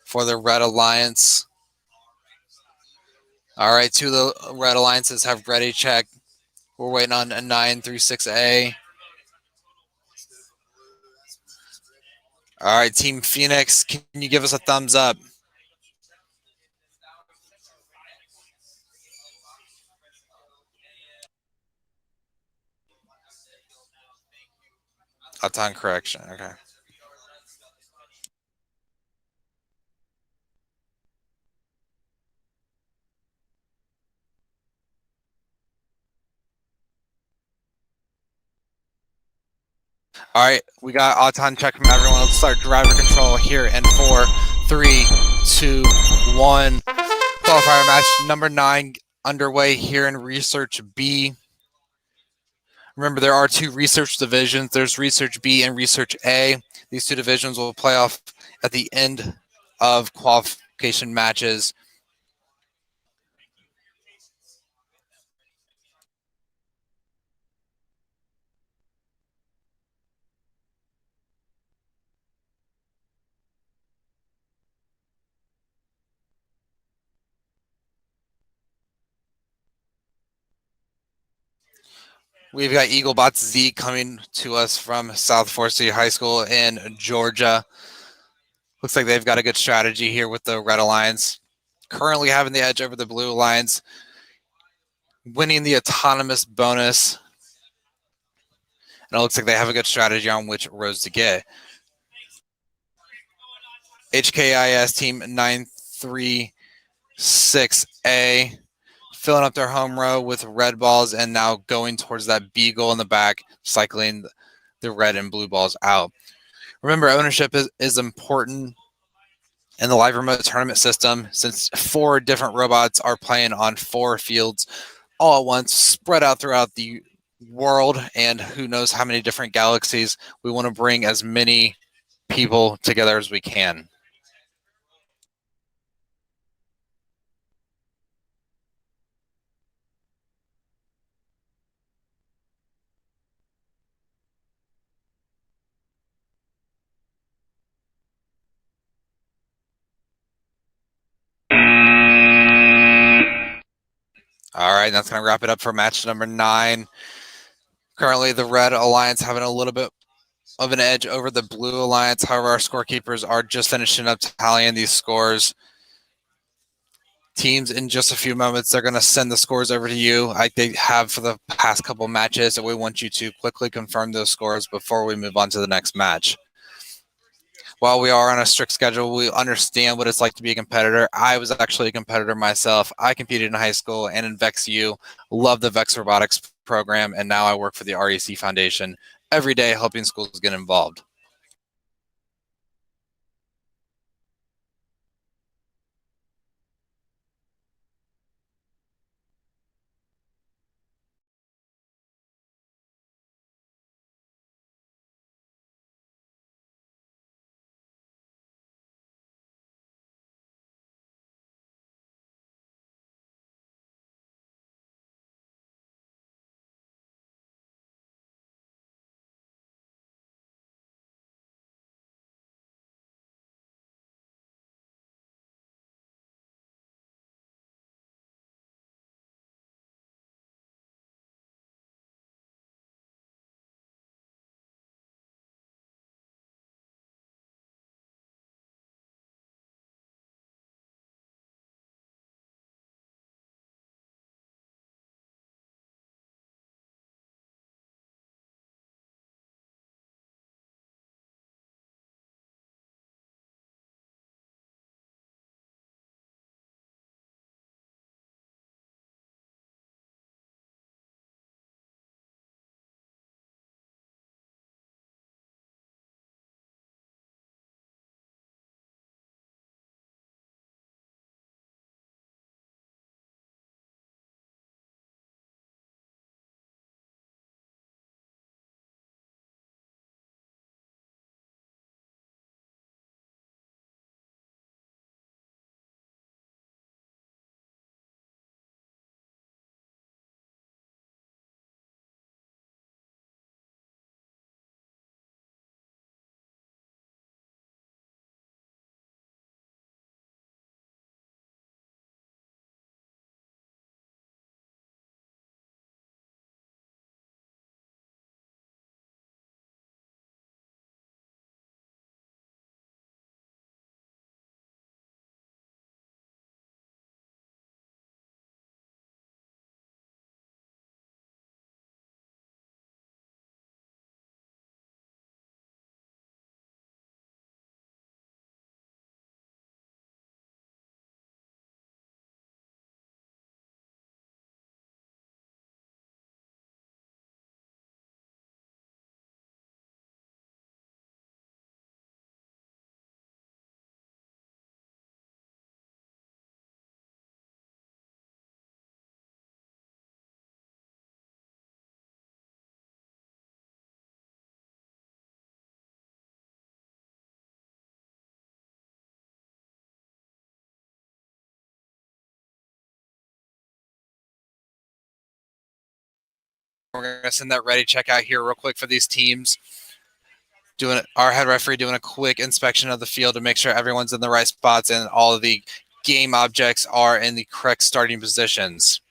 for the Red Alliance. All right, two of the Red Alliances have ready check. We're waiting on a 936A. All right, Team Phoenix, can you give us a thumbs up? Auton correction, okay. All right, we got Auton check from everyone. Let's start driver control here in 4, 3, 2, 1. Qualifier match number 9 underway here in Research B. Remember, there are 2 research divisions. There's Research B and Research A. These 2 divisions will play off at the end of qualification matches. We've got EagleBot Z coming to us from South Forest City High School in Georgia. Looks like they've got a good strategy here with the Red Alliance. Currently having the edge over the Blue Alliance, winning the autonomous bonus. And it looks like they have a good strategy on which roads to get. HKIS team 936A filling up their home row with red balls and now going towards that B goal in the back, cycling the red and blue balls out. Remember, ownership is important in the live remote tournament system, since 4 different robots are playing on 4 fields all at once, spread out throughout the world, and who knows how many different galaxies. We want to bring as many people together as we can. All right, that's going to wrap it up for match number 9. Currently, the Red Alliance having a little bit of an edge over the Blue Alliance. However, our scorekeepers are just finishing up tallying these scores. Teams, in just a few moments, they're going to send the scores over to you like they have for the past couple matches, and we want you to quickly confirm those scores before we move on to the next match. While we are on a strict schedule, we understand what it's like to be a competitor. I was actually a competitor myself. I competed in high school and in VexU, love the Vex Robotics program, and now I work for the REC Foundation every day helping schools get involved. we're going to send that ready check out here real quick for these teams. Our head referee doing a quick inspection of the field to make sure everyone's in the right spots and all of the game objects are in the correct starting positions.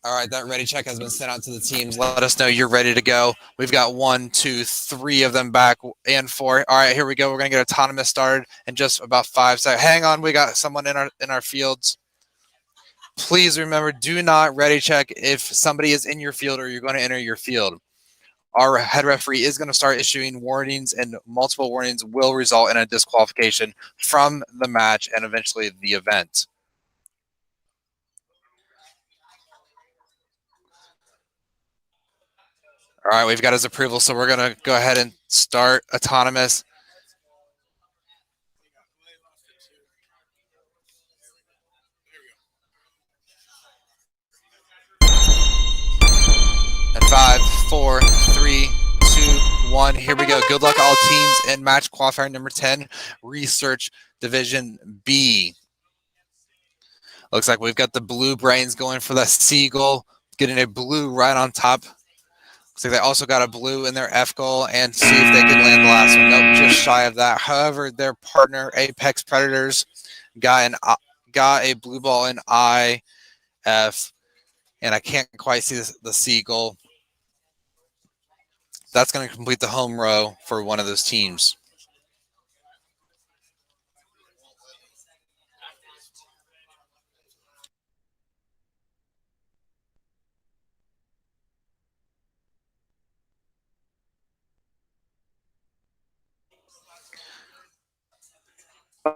All right, that ready check has been sent out to the teams. Let us know you're ready to go. We've got 1, 2, 3 of them back and 4. All right, here we go. We're going to get autonomous started in just about 5 seconds. Hang on, we got someone in our fields. Please remember, do not ready check if somebody is in your field or you're going to enter your field. Our head referee is going to start issuing warnings, and multiple warnings will result in a disqualification from the match and eventually the event. All right, we've got his approval, so we're going to go ahead and start autonomous. And 5, 4, 3, 2, 1. Here we go. Good luck, all teams, in match qualifier number 10, Research Division B. Looks like we've got the blue brains going for the Seagull, getting a blue right on top. Looks like they also got a blue in their F goal and see if they can land the last one. Nope, just shy of that. However, their partner, Apex Predators, got a blue ball in IF, and I can't quite see the Seagull. That's going to complete the home row for one of those teams.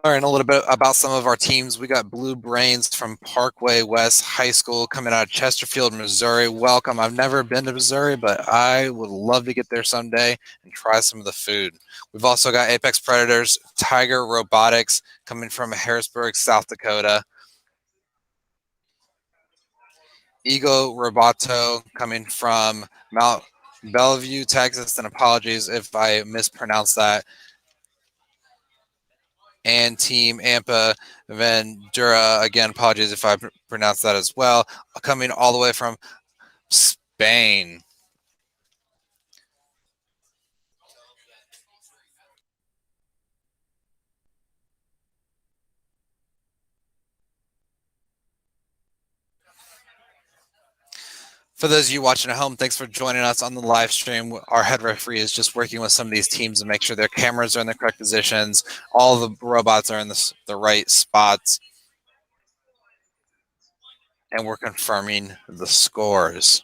Learn a little bit about some of our teams. We got Blue Brains from Parkway West High School coming out of Chesterfield, Missouri. Welcome. I've never been to Missouri, but I would love to get there someday and try some of the food. We've also got Apex Predators, Tiger Robotics coming from Harrisburg, South Dakota. Ego Roboto coming from Mount Bellevue, Texas, and apologies if I mispronounced that. And Team Ampa Vendura, again, apologies if I pronounced that as well, coming all the way from Spain. For those of you watching at home, thanks for joining us on the live stream. Our head referee is just working with some of these teams to make sure their cameras are in the correct positions. All the robots are in the right spots. And we're confirming the scores.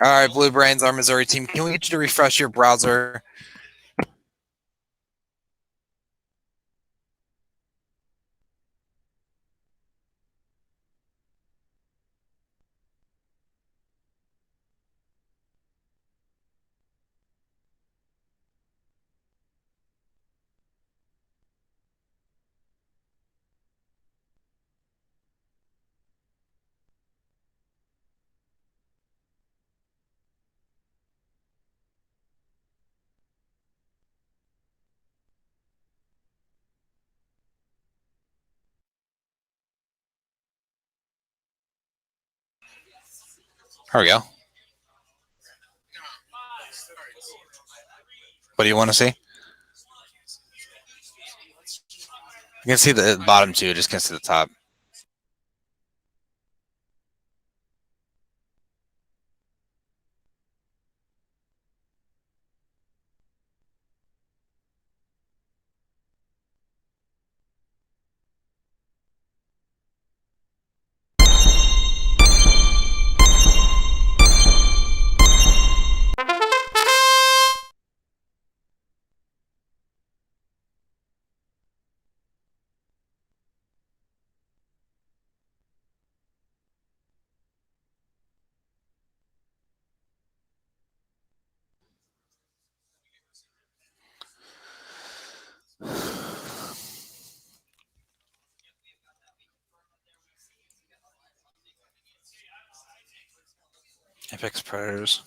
All right, Blue Brains, our Missouri team. Can we get you to refresh your browser? There we go. What do you want to see? You can see the bottom two, just can't see the top. Apex Predators.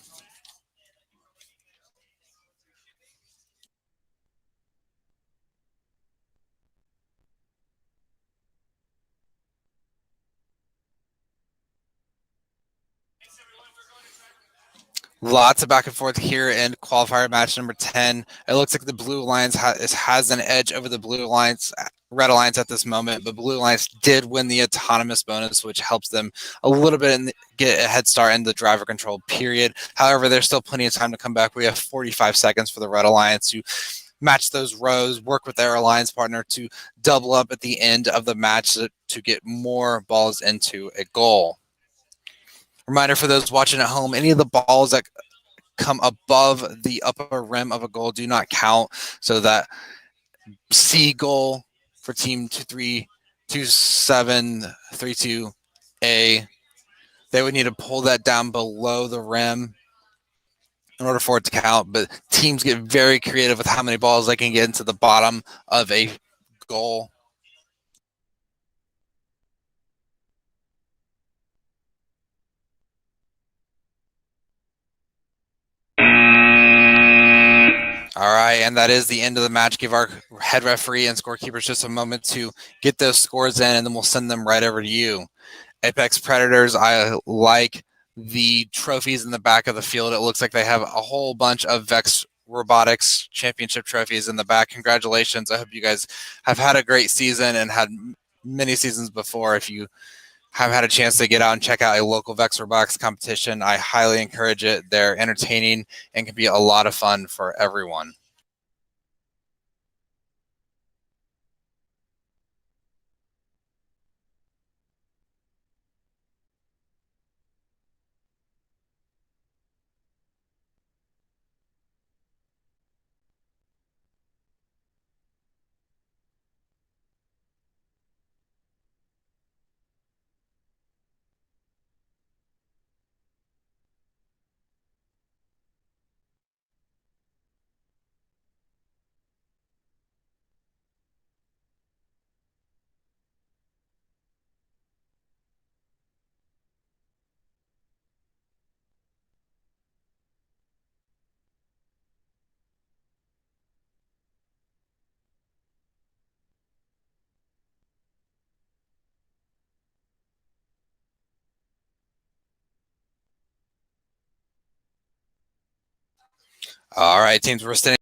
Lots of back and forth here in qualifier match number 10. It looks like the Blue Alliance has an edge over the Blue Alliance, Red Alliance at this moment, but Blue Alliance did win the autonomous bonus, which helps them a little bit and get a head start in the driver control period. However, there's still plenty of time to come back. We have 45 seconds for the Red Alliance to match those rows, work with their alliance partner to double up at the end of the match to get more balls into a goal. Reminder for those watching at home, any of the balls that come above the upper rim of a goal do not count. So that C goal for team 2732A, they would need to pull that down below the rim in order for it to count. But teams get very creative with how many balls they can get into the bottom of a goal. All right, and that is the end of the match. Give our head referee and scorekeepers just a moment to get those scores in, and then we'll send them right over to you. Apex Predators, I like the trophies in the back of the field. It looks like they have a whole bunch of Vex Robotics Championship trophies in the back. Congratulations. I hope you guys have had a great season and had many seasons before. If you have had a chance to get out and check out a local Vex Robotics competition, I highly encourage it. They're entertaining and can be a lot of fun for everyone. All right, teams, we're standing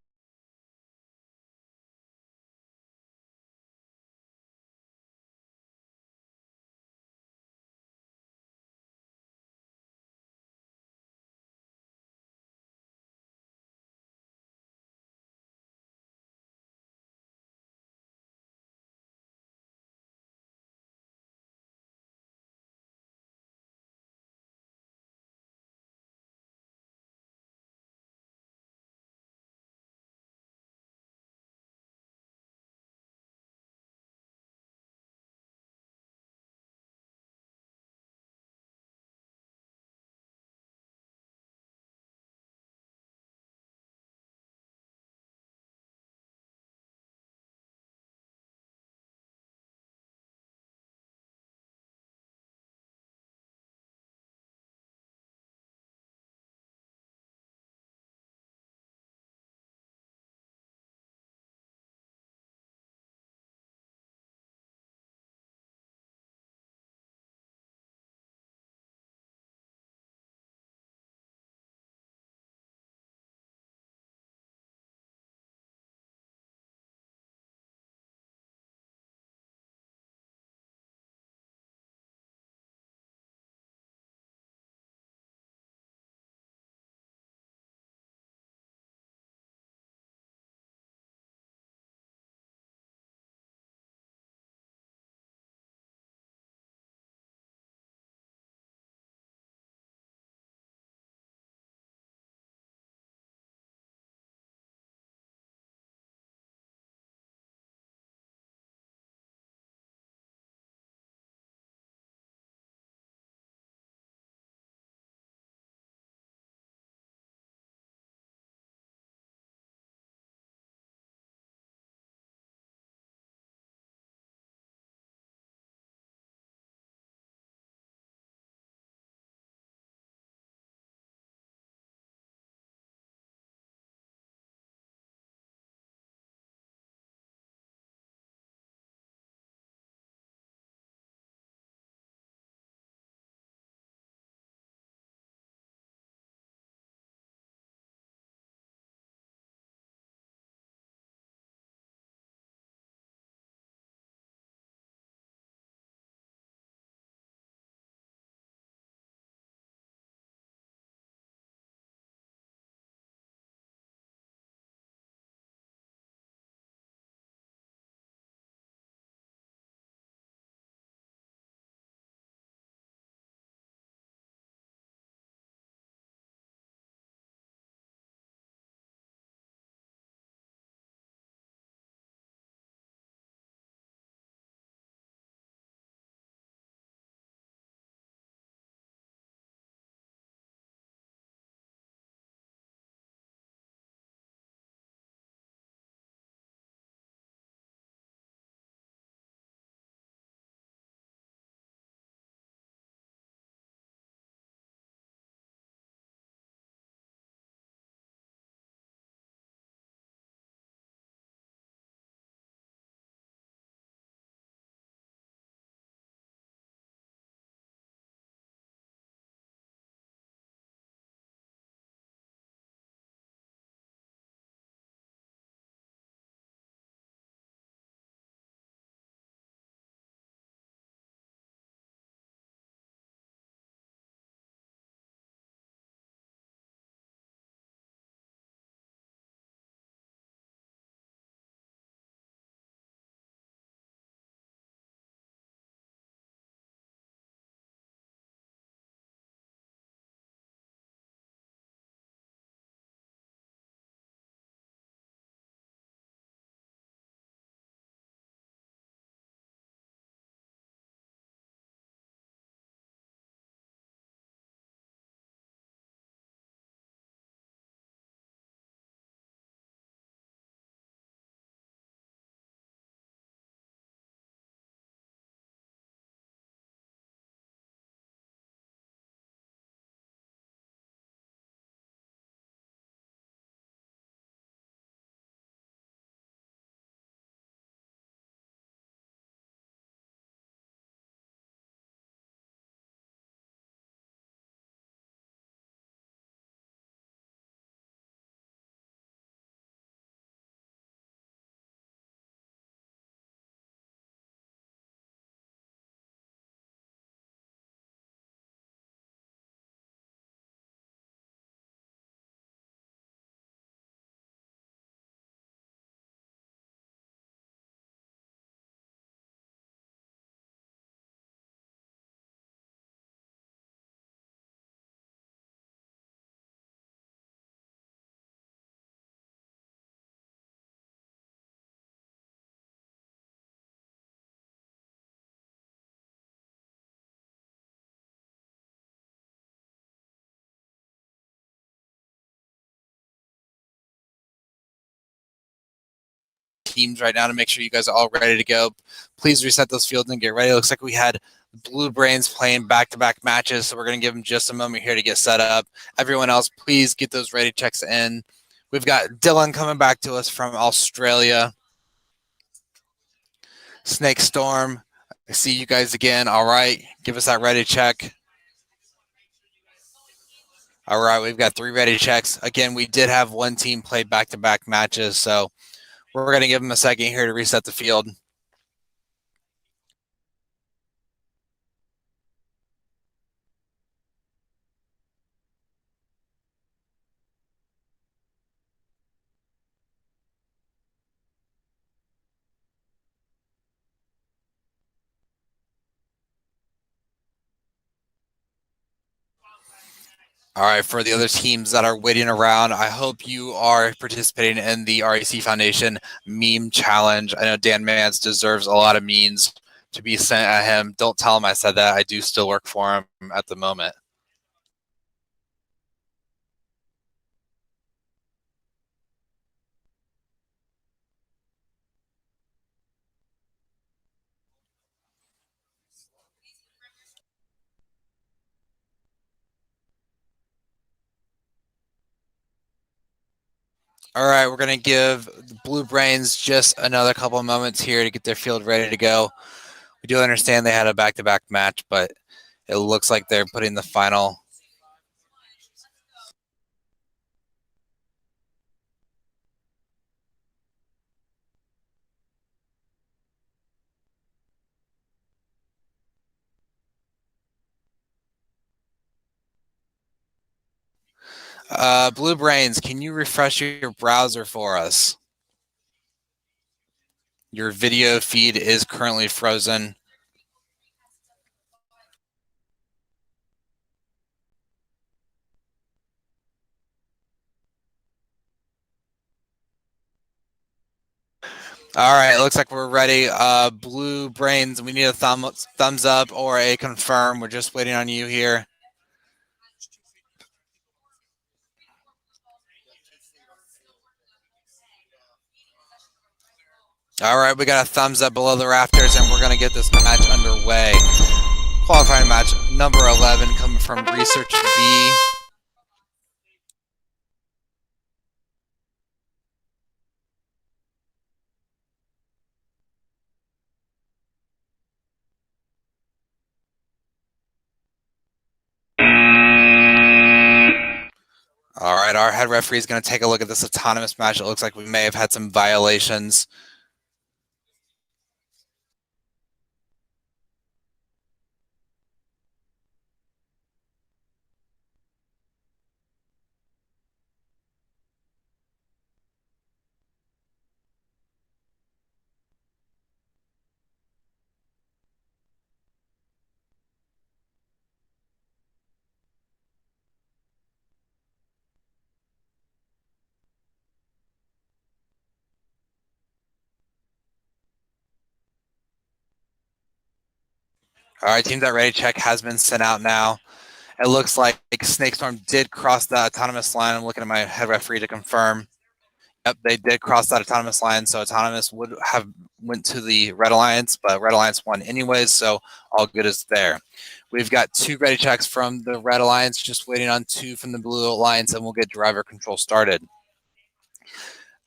teams right now to make sure you guys are all ready to go. Please reset those fields and get ready. It looks like we had Blue Brains playing back-to-back matches, so we're going to give them just a moment here to get set up. Everyone else, please get those ready checks in. We've got Dylan coming back to us from Australia. Snake Storm, I see you guys again. All right, give us that ready check. All right, we've got 3 ready checks. Again, we did have one team play back-to-back matches, so we're going to give them a second here to reset the field. All right, for the other teams that are waiting around, I hope you are participating in the REC Foundation meme challenge. I know Dan Mans deserves a lot of memes to be sent at him. Don't tell him I said that. I do still work for him at the moment. All right, we're going to give the Blue Brains just another couple of moments here to get their field ready to go. We do understand they had a back-to-back match, but it looks like they're putting the final. Blue Brains, can you refresh your browser for us? Your video feed is currently frozen. All right, it looks like we're ready. Blue Brains, we need a thumbs up or a confirm. We're just waiting on you here. All right, we got a thumbs up below the rafters, and we're going to get this match underway. Qualifying match number 11 coming from Research B. All right, our head referee is going to take a look at this autonomous match. It looks like we may have had some violations. All right, team that ready check has been sent out now. It looks like Snakestorm did cross the autonomous line. I'm looking at my head referee to confirm. Yep, they did cross that autonomous line, so autonomous would have went to the Red Alliance, but Red Alliance won anyways, so all good is there. We've got 2 ready checks from the Red Alliance, just waiting on 2 from the Blue Alliance, and we'll get driver control started.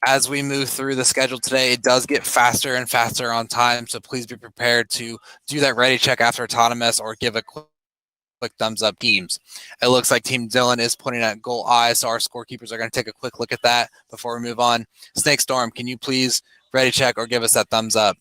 As we move through the schedule today, it does get faster and faster on time, so please be prepared to do that ready check after autonomous or give a quick thumbs up teams. It looks like Team Dylan is putting at goal I, so our scorekeepers are going to take a quick look at that before we move on. Snake Storm, can you please ready check or give us that thumbs up?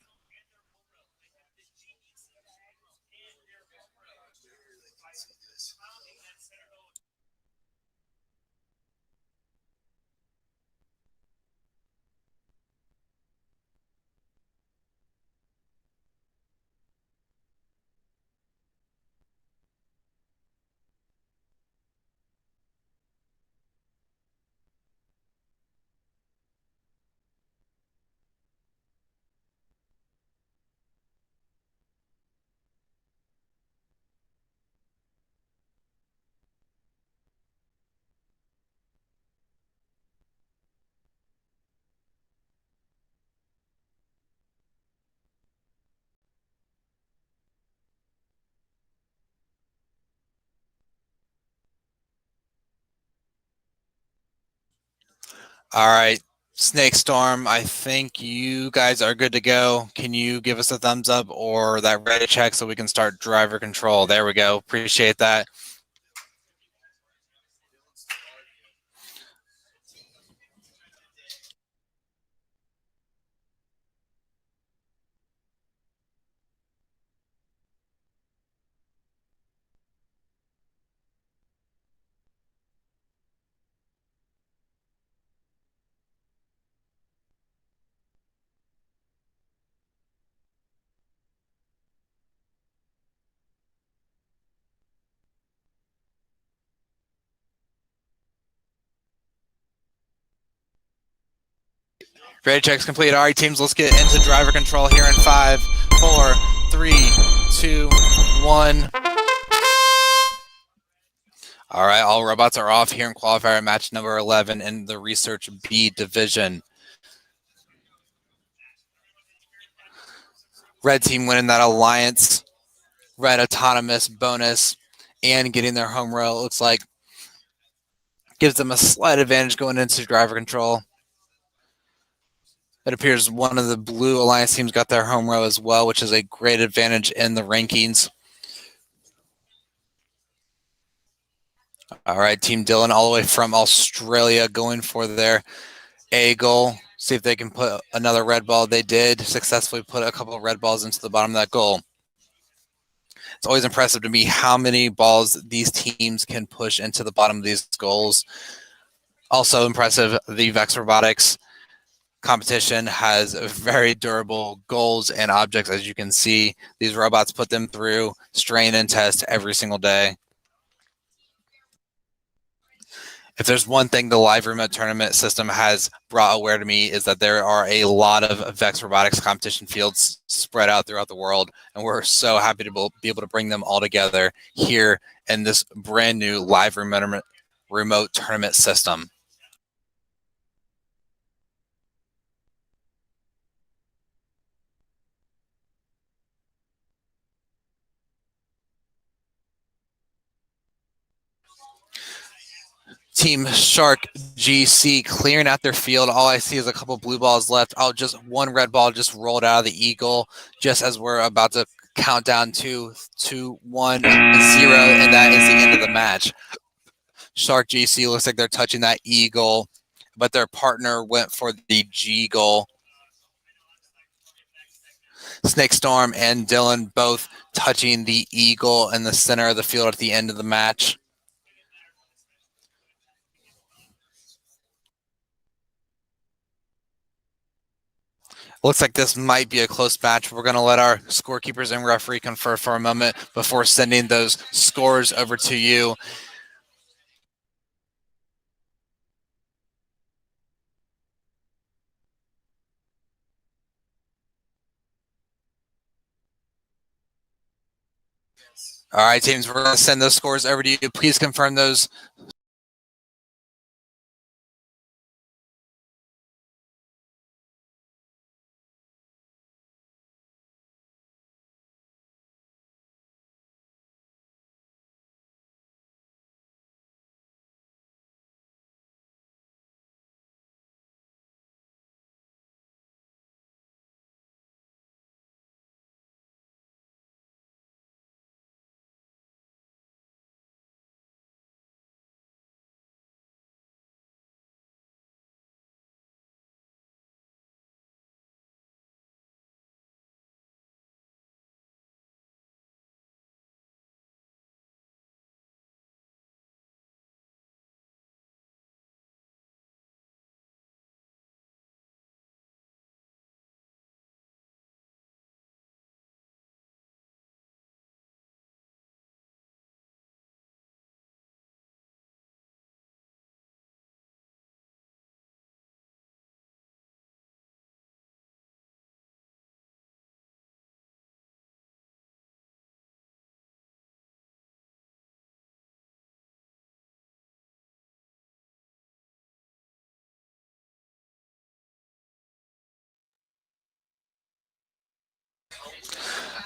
All right, Snake Storm, I think you guys are good to go. Can you give us a thumbs up or that ready check so we can start driver control? There we go. Appreciate that. Ready checks complete. All right, teams, let's get into driver control here in 5, 4, 3, 2, 1. All right, all robots are off here in qualifier match number 11 in the Research B division. Red team winning that Alliance Red Autonomous bonus and getting their home row. It looks like gives them a slight advantage going into driver control. It appears one of the blue Alliance teams got their home row as well, which is a great advantage in the rankings. All right, Team Dylan all the way from Australia going for their A goal. See if they can put another red ball. They did successfully put a couple of red balls into the bottom of that goal. It's always impressive to me how many balls these teams can push into the bottom of these goals. Also impressive, the Vex Robotics competition has very durable goals and objects. As you can see, these robots put them through strain and test every single day. If there's one thing the live remote tournament system has brought aware to me is that there are a lot of Vex Robotics competition fields spread out throughout the world, and we're so happy to be able to bring them all together here in this brand new live remote tournament system. Team Shark GC clearing out their field. All I see is a couple blue balls left. Oh, just one red ball just rolled out of the eagle just as we're about to count down 2, 2, 1, 0, and that is the end of the match. Shark GC looks like they're touching that eagle, but their partner went for the G goal. Snake Storm and Dylan both touching the eagle in the center of the field at the end of the match. Looks like this might be a close match. We're going to let our scorekeepers and referee confer for a moment before sending those scores over to you. All right, teams, we're going to send those scores over to you. Please confirm those.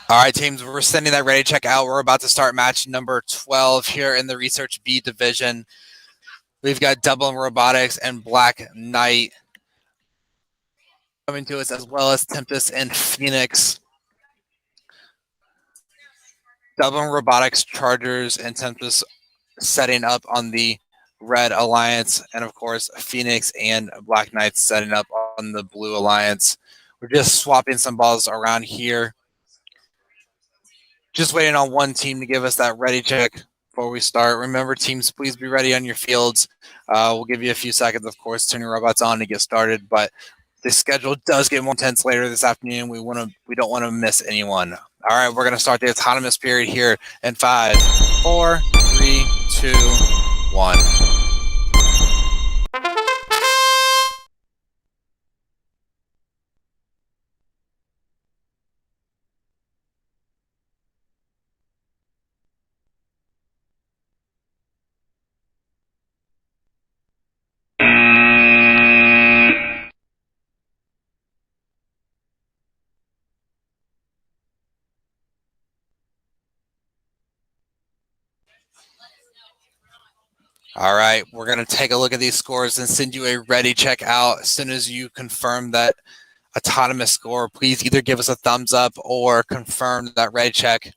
All right, teams, we're sending that ready check out. We're about to start match number 12 here in the Research B division. We've got Dublin Robotics and Black Knight coming to us, as well as Tempest and Phoenix. Dublin Robotics, Chargers, and Tempest setting up on the Red Alliance, and of course Phoenix and Black Knights setting up on the Blue Alliance. We're just swapping some balls around here. Just waiting on one team to give us that ready check before we start. Remember, teams, please be ready on your fields. We'll give you a few seconds, of course, turn your robots on to get started, but the schedule does get more intense later this afternoon. We don't want to miss anyone. All right, we're going to start the autonomous period here in 5, 4, 3, 2, 1. All right, we're going to take a look at these scores and send you a ready check out as soon as you confirm that autonomous score. Please either give us a thumbs up or confirm that ready check.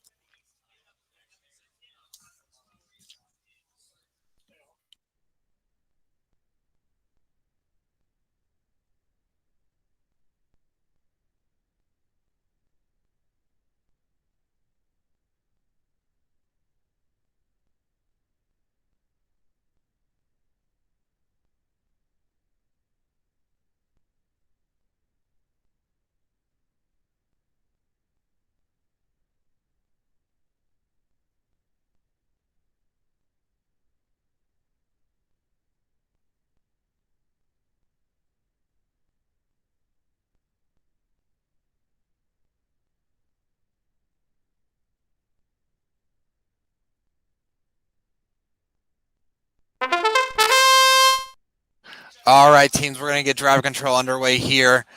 All right, teams, we're going to get drive control underway here.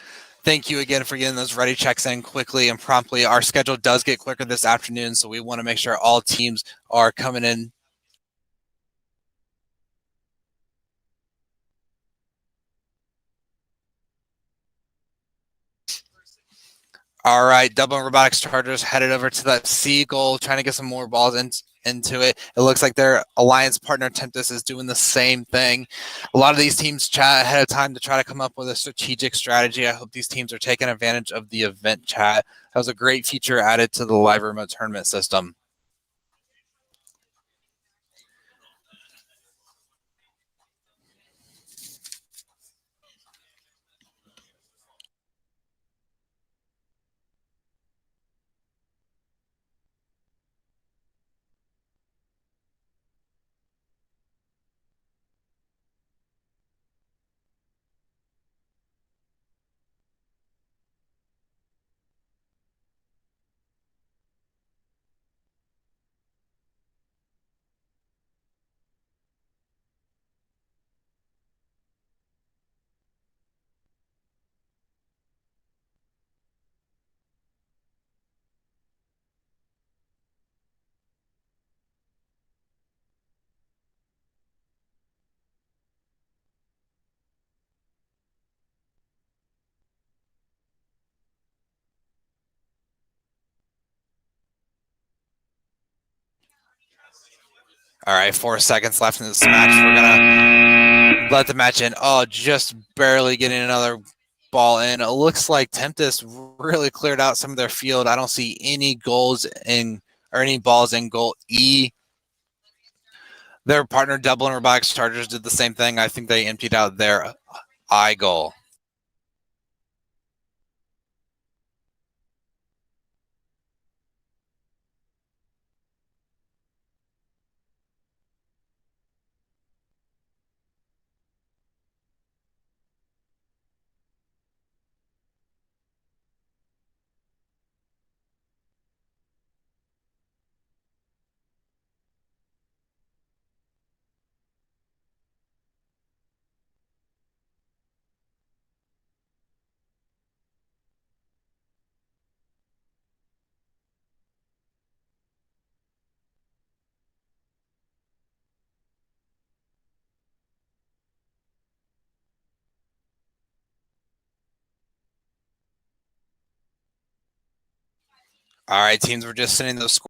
Thank you again for getting those ready checks in quickly and promptly. Our schedule does get quicker this afternoon, so we want to make sure all teams are coming in. All right, Dublin Robotics Chargers headed over to that C goal, trying to get some more balls into it. It looks like their alliance partner Tempest is doing the same thing. A lot of these teams chat ahead of time to try to come up with a strategic strategy. I hope these teams are taking advantage of the event chat. That was a great feature added to the live remote tournament system. All right, 4 seconds left in this match. We're going to let the match in. Oh, just barely getting another ball in. It looks like Tempest really cleared out some of their field. I don't see any goals in or any balls in goal E. Their partner Dublin Robotics Chargers did the same thing. I think they emptied out their I goal. All right, teams, we're just sending those scores.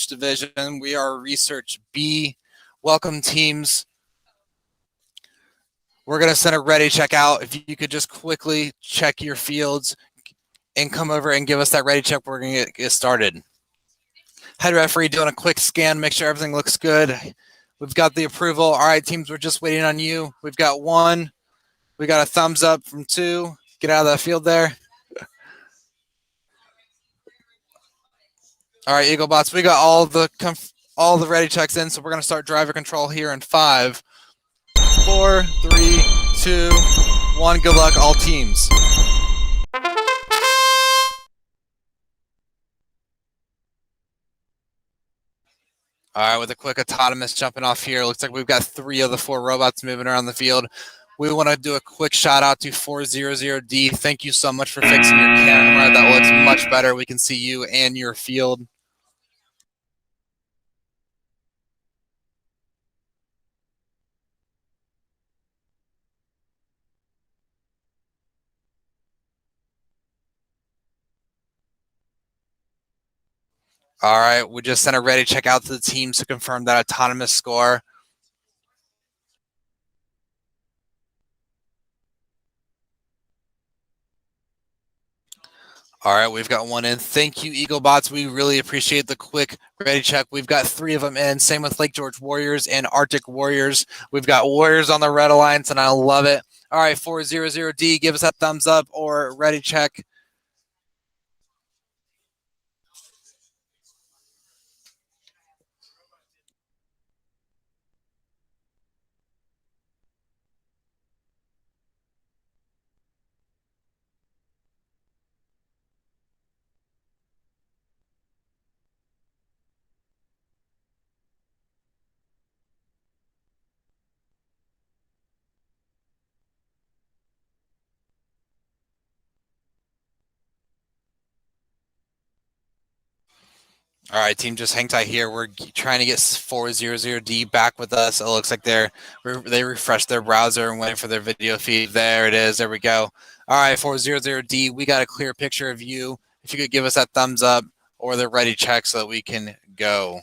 Division. We are Research B. Welcome, teams. We're going to send a ready check out. If you could just quickly check your fields and come over and give us that ready check, we're going to get started. Head referee doing a quick scan, make sure everything looks good. We've got the approval. All right, teams, we're just waiting on you. We've got 1. We got a thumbs up from 2. Get out of that field there. All right, Eaglebots, we got all the ready checks in, so we're going to start driver control here in 5, 4, 3, 2, 1. Good luck, all teams. All right, with a quick autonomous jumping off here, looks like we've got 3 of the 4 robots moving around the field. We want to do a quick shout out to 400D. Thank you so much for fixing your camera. That looks much better. We can see you and your field. All right, we just sent a ready check out to the teams to confirm that autonomous score. All right, we've got 1 in. Thank you, Eaglebots. We really appreciate the quick ready check. We've got 3 of them in. Same with Lake George Warriors and Arctic Warriors. We've got Warriors on the Red Alliance, and I love it. All right, 400D, give us that thumbs up or ready check. All right, team, just hang tight here. We're trying to get 400D back with us. It looks like they refreshed their browser and waiting for their video feed. There it is. There we go. All right, 400D, we got a clear picture of you. If you could give us that thumbs up or the ready check so that we can go.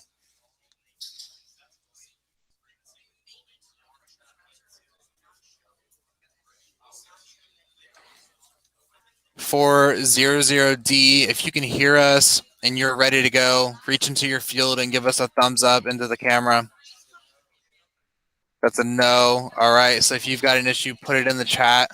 For 00D, if you can hear us and you're ready to go, reach into your field and give us a thumbs up into the camera. That's a no. All right, so if you've got an issue, put it in the chat.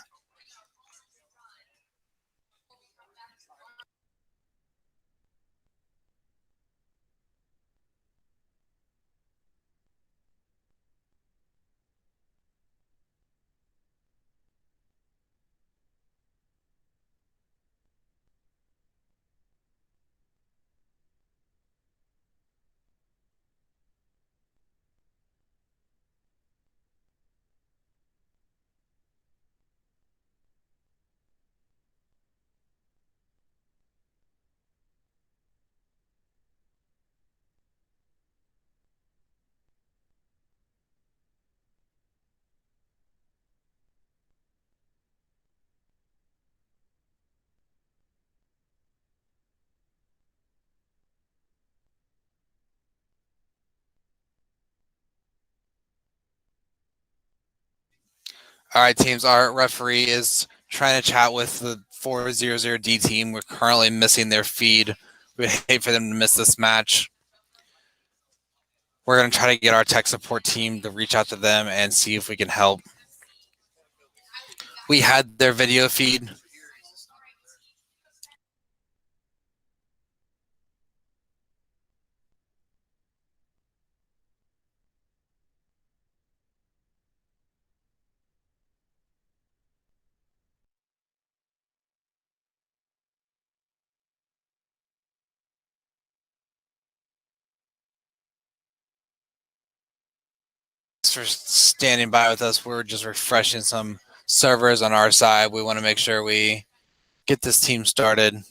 All right, teams. Our referee is trying to chat with the 400D team. We're currently missing their feed. We'd hate for them to miss this match. We're going to try to get our tech support team to reach out to them and see if we can help. We had their video feed. Thanks for standing by with us. We're just refreshing some servers on our side. We want to make sure we get this team started.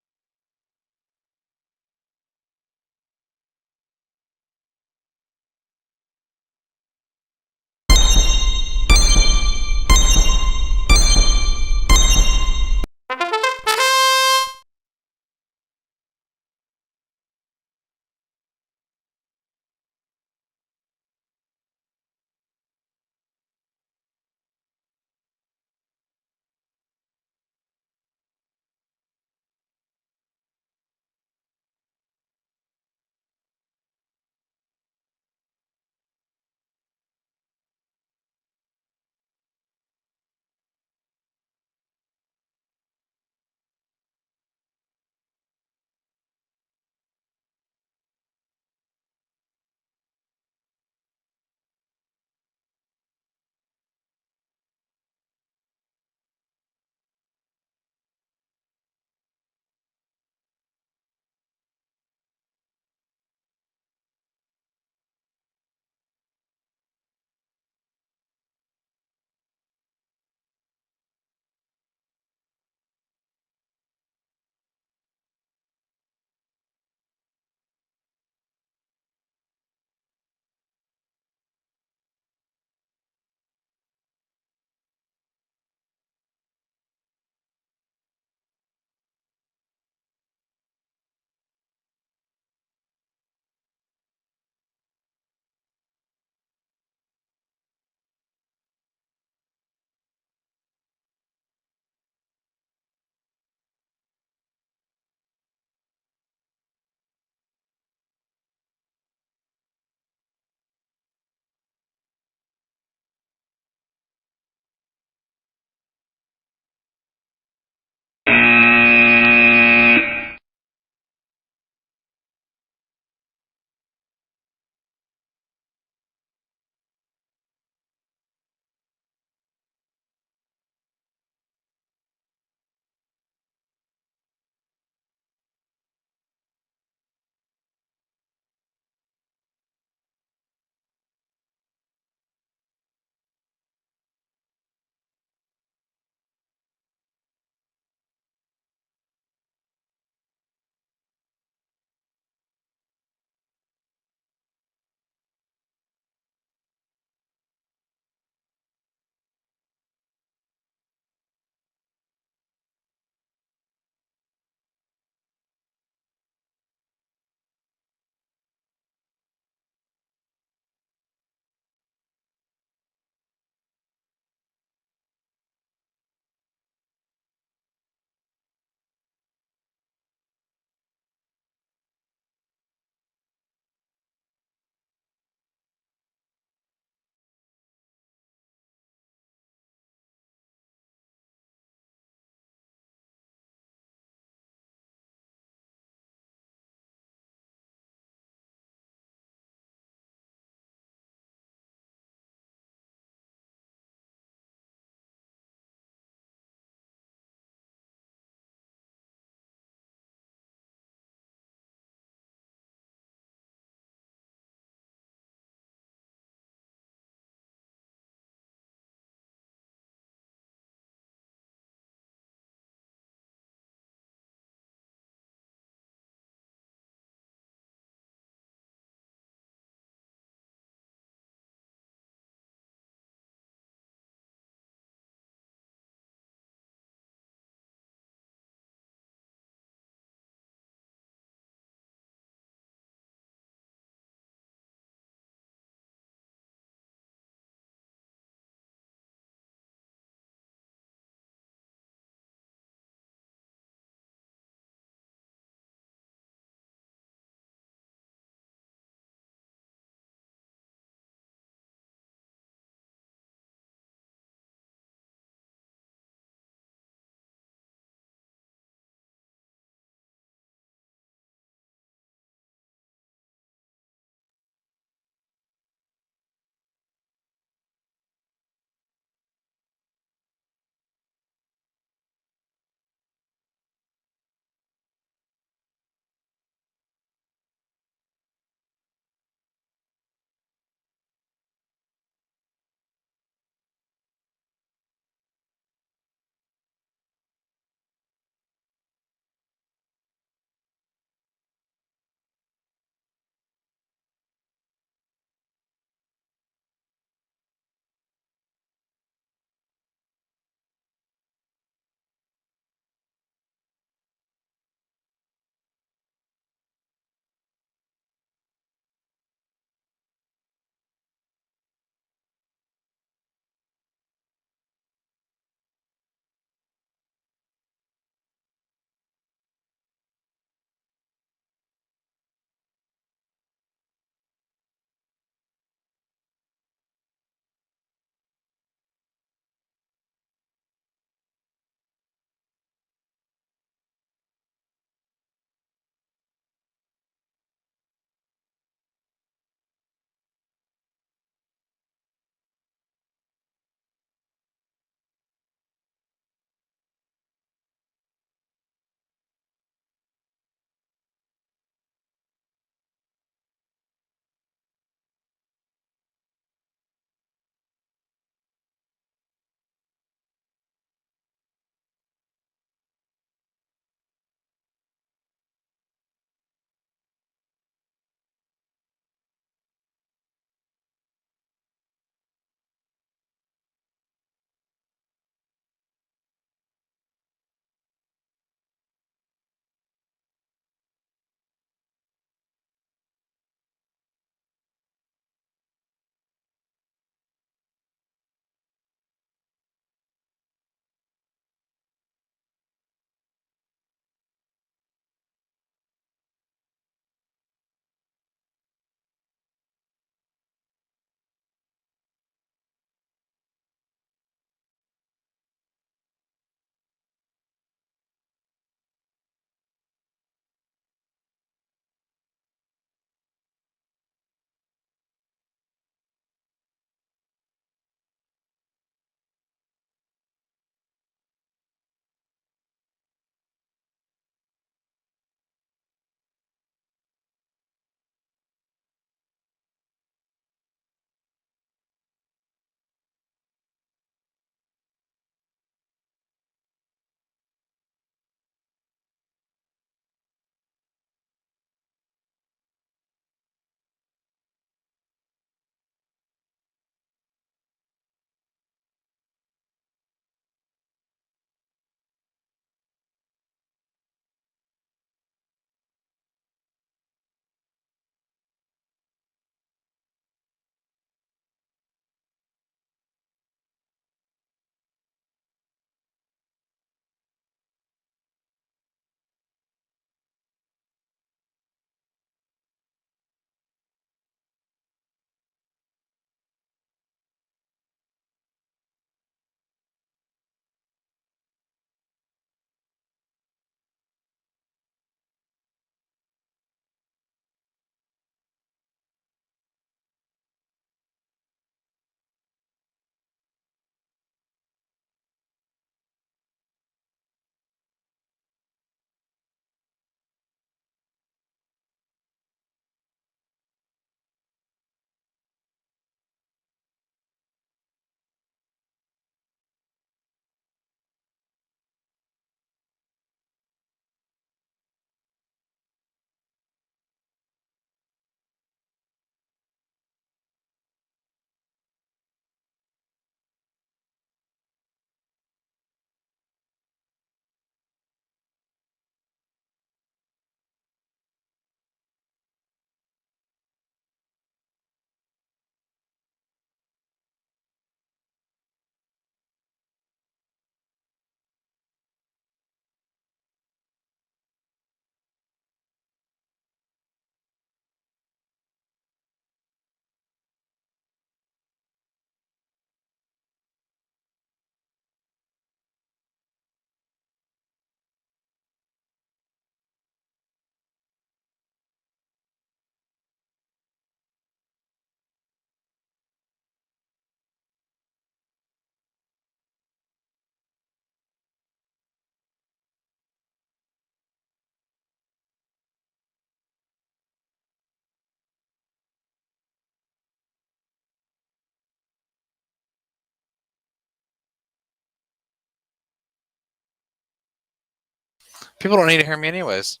People don't need to hear me anyways.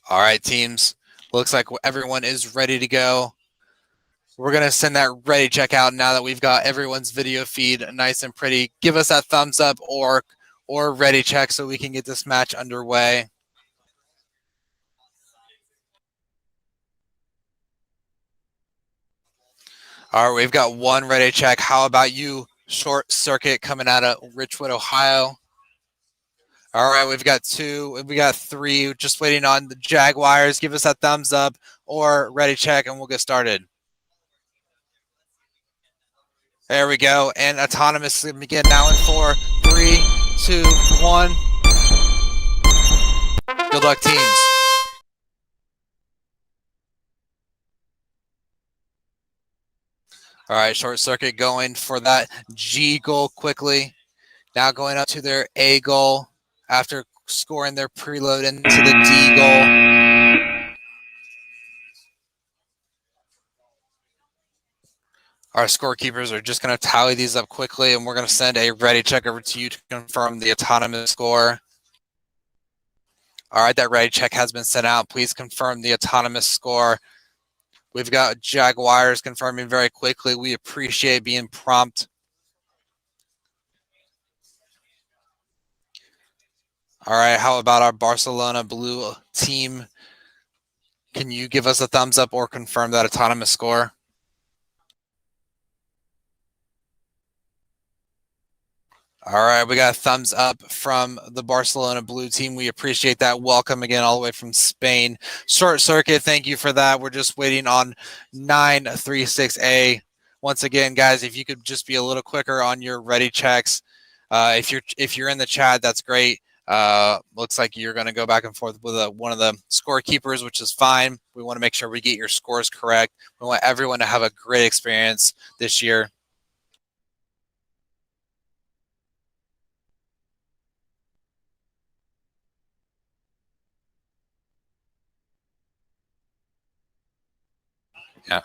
All right, teams. Looks like everyone is ready to go. We're going to send that ready check out now that we've got everyone's video feed nice and pretty. Give us that thumbs up or ready check so we can get this match underway. All right, we've got one ready check. How about you, Short Circuit, coming out of Richwood, Ohio? All right, we've got two. We got three. Just waiting on the Jaguars. Give us that thumbs up or ready check, and we'll get started. There we go. And autonomous begin now in 4, 3, 2, 1. Good luck, teams. All right, Short Circuit going for that G goal quickly. Now going up to their A goal after scoring their preload into the D goal. Our scorekeepers are just going to tally these up quickly, and we're going to send a ready check over to you to confirm the autonomous score. All right, that ready check has been sent out. Please confirm the autonomous score. We've got Jaguars confirming very quickly. We appreciate being prompt. All right, how about our Barcelona Blue team? Can you give us a thumbs up or confirm that autonomous score? All right, we got a thumbs up from the Barcelona Blue team. We appreciate that. Welcome again all the way from Spain. Short Circuit, thank you for that. We're just waiting on 936A. Once again, guys, if you could just be a little quicker on your ready checks. If you're in the chat, that's great. Looks like you're going to go back and forth with one of the scorekeepers, which is fine. We want to make sure we get your scores correct. We want everyone to have a great experience this year. Yeah.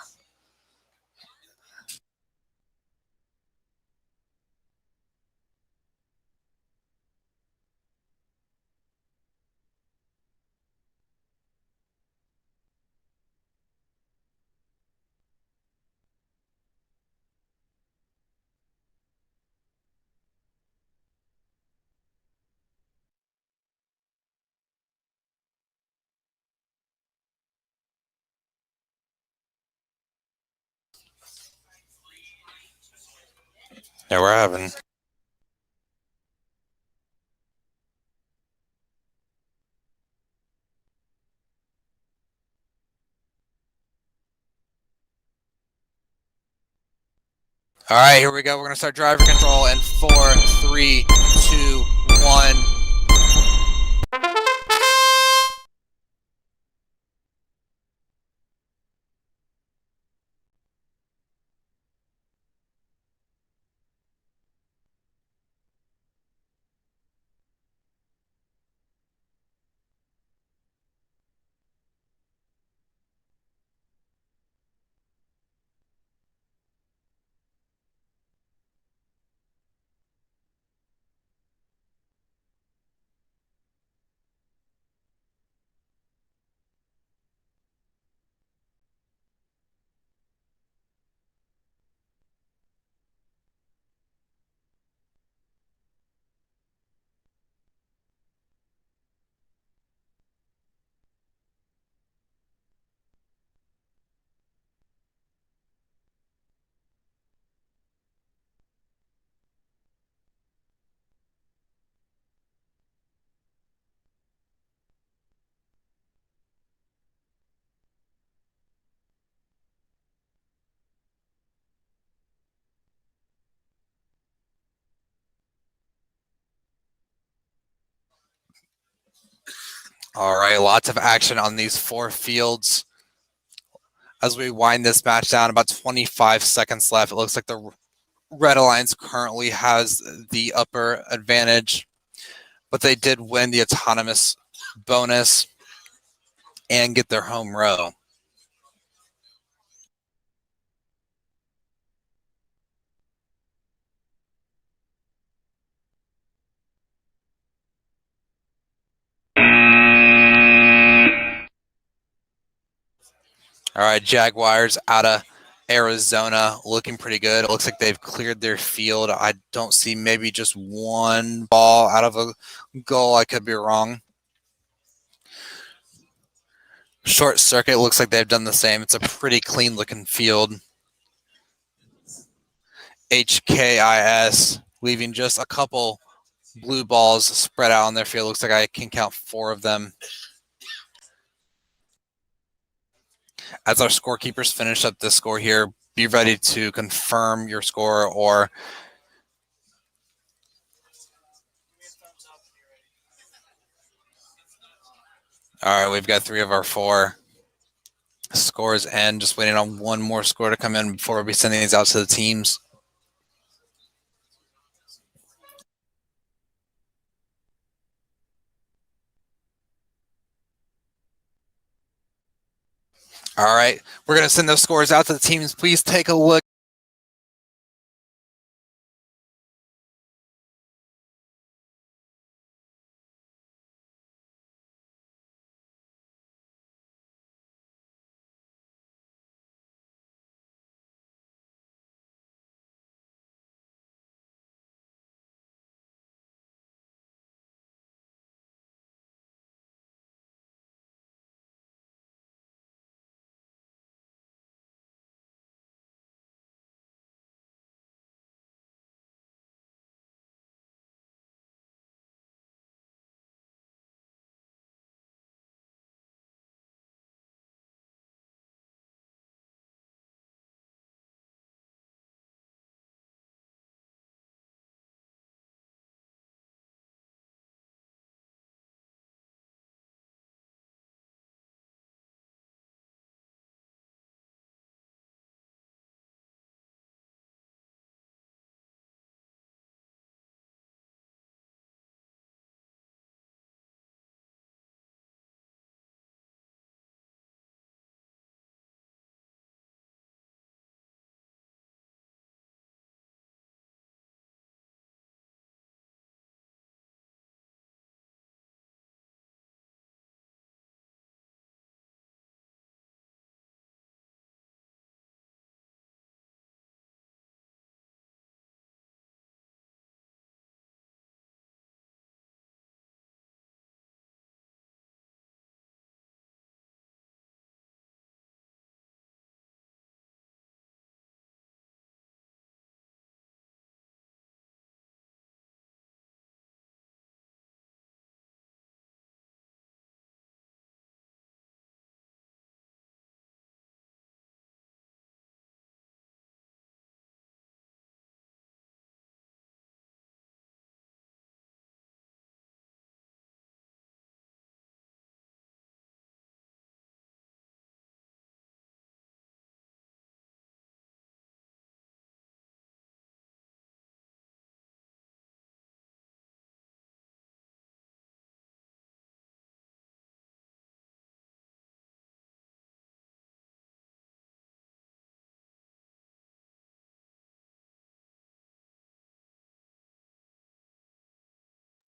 Yeah, we're having. All right, here we go. We're going to start driver control in 4, 3, 2, 1. All right, lots of action on these 4 fields. As we wind this match down, about 25 seconds left. It looks like the Red Alliance currently has the upper advantage, but they did win the autonomous bonus and get their home row. All right, Jaguars out of Arizona, looking pretty good. It looks like they've cleared their field. I don't see maybe just one ball out of a goal. I could be wrong. Short circuit looks like they've done the same. It's a pretty clean looking field. HKIS leaving just a couple blue balls spread out on their field. Looks like I can count 4 of them. As our scorekeepers finish up this score here, be ready to confirm your score or all right, we've got 3 of our 4 scores and just waiting on one more score to come in before we send these out to the teams. All right, we're going to send those scores out to the teams. Please take a look.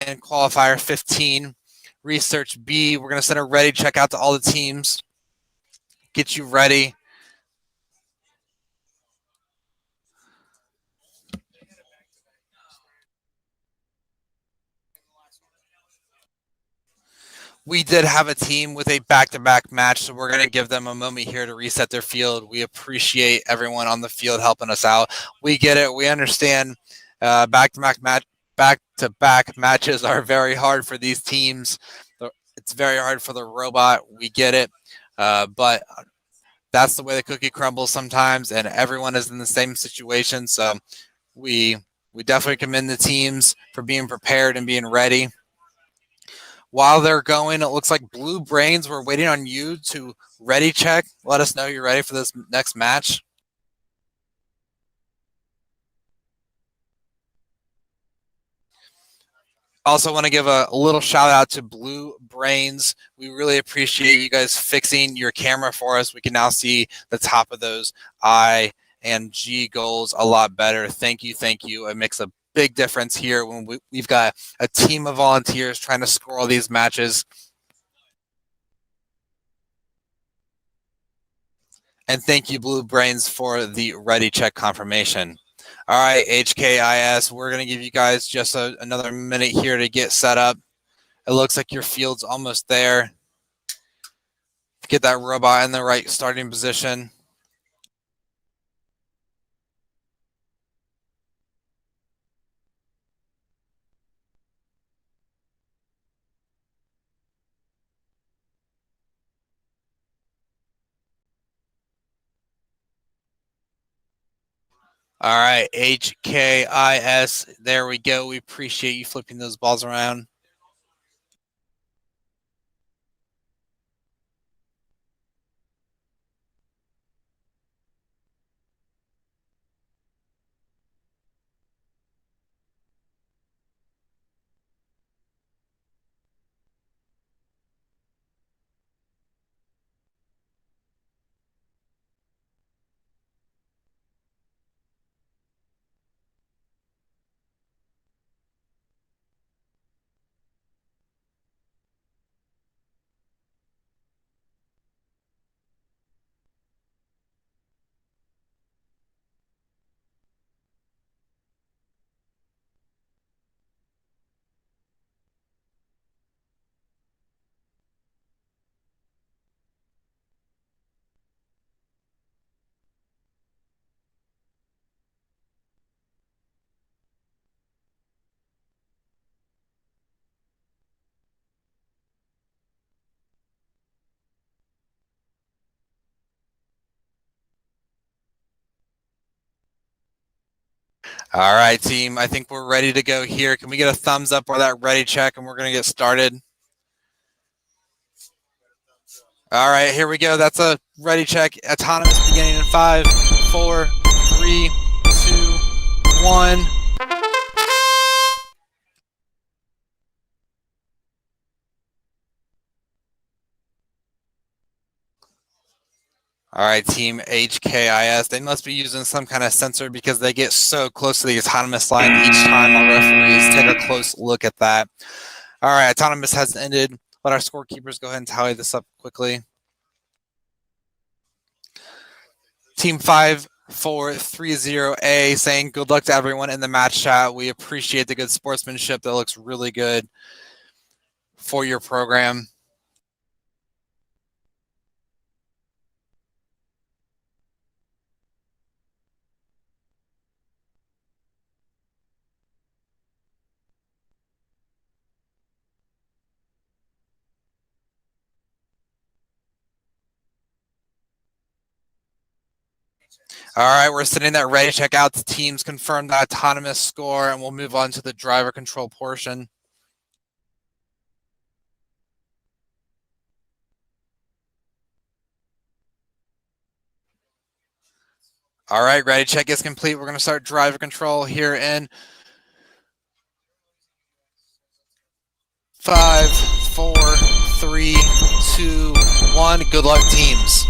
And qualifier 15, research B. We're going to send a ready check out to all the teams. Get you ready. We did have a team with a back-to-back match, so we're going to give them a moment here to reset their field. We appreciate everyone on the field helping us out. We get it. We understand back-to-back matches are very hard for these teams. It's very hard for the robot. We get it. But that's the way the cookie crumbles sometimes, and everyone is in the same situation. So we definitely commend the teams for being prepared and being ready. While they're going, it looks like Blue Brains, we're waiting on you to ready check. Let us know you're ready for this next match. Also want to give a little shout out to Blue Brains. We really appreciate you guys fixing your camera for us. We can now see the top of those I and G goals a lot better. Thank you. Thank you. It makes a big difference here when we've got a team of volunteers trying to score all these matches. And thank you, Blue Brains, for the ready check confirmation. All right, HKIS, we're going to give you guys just another minute here to get set up. It looks like your field's almost there. Get that robot in the right starting position. All right, HKIS, there we go. We appreciate you flipping those balls around. All right, team, I think we're ready to go here. Can we get a thumbs up or that ready check, and we're going to get started? All right, here we go. That's a ready check. Autonomous beginning in 5, 4, 3, 2, 1. All right, team HKIS, they must be using some kind of sensor because they get so close to the autonomous line each time our referees take a close look at that. All right, autonomous has ended. Let our scorekeepers go ahead and tally this up quickly. Team 5430A saying good luck to everyone in the match chat. We appreciate the good sportsmanship. That looks really good for your program. All right, we're sitting there ready to check out. The teams confirm the autonomous score, and we'll move on to the driver control portion. All right, ready check is complete. We're going to start driver control here in 5, 4, 3, 2, 1. Good luck, teams.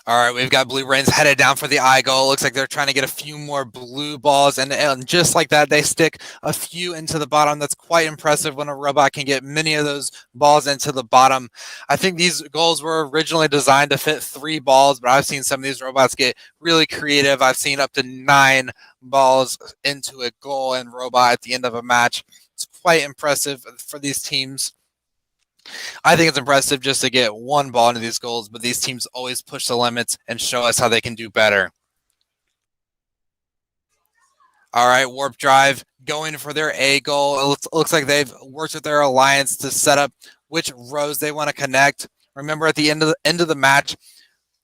All right, we've got Blue Brains headed down for the eye goal. Looks like they're trying to get a few more blue balls, and just like that, they stick a few into the bottom. That's quite impressive when a robot can get many of those balls into the bottom. I think these goals were originally designed to fit 3 balls, but I've seen some of these robots get really creative. I've seen up to 9 balls into a goal and robot at the end of a match. It's quite impressive for these teams. I think it's impressive just to get 1 ball into these goals, but these teams always push the limits and show us how they can do better. All right, Warp Drive going for their A goal. It looks like they've worked with their alliance to set up which rows they want to connect. Remember, at the end of the match,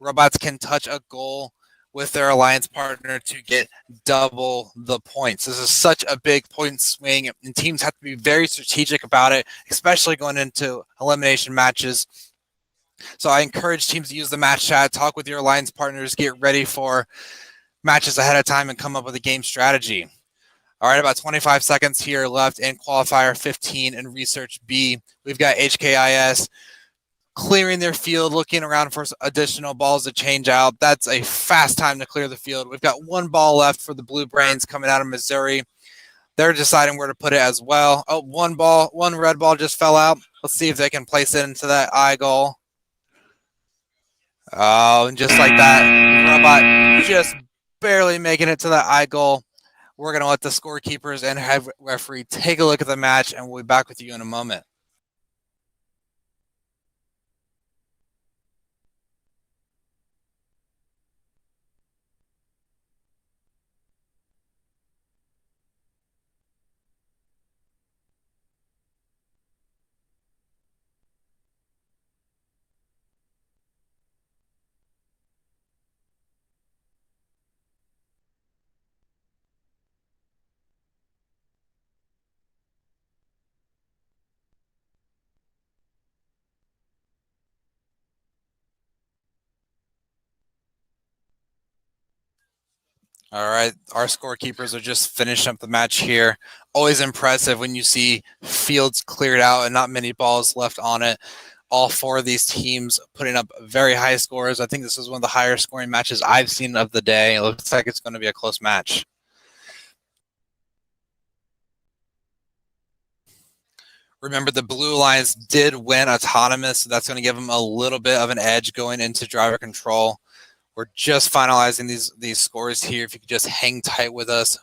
robots can touch a goal with their alliance partner to get double the points. This is such a big point swing, and teams have to be very strategic about it, especially going into elimination matches. So I encourage teams to use the match chat, talk with your alliance partners, get ready for matches ahead of time, and come up with a game strategy. All right, about 25 seconds here left in qualifier 15 and research B. We've got HKIS clearing their field, looking around for additional balls to change out. That's a fast time to clear the field. We've got one ball left for the Blue Brains coming out of Missouri. They're deciding where to put it as well. Oh, one red ball just fell out. Let's see if they can place it into that eye goal. Oh, and just like that, Robot just barely making it to that eye goal. We're going to let the scorekeepers and head referee take a look at the match, and we'll be back with you in a moment. All right, our scorekeepers are just finishing up the match here. Always impressive when you see fields cleared out and not many balls left on it. All four of these teams putting up very high scores. I think this is one of the higher scoring matches I've seen of the day. It looks like it's going to be a close match. Remember, the Blue Lions did win autonomous, so that's going to give them a little bit of an edge going into driver control. We're just finalizing these scores here. If you could just hang tight with us.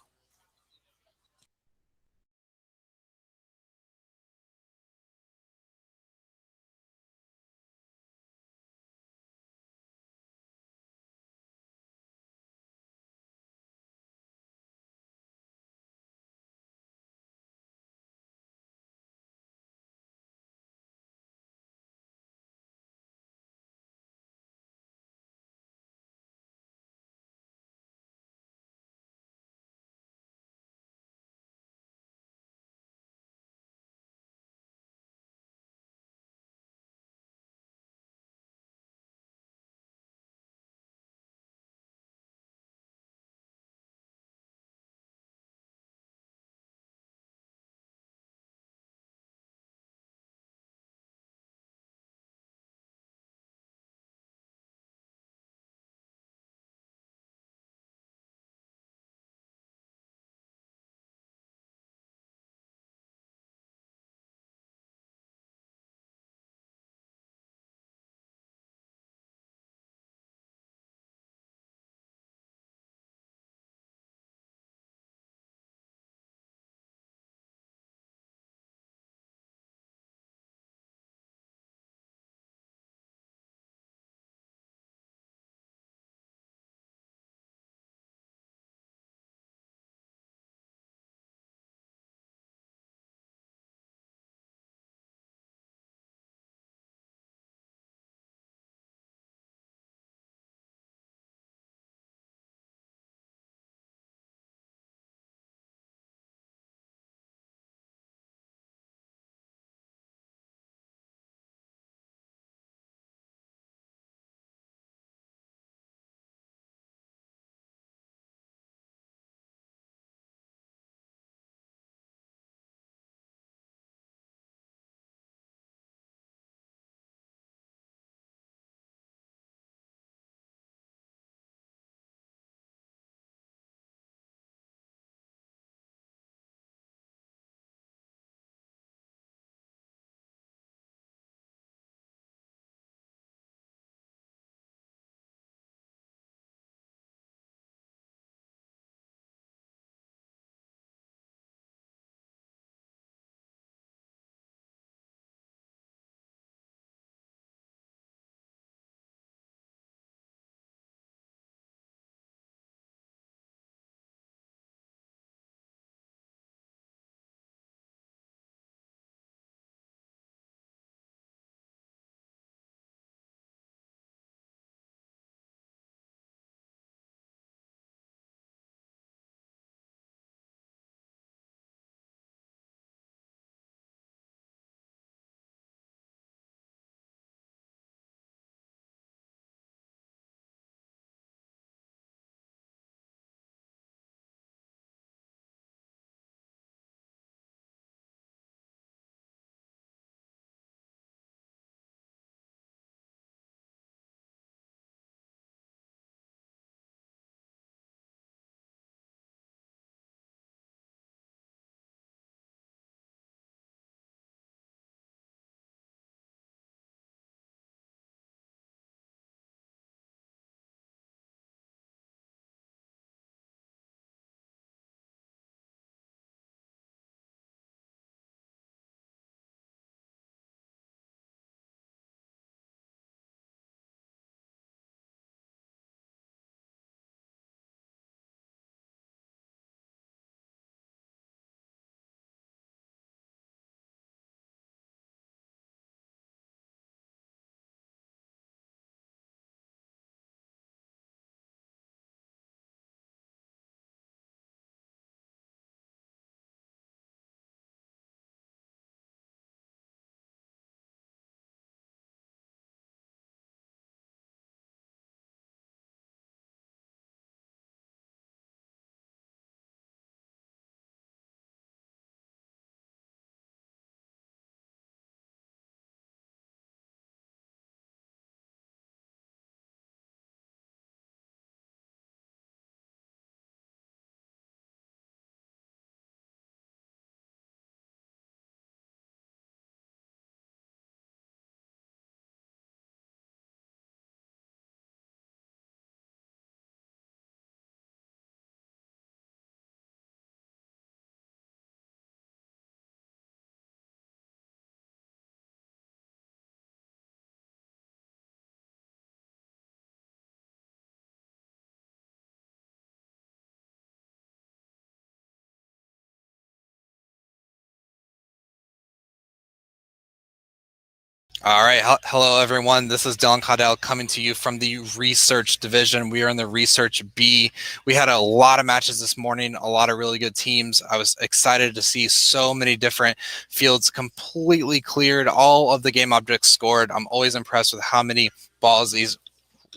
All right. Hello, everyone. This is Dylan Caudell coming to you from the Research Division. We are in the Research B. We had a lot of matches this morning, a lot of really good teams. I was excited to see so many different fields completely cleared, all of the game objects scored. I'm always impressed with how many balls these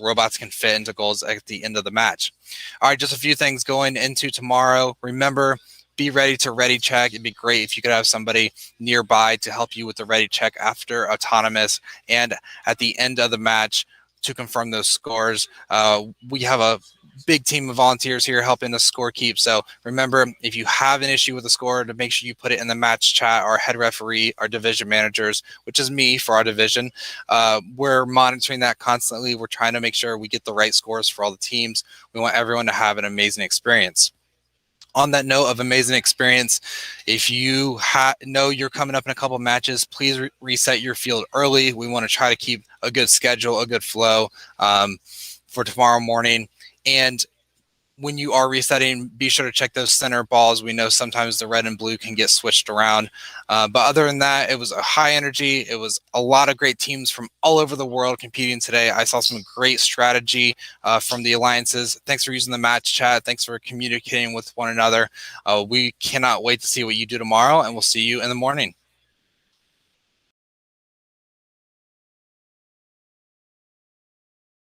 robots can fit into goals at the end of the match. All right, just a few things going into tomorrow. Remember, be ready to ready check. It'd be great if you could have somebody nearby to help you with the ready check after autonomous and at the end of the match to confirm those scores. We have a big team of volunteers here helping us score keep. So remember, if you have an issue with the score, to make sure you put it in the match chat. Our head referee, our division managers, which is me for our division, we're monitoring that constantly. We're trying to make sure we get the right scores for all the teams. We want everyone to have an amazing experience. On that note of amazing experience, if you know you're coming up in a couple of matches, please reset your field early. We want to try to keep a good schedule, a good flow for tomorrow morning. And when you are resetting, be sure to check those center balls. We know sometimes the red and blue can get switched around. But other than that, it was a high energy. It was a lot of great teams from all over the world competing today. I saw some great strategy from the alliances. Thanks for using the match chat. Thanks for communicating with one another. We cannot wait to see what you do tomorrow, and we'll see you in the morning.